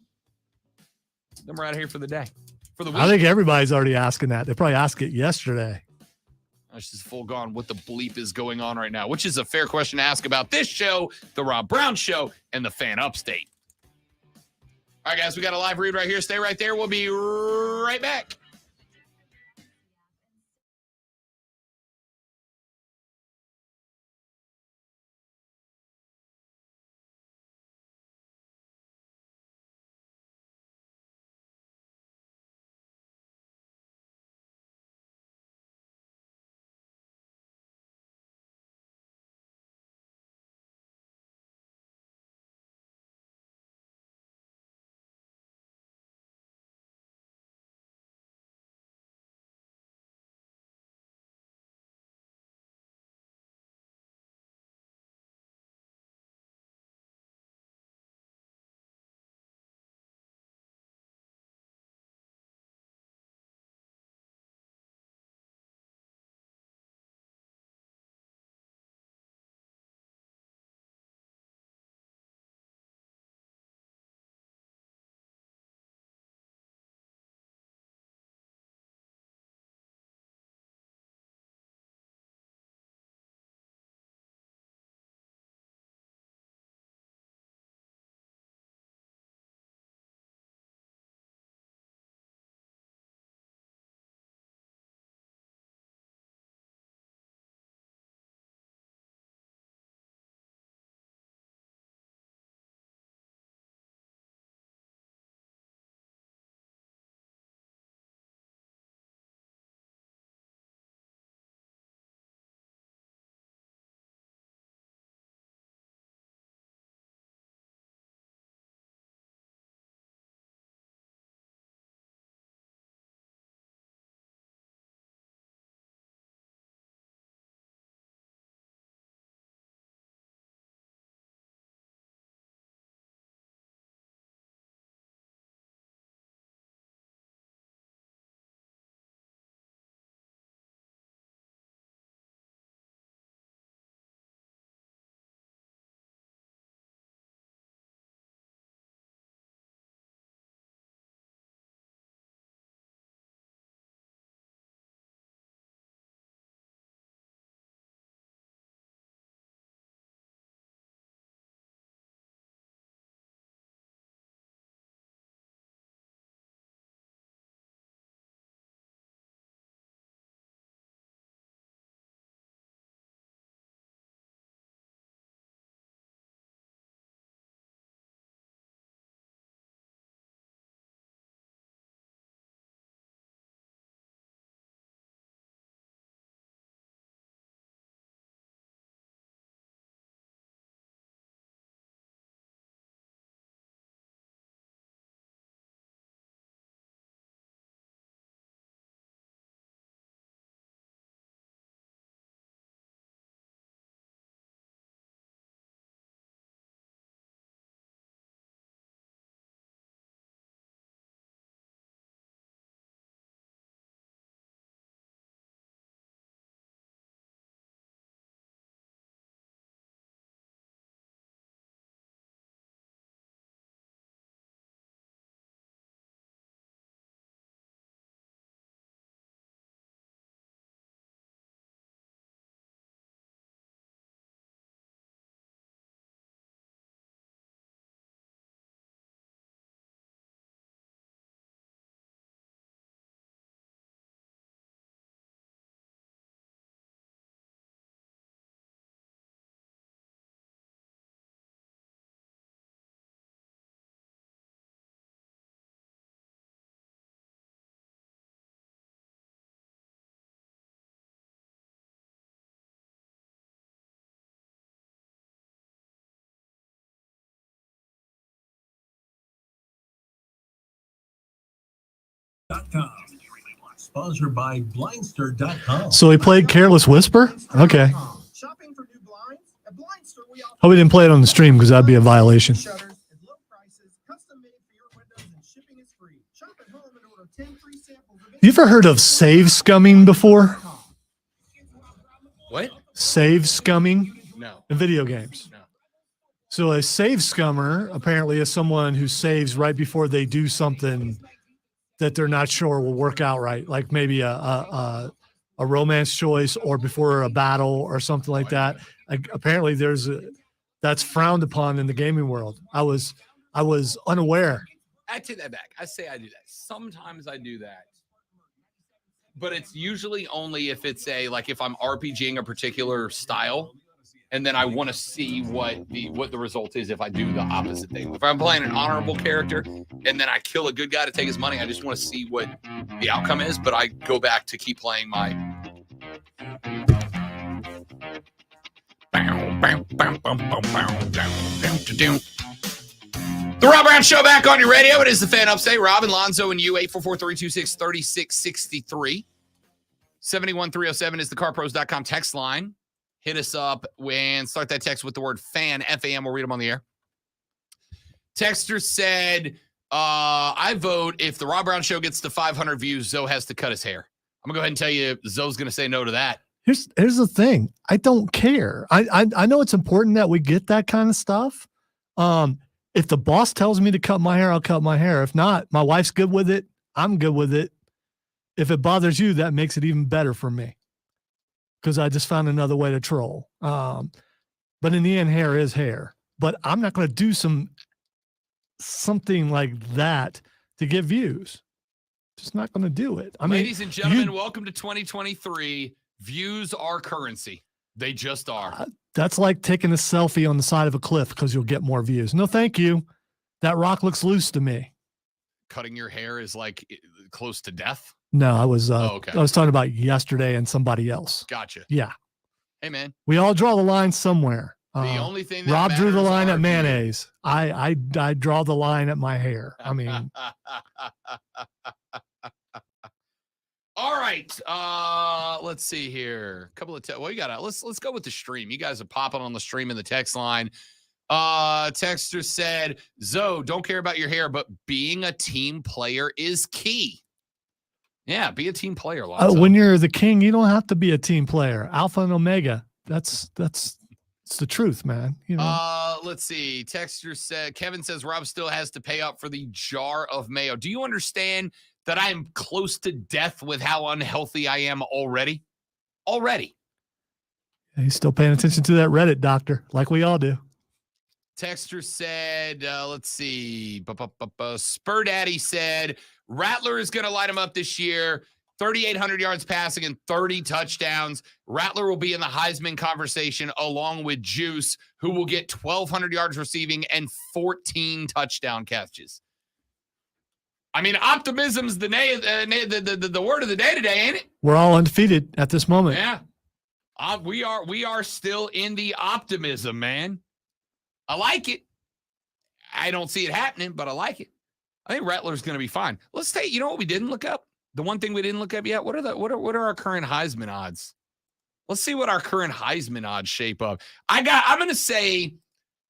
Then we're out of here for the day. For the week. I think everybody's already asking that. They probably asked it yesterday. This is full gone. What the bleep is going on right now? Which is a fair question to ask about this show, the Rob Brown Show, and the Fan Upstate. All right, guys, we got a live read right here. Stay right there. We'll be right back. Sponsored by Blindster.com. So he played Careless Whisper? Okay. Shopping for new blinds? At Blindster, we offer Hope we didn't play it on the stream because that'd be a violation. shutters at low prices, custom made for your windows, and shipping is free. Shop at home and order 10 free samples of You ever heard of save scumming before? What? Save scumming No. in video games. No. So a save scummer apparently is someone who saves right before they do something that they're not sure will work out right, like maybe a romance choice or before a battle or something like that. Apparently, that's frowned upon in the gaming world. I was unaware. I take that back. I say I do that. Sometimes I do that. But it's usually only if it's if I'm RPGing a particular style, and then I want to see what the result is if I do the opposite thing. If I'm playing an honorable character and then I kill a good guy to take his money, I just want to see what the outcome is, but I go back to keep playing my The Rob Brown Show back on your radio. It is the Fan Upstate. Rob and Lonzo and you, 844-326-3663. 71307 is the carpros.com text line. Hit us up and start that text with the word fan, F-A-M. We'll read them on the air. Texter said, I vote if the Rob Brown Show gets to 500 views, Zoe has to cut his hair. I'm going to go ahead and tell you Zoe's going to say no to that. Here's the thing. I don't care. I know it's important that we get that kind of stuff. If the boss tells me to cut my hair, I'll cut my hair. If not, my wife's good with it. I'm good with it. If it bothers you, that makes it even better for me, because I just found another way to troll. But in the end, hair is hair. But I'm not going to do something like that to get views. Just not going to do it. Ladies and gentlemen, welcome to 2023. Views are currency. They just are. That's like taking a selfie on the side of a cliff because you'll get more views. No, thank you. That rock looks loose to me. Cutting your hair is like close to death. No, I was okay. I was talking about yesterday and somebody else. Gotcha. Yeah. Hey, man. We all draw the line somewhere. The only thing that Rob drew the line matters at mayonnaise. I draw the line at my hair. I mean, all right. Let's see here. A couple of you got let's go with the stream. You guys are popping on the stream in the text line. Texter said, Zoe, don't care about your hair, but being a team player is key. Yeah, be a team player. When you're the king, you don't have to be a team player. Alpha and Omega. It's the truth, man. You know. Let's see. Texter said, Kevin says Rob still has to pay up for the jar of mayo. Do you understand that I am close to death with how unhealthy I am already? He's still paying attention to that Reddit, doctor, like we all do. Texter said, let's see. Spur Daddy said, Rattler is going to light him up this year. 3,800 yards passing and 30 touchdowns. Rattler will be in the Heisman conversation along with Juice, who will get 1,200 yards receiving and 14 touchdown catches. I mean, optimism's the word of the day today, ain't it? We're all undefeated at this moment. Yeah. We are still in the optimism, man. I like it. I don't see it happening, but I like it. I think Rattler's going to be fine. Let's take, you know what we didn't look up? The one thing we didn't look up yet, what are our current Heisman odds? Let's see what our current Heisman odds shape up. I'm going to say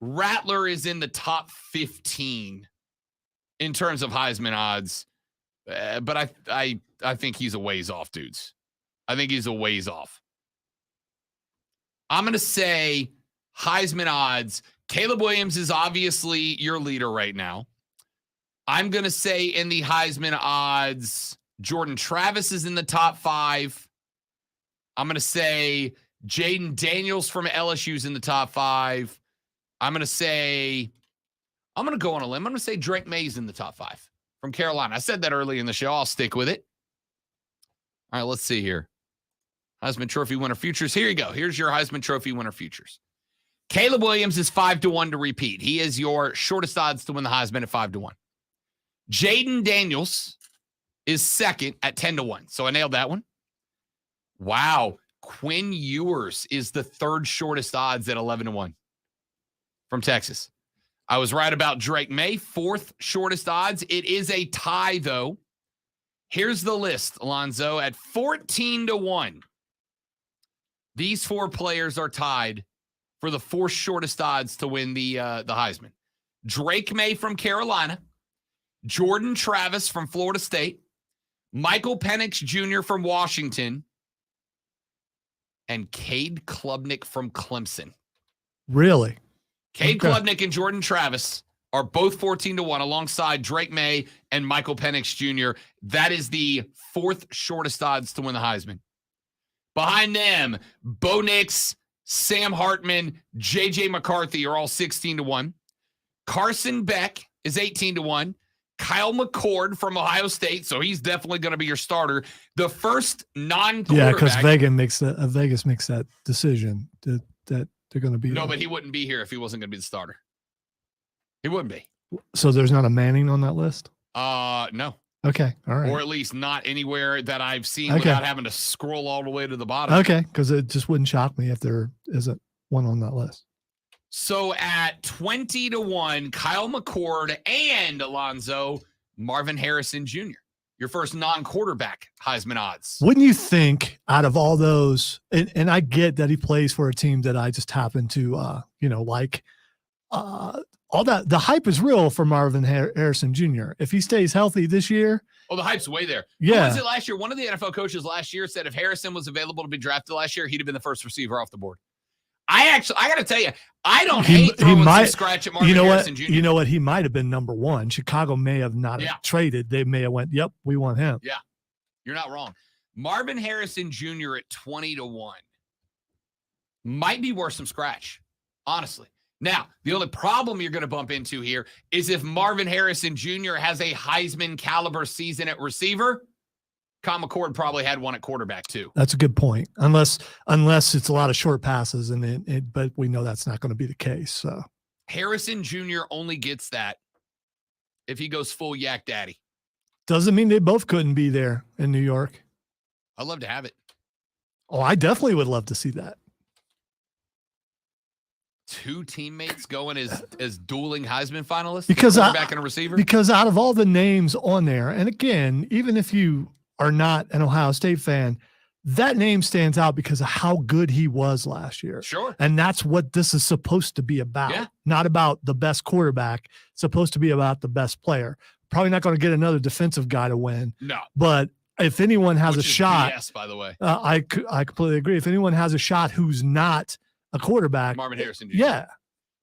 Rattler is in the top 15 in terms of Heisman odds. But I think he's a ways off, dudes. I think he's a ways off. I'm going to say Heisman odds. Caleb Williams is obviously your leader right now. I'm going to say in the Heisman odds, Jordan Travis is in the top 5. I'm going to say Jaden Daniels from LSU is in the top 5. I'm going to go on a limb. I'm going to say Drake May's in the top 5 from Carolina. I said that early in the show. I'll stick with it. All right, let's see here. Heisman Trophy winner futures. Here you go. Here's your Heisman Trophy winner futures. Caleb Williams is 5-1 to repeat. He is your shortest odds to win the Heisman at 5-1. Jaden Daniels is second at 10-1. So I nailed that one. Wow. Quinn Ewers is the third shortest odds at 11-1 from Texas. I was right about Drake May, fourth shortest odds. It is a tie, though. Here's the list, Alonzo. At 14-1, these 4 players are tied for the 4th shortest odds to win the Heisman. Drake May from Carolina, Jordan Travis from Florida State, Michael Penix Jr. from Washington, and Cade Klubnik from Clemson. Really? Cade Klubnik and Jordan Travis are both 14-1 alongside Drake May and Michael Penix Jr. That is the 4th shortest odds to win the Heisman. Behind them, Bo Nix, Sam Hartman, J.J. McCarthy are all 16-1. Carson Beck is 18-1. Kyle McCord from Ohio State, so he's definitely going to be your starter. The first non-quarterback. Yeah, because Vegas makes that decision that they're going to be. No, but he wouldn't be here if he wasn't going to be the starter. He wouldn't be. So there's not a Manning on that list? No. Okay, all right. Or at least not anywhere that I've seen without having to scroll all the way to the bottom. Okay, because it just wouldn't shock me if there isn't one on that list. So at 20-1, Kyle McCord and Alonzo, Marvin Harrison Jr., your first non-quarterback Heisman odds. Wouldn't you think out of all those, and I get that he plays for a team that I just happen to, like, all that, the hype is real for Marvin Harrison Jr. If he stays healthy this year. Oh, the hype's way there. Yeah. What was it last year? One of the NFL coaches last year said if Harrison was available to be drafted last year, he'd have been the first receiver off the board. I got to tell you, I don't hate throwing some scratch at Marvin Harrison Jr. You know what? He might have been number 1. Chicago may have not have traded. They may have went, yep, we want him. Yeah, you're not wrong. Marvin Harrison Jr. at 20-1 might be worth some scratch, honestly. Now, the only problem you're going to bump into here is if Marvin Harrison Jr. has a Heisman caliber season at receiver, Kyle McCord probably had one at quarterback too. That's a good point. Unless it's a lot of short passes, but we know that's not going to be the case. So Harrison Jr. only gets that if he goes full yak daddy. Doesn't mean they both couldn't be there in New York. I'd love to have it. Oh, I definitely would love to see that. 2 teammates going as dueling Heisman finalists, because quarterback and a receiver. Because out of all the names on there, and again, even if you are not an Ohio State fan, that name stands out because of how good he was last year. Sure. And that's what this is supposed to be about. Yeah. Not about the best quarterback. It's supposed to be about the best player. Probably not going to get another defensive guy to win. No. But if anyone has a shot, yes, by the way, I completely agree. If anyone has a shot who's not a quarterback, Marvin Harrison Jr. Yeah.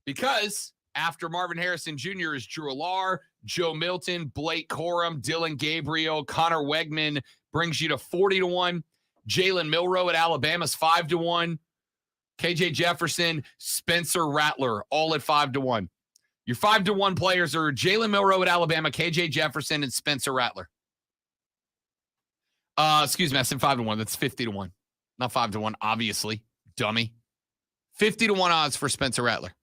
Because after Marvin Harrison Jr. is Drew Allar, Joe Milton, Blake Corum, Dylan Gabriel, Connor Wegman brings you to 40-1. Jalen Milroe at Alabama's 5-1. KJ Jefferson, Spencer Rattler, all at 5-1. Your 5-1 players are Jalen Milroe at Alabama, KJ Jefferson, and Spencer Rattler. Excuse me, I said 5-1. That's 50-1. Not 5-1, obviously. Dummy. 50-1 odds for Spencer Rattler.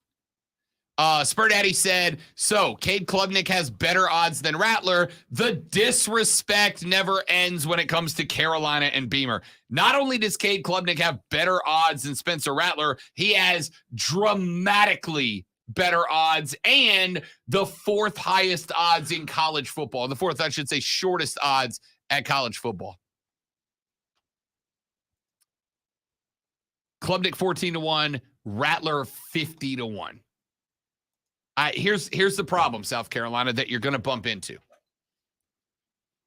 Spur Daddy said, so Cade Klubnik has better odds than Rattler. The disrespect never ends when it comes to Carolina and Beamer. Not only does Cade Klubnik have better odds than Spencer Rattler, he has dramatically better odds and the 4th highest odds in college football. The 4th, I should say, shortest odds at college football. Klubnik 14-1, Rattler 50-1. Here's the problem, South Carolina, that you're going to bump into.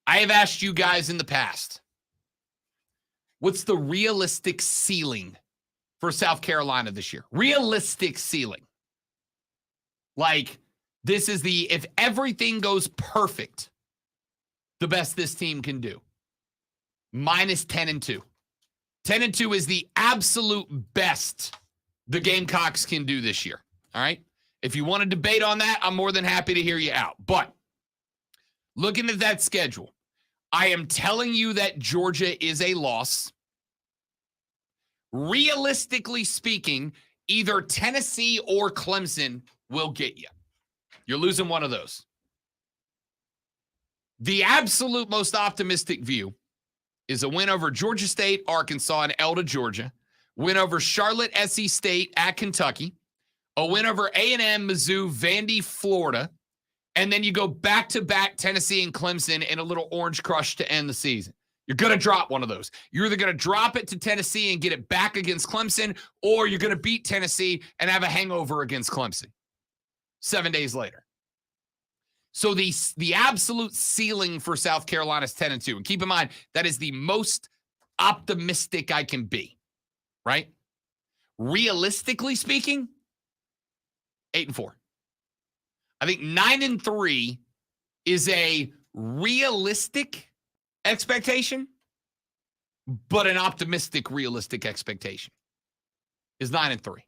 I have asked you guys in the past, what's the realistic ceiling for South Carolina this year? Realistic ceiling. Like, this is if everything goes perfect, the best this team can do. Minus 10-2. 10-2 is the absolute best the Gamecocks can do this year. All right? If you want to debate on that, I'm more than happy to hear you out. But looking at that schedule, I am telling you that Georgia is a loss. Realistically speaking, either Tennessee or Clemson will get you. You're losing one of those. The absolute most optimistic view is a win over Georgia State, Arkansas, and Elda, Georgia. Win over Charlotte, SC State at Kentucky. A win over A&M, Mizzou, Vandy, Florida. And then you go back-to-back Tennessee and Clemson and a little orange crush to end the season. You're going to drop one of those. You're either going to drop it to Tennessee and get it back against Clemson, or you're going to beat Tennessee and have a hangover against Clemson 7 days later. So the absolute ceiling for South Carolina is 10-2. And keep in mind, that is the most optimistic I can be, right? Realistically speaking, 8-4. I think 9-3 is a realistic expectation, but an optimistic, realistic expectation is 9-3.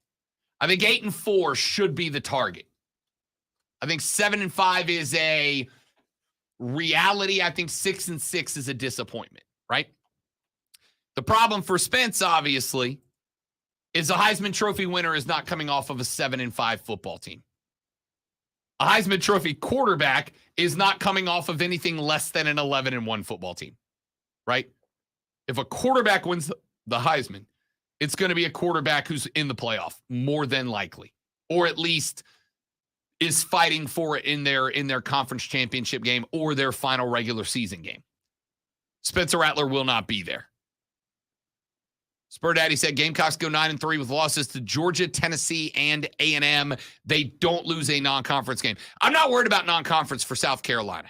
I think 8-4 should be the target. I think 7-5 is a reality. I think 6-6 is a disappointment, right? The problem for Spence, obviously, is a Heisman Trophy winner is not coming off of a 7-5 football team. A Heisman Trophy quarterback is not coming off of anything less than an 11-1 football team, right? If a quarterback wins the Heisman, it's going to be a quarterback who's in the playoff, more than likely, or at least is fighting for it in their conference championship game or their final regular season game. Spencer Rattler will not be there. Spur Daddy said Gamecocks go 9-3 with losses to Georgia, Tennessee, and A&M. They don't lose a non-conference game. I'm not worried about non-conference for South Carolina.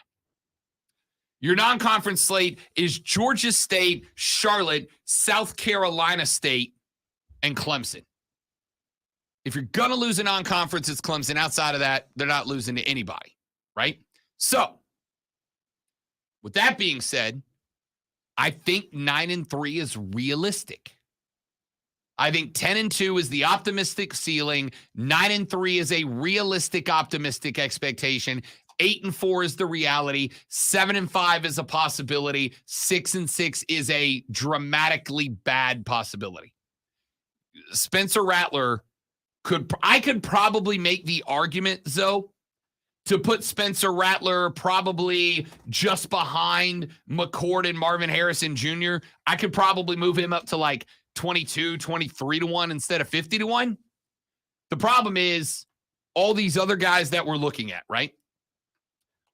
Your non-conference slate is Georgia State, Charlotte, South Carolina State, and Clemson. If you're going to lose a non-conference, it's Clemson. Outside of that, they're not losing to anybody, right? So, with that being said, I think 9-3 is realistic. I think 10-2 is the optimistic ceiling. 9-3 is a realistic, optimistic expectation. 8-4 is the reality. 7-5 is a possibility. 6-6 is a dramatically bad possibility. Spencer Rattler I could probably make the argument, though, to put Spencer Rattler probably just behind McCord and Marvin Harrison Jr. I could probably move him up to like 22, 23-1 instead of 50-1. The problem is all these other guys that we're looking at, right,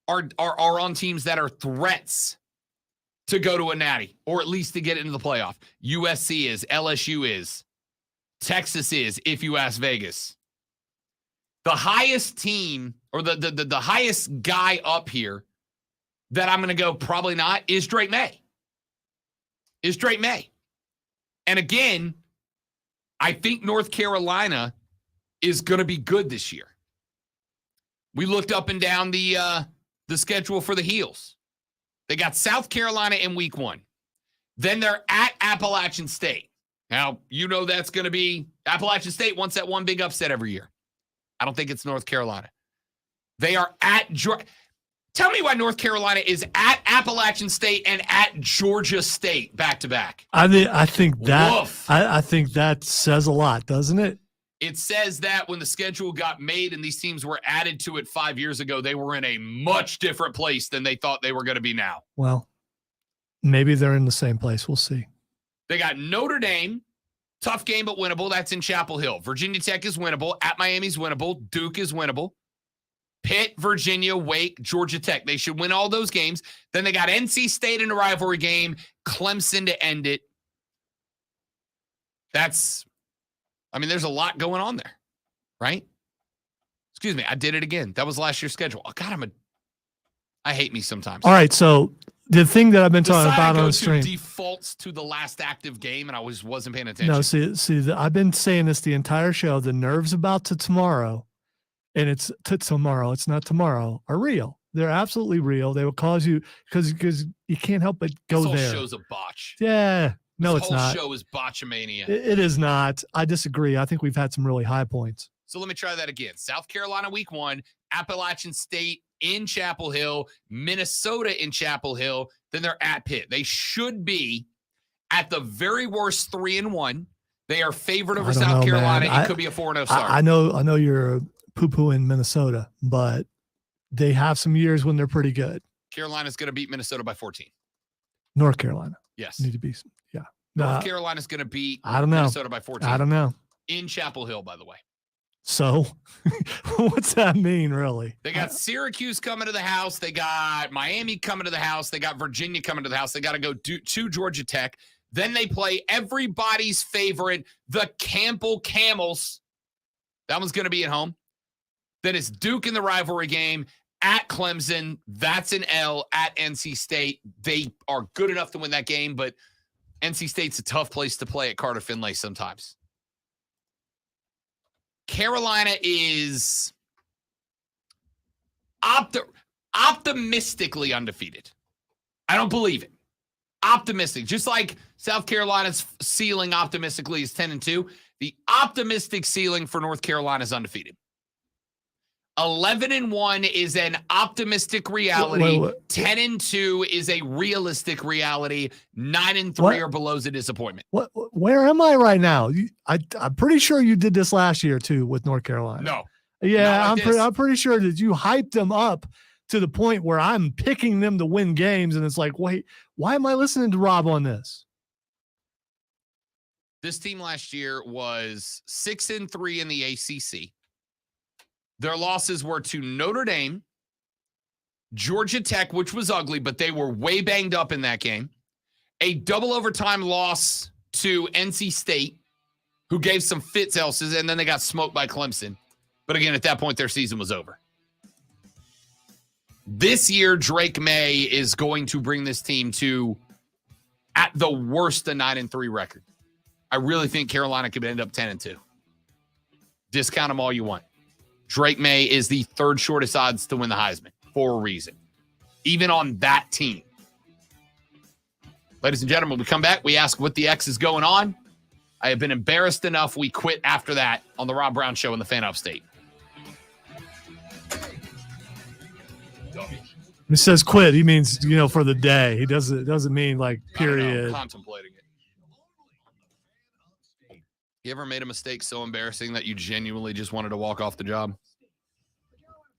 are on teams that are threats to go to a natty or at least to get into the playoff. USC is, LSU is, Texas is, if you ask Vegas. The highest team or the highest guy up here that I'm going to go probably not is Drake May. And again, I think North Carolina is going to be good this year. We looked up and down the schedule for the Heels. They got South Carolina in week 1. Then they're at Appalachian State. Now, you know that's going to be Appalachian State wants that one big upset every year. I don't think it's North Carolina. They are at Tell me why North Carolina is at Appalachian State and at Georgia State back-to-back. I think that says a lot, doesn't it? It says that when the schedule got made and these teams were added to it 5 years ago, they were in a much different place than they thought they were going to be now. Well, maybe they're in the same place. We'll see. They got Notre Dame, tough game but winnable. That's in Chapel Hill. Virginia Tech is winnable. At Miami's winnable. Duke is winnable. Pitt, Virginia, Wake, Georgia Tech. They should win all those games. Then they got NC State in a rivalry game. Clemson to end it. There's a lot going on there, right? Excuse me, I did it again. That was last year's schedule. Oh, God, I hate me sometimes. All right, so the thing that I've been talking about on the stream defaults to the last active game, and I wasn't paying attention. No, I've been saying this the entire show. The nerves about tomorrow, and it's to tomorrow. It's not tomorrow. Are real. They're absolutely real. They will cause you because you can't help but go there. This whole show's a botch. Yeah, no, it's not. This whole show is botchamania. It is not. I disagree. I think we've had some really high points. So let me try that again. South Carolina week 1, Appalachian State in Chapel Hill, Minnesota in Chapel Hill, then they're at Pitt. They should be at the very worst 3-1. They are favored over South Carolina. It could be a 4-0 start. I know you're poo-pooing Minnesota, but they have some years when they're pretty good. Carolina's going to beat Minnesota by 14. North Carolina. Yes. Need to be, yeah. North Carolina's going to beat Minnesota by 14. I don't know. In Chapel Hill, by the way. So what's that mean, really? They got Syracuse coming to the house. They got Miami coming to the house. They got Virginia coming to the house. They got to go to Georgia Tech. Then they play everybody's favorite, the Campbell Camels. That one's going to be at home. Then it's Duke in the rivalry game at Clemson. That's an L at NC State. They are good enough to win that game, but NC State's a tough place to play at Carter Finley sometimes. Carolina is optimistically undefeated. I don't believe it. Optimistic. Just like South Carolina's ceiling optimistically is 10-2, the optimistic ceiling for North Carolina is undefeated. 11-1 is an optimistic reality. 10-2 is a realistic reality. 9-3 or below is a disappointment. Where am I right now? I'm pretty sure you did this last year too with North Carolina. No. Yeah, I'm pretty sure that you hyped them up to the point where I'm picking them to win games, and it's like, wait, why am I listening to Rob on this? This team last year was 6-3 in the ACC. Their losses were to Notre Dame, Georgia Tech, which was ugly, but they were way banged up in that game. A double overtime loss to NC State, who gave some fits else's, and then they got smoked by Clemson. But again, at that point, their season was over. This year, Drake May is going to bring this team to, at the worst, a 9-3 record. I really think Carolina could end up 10-2. Discount them all you want. Drake May is the third shortest odds to win the Heisman for a reason, even on that team. Ladies and gentlemen, when we come back, we ask what the X is going on. I have been embarrassed enough. We quit after that on the Rob Brown Show in the Fan Upstate. He says quit. He means, for the day. He doesn't mean like period. I'm contemplating it. You ever made a mistake so embarrassing that you genuinely just wanted to walk off the job?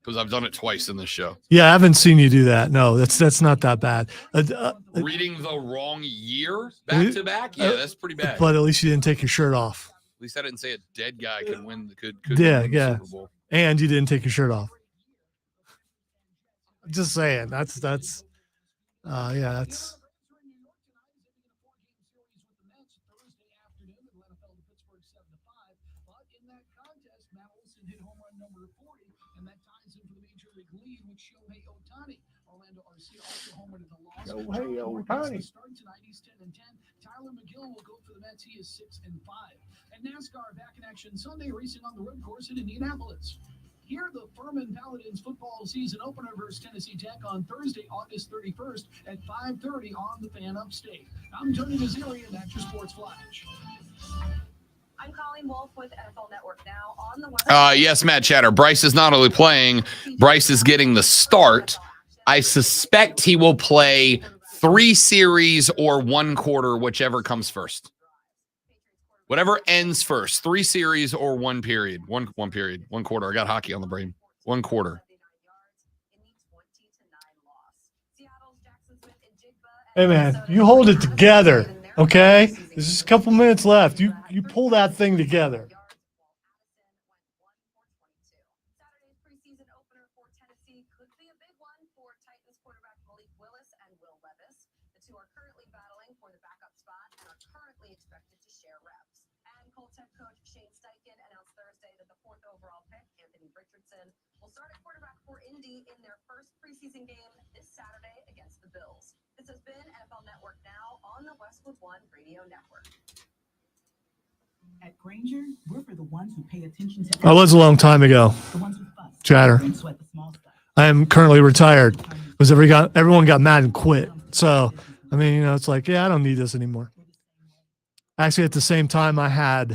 Because I've done it twice in this show. Yeah, I haven't seen you do that. No, that's not that bad. Reading the wrong year back to back? Yeah, that's pretty bad. But at least you didn't take your shirt off. At least I didn't say a dead guy could win the Yeah. Super Bowl. And you didn't take your shirt off. I'm just saying. That's Tyler McGill will go for the Mets. He is 6-5. And NASCAR back in action Sunday, racing on the road course in Indianapolis. Here, the Furman Paladins football season opener versus Tennessee Tech on Thursday, August 31st at 5:30 on the Fan Upstate. I'm Tony Mazzeri, and that's your Sports Flash. I'm Colleen Wolf with NFL Network now on the West. Yes, Matt Chatter. Bryce is not only playing, Bryce is getting the start. I suspect he will play 3 series or 1 quarter, whichever comes first. Whatever ends first, 3 series or 1 period. One period, 1 quarter. I got hockey on the brain. 1 quarter. Hey man, you hold it together, okay? There's just a couple minutes left. You pull that thing together. Saturday's preseason opener for Tennessee could be a big one for Titans quarterback Malik Willis and Will Levis. The two are currently battling for the backup spot and are currently expected to share reps. And Colts head coach Shane Steichen announced Thursday that the 4th overall pick, Anthony Richardson, will start at quarterback for Indy in their first preseason game this Saturday against the Bills. This has been NFL Network Now on the Westwood One Radio Network. At Granger, we're for the ones who pay attention to. That was a long time ago. The ones who fuss. Chatter. And sweat the small stuff. I am currently retired because everyone got mad and quit. So, I mean, it's like, yeah, I don't need this anymore. Actually, at the same time, I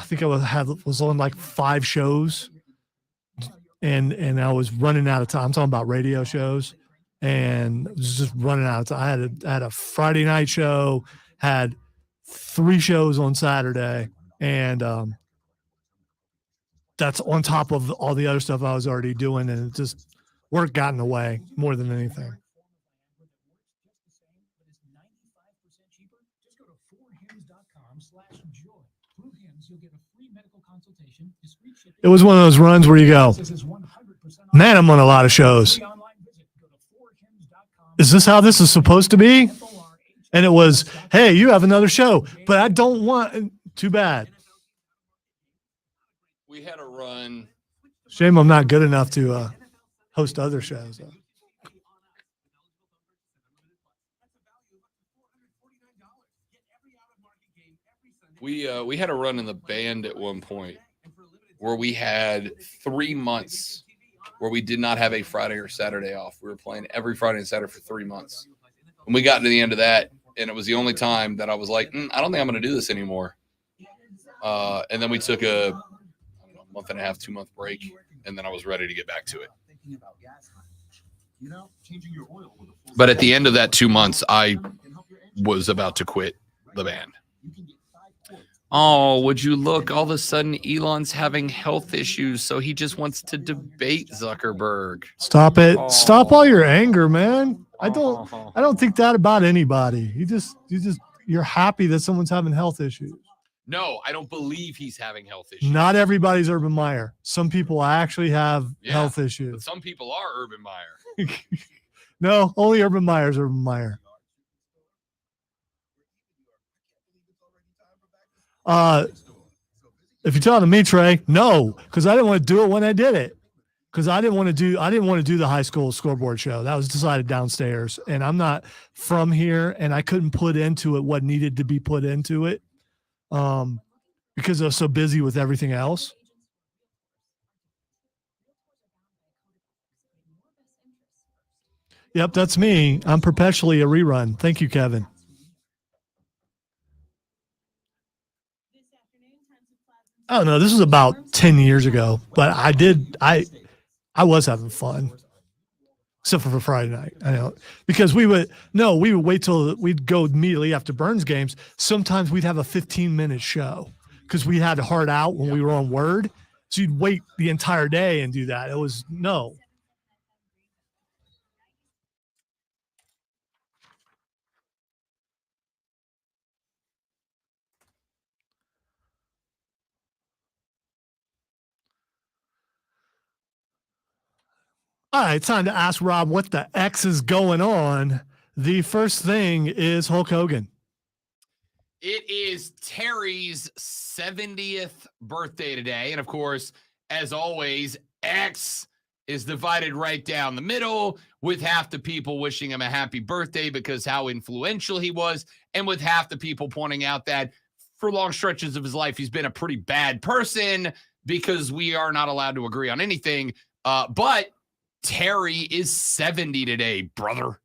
think I was on like 5 shows, and I was running out of time. I'm talking about radio shows, and it was just running out of time. I had a Friday night show, had 3 shows on Saturday, and that's on top of all the other stuff I was already doing, and it just work got in the way more than anything. to 4hims.com/joy. Through Hims, you'll get a free medical consultation, discreet shipping. It was one of those runs where you go, man, I'm on a lot of shows. Is this how this is supposed to be? And it was, hey, you have another show, but I don't want, too bad. We had a run. Shame I'm not good enough to host other shows. Though. We had a run in the band at one point where we had 3 months where we did not have a Friday or Saturday off. We were playing every Friday and Saturday for 3 months. And we got to the end of that, and it was the only time that I was like, I don't think I'm going to do this anymore. And then we took a month and a half, 2 month break, and then I was ready to get back to it. But at the end of that 2 months, I was about to quit the band. Oh, would you look? All of a sudden, Elon's having health issues, so he just wants to debate Zuckerberg. Stop it! Oh. Stop all your anger, man. I don't think that about anybody. You're happy that someone's having health issues. No, I don't believe he's having health issues. Not everybody's Urban Meyer. Some people actually have health issues. But some people are Urban Meyer. No, only Urban Meyer's Urban Meyer. If you're talking to me, Trey, no, because I didn't want to do it when I did it. Because I didn't want to do the high school scoreboard show. That was decided downstairs, and I'm not from here, and I couldn't put into it what needed to be put into it, because I was so busy with everything else. Yep, that's me. I'm perpetually a rerun. Thank you, Kevin. Oh no, this was about 10 years ago, but I was having fun, except for Friday night. I know, because we would wait till we'd go immediately after Burns games. Sometimes we'd have a 15-minute show because we had to hard out when we were on Word. So you'd wait the entire day and do that. It was no. All right, time to ask Rob what the X is going on. The first thing is Hulk Hogan. It is Terry's 70th birthday today. And of course, as always, X is divided right down the middle, with half the people wishing him a happy birthday because how influential he was, and with half the people pointing out that for long stretches of his life, he's been a pretty bad person because we are not allowed to agree on anything. But Terry is 70 today, brother.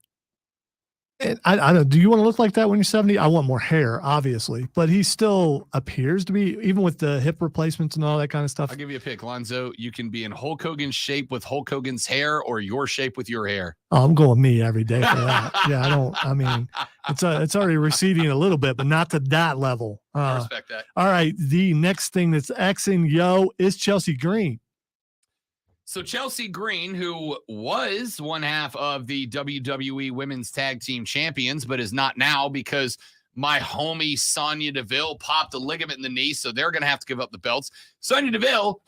And I don't. Do you want to look like that when you're 70? I want more hair, obviously, but he still appears to be, even with the hip replacements and all that kind of stuff. I'll give you a pick, Lonzo. You can be in Hulk Hogan's shape with Hulk Hogan's hair, or your shape with your hair. Oh, I'm going me every day for that. Yeah, I mean, it's already receding a little bit, but not to that level. I respect that. All right, the next thing that's Xing yo is Chelsea Green. So Chelsea Green, who was one half of the WWE Women's Tag Team Champions, but is not now because my homie Sonya Deville popped a ligament in the knee, so they're going to have to give up the belts. Sonya Deville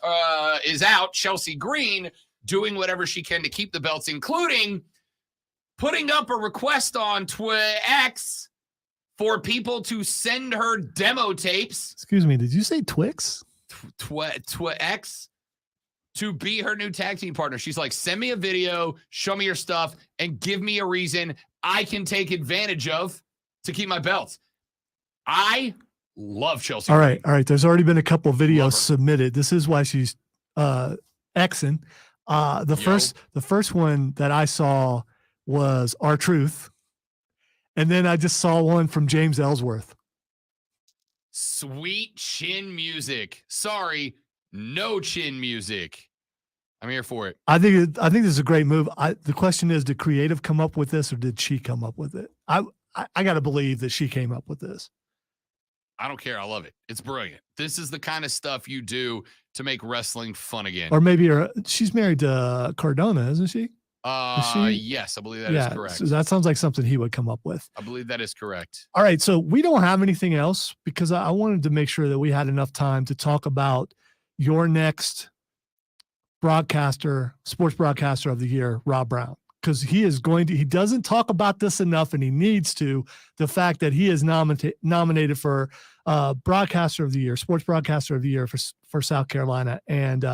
is out. Chelsea Green doing whatever she can to keep the belts, including putting up a request on X for people to send her demo tapes. Excuse me, did you say Twix? X? To be her new tag team partner. She's like, send me a video, show me your stuff, and give me a reason I can take advantage of to keep my belts. I love Chelsea. All right. There's already been a couple of videos submitted. This is why she's Xing. The first one that I saw was R-Truth. And then I just saw one from James Ellsworth. Sweet chin music. Sorry. No chin music. I'm here for it. I think this is a great move. The question is, did creative come up with this, or did she come up with it? I got to believe that she came up with this. I don't care. I love it. It's brilliant. This is the kind of stuff you do to make wrestling fun again. Or maybe she's married to Cardona, isn't she? Yes, I believe that is correct. So that sounds like something he would come up with. I believe that is correct. All right, so we don't have anything else because I wanted to make sure that we had enough time to talk about your next sports broadcaster of the year, Rob Brown, because he doesn't talk about this enough, and he needs to. The fact that he is nominated for broadcaster of the year, sports broadcaster of the year for South Carolina, and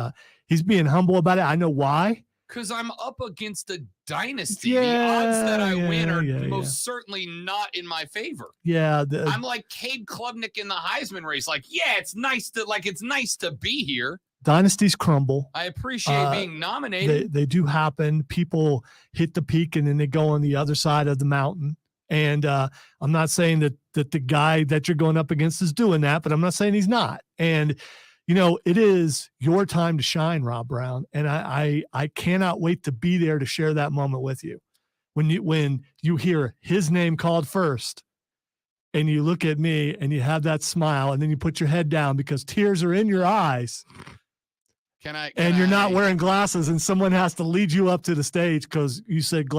he's being humble about it. I know why. Because I'm up against a dynasty. The odds that I win are most certainly not in my favor. Yeah. I'm like Cade Klubnik in the Heisman race. Like, yeah, it's nice to be here. Dynasties crumble. I appreciate being nominated. They do happen. People hit the peak and then they go on the other side of the mountain. And I'm not saying that the guy that you're going up against is doing that, but I'm not saying he's not. And it is your time to shine, Rob Brown, and I cannot wait to be there to share that moment with you. When you hear his name called first, and you look at me and you have that smile, and then you put your head down because tears are in your eyes. You're not wearing glasses, and someone has to lead you up to the stage because you said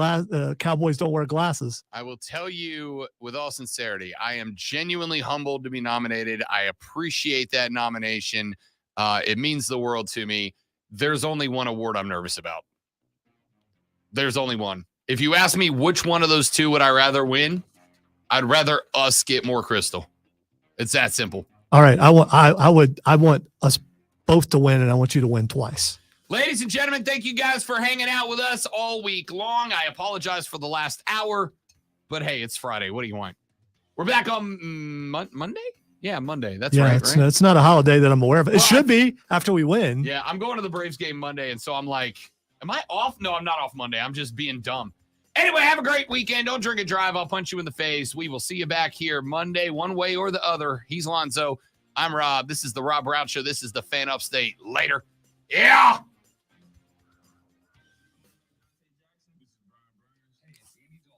Cowboys don't wear glasses. I will tell you with all sincerity, I am genuinely humbled to be nominated. I appreciate that nomination. It means the world to me. There's only one award I'm nervous about. There's only one. If you ask me which one of those two would I rather win, I'd rather us get more crystal. It's that simple. All right. I want us both to win, and I want you to win twice. Ladies and gentlemen, thank you guys for hanging out with us all week long. I apologize for the last hour, but hey, it's Friday. What do you want? We're back on Monday? Yeah, Monday. That's right. It's not a holiday that I'm aware of. It should be after we win. Yeah, I'm going to the Braves game Monday, and so I'm like, am I off? No, I'm not off Monday. I'm just being dumb. Anyway, have a great weekend. Don't drink and drive. I'll punch you in the face. We will see you back here Monday, one way or the other. He's Lonzo. I'm Rob. This is the Rob Brown Show. This is the Fan Upstate. Later. Yeah.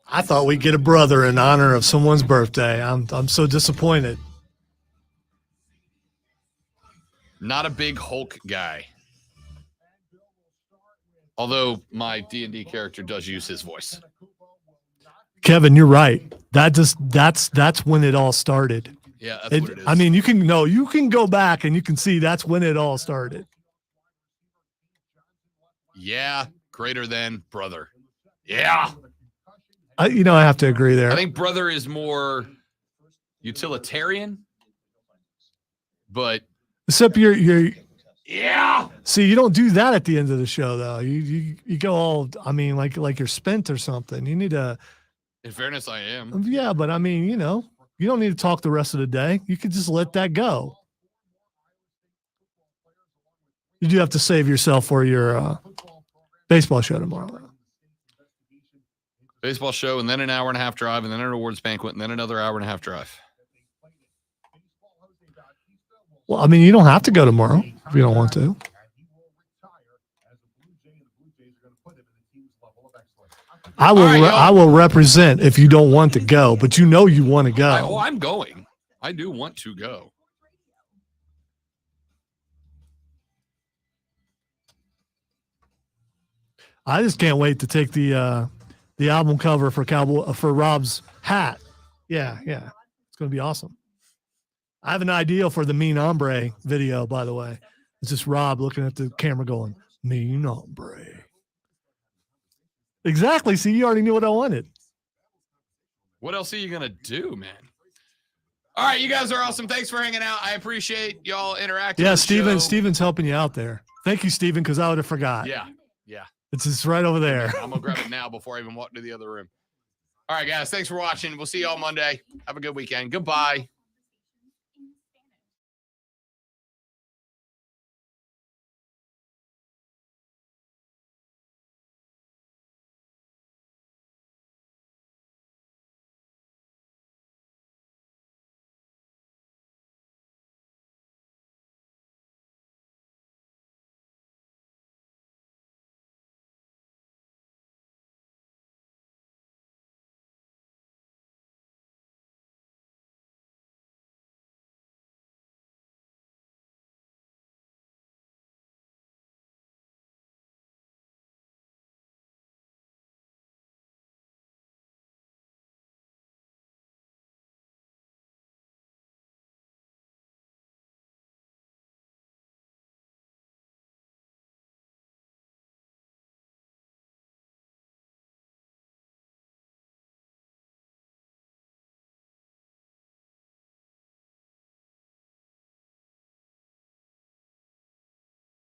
I thought we'd get a brother in honor of someone's birthday. I'm so disappointed. Not a big Hulk guy. Although my D&D character does use his voice. Kevin, you're right. That's when it all started. Yeah, that's what it is. I mean, you can go back and you can see that's when it all started. Yeah, greater than brother. Yeah. I have to agree there. I think brother is more utilitarian, but except you're yeah. See, you don't do that at the end of the show though. You go all, I mean, like you're spent or something. You need to. In fairness, I am. Yeah, but I mean, you don't need to talk the rest of the day. You could just let that go. You do have to save yourself for your baseball show tomorrow. Baseball show, and then an hour and a half drive, and then an awards banquet, and then another hour and a half drive. Well, I mean, you don't have to go tomorrow if you don't want to. I will represent if you don't want to go, but you want to go. I'm going. I do want to go. I just can't wait to take the album cover for Rob's hat. Yeah. It's going to be awesome. I have an idea for the Mean Hombre video, by the way. It's just Rob looking at the camera going, Mean Hombre. Exactly. See, you already knew what I wanted. What else are you going to do, man? All right, you guys are awesome. Thanks for hanging out. I appreciate y'all interacting. Yeah, Steven's helping you out there. Thank you, Steven, because I would have forgot. Yeah. It's just right over there. I'm going to grab it now before I even walk to the other room. All right, guys, thanks for watching. We'll see you all Monday. Have a good weekend. Goodbye.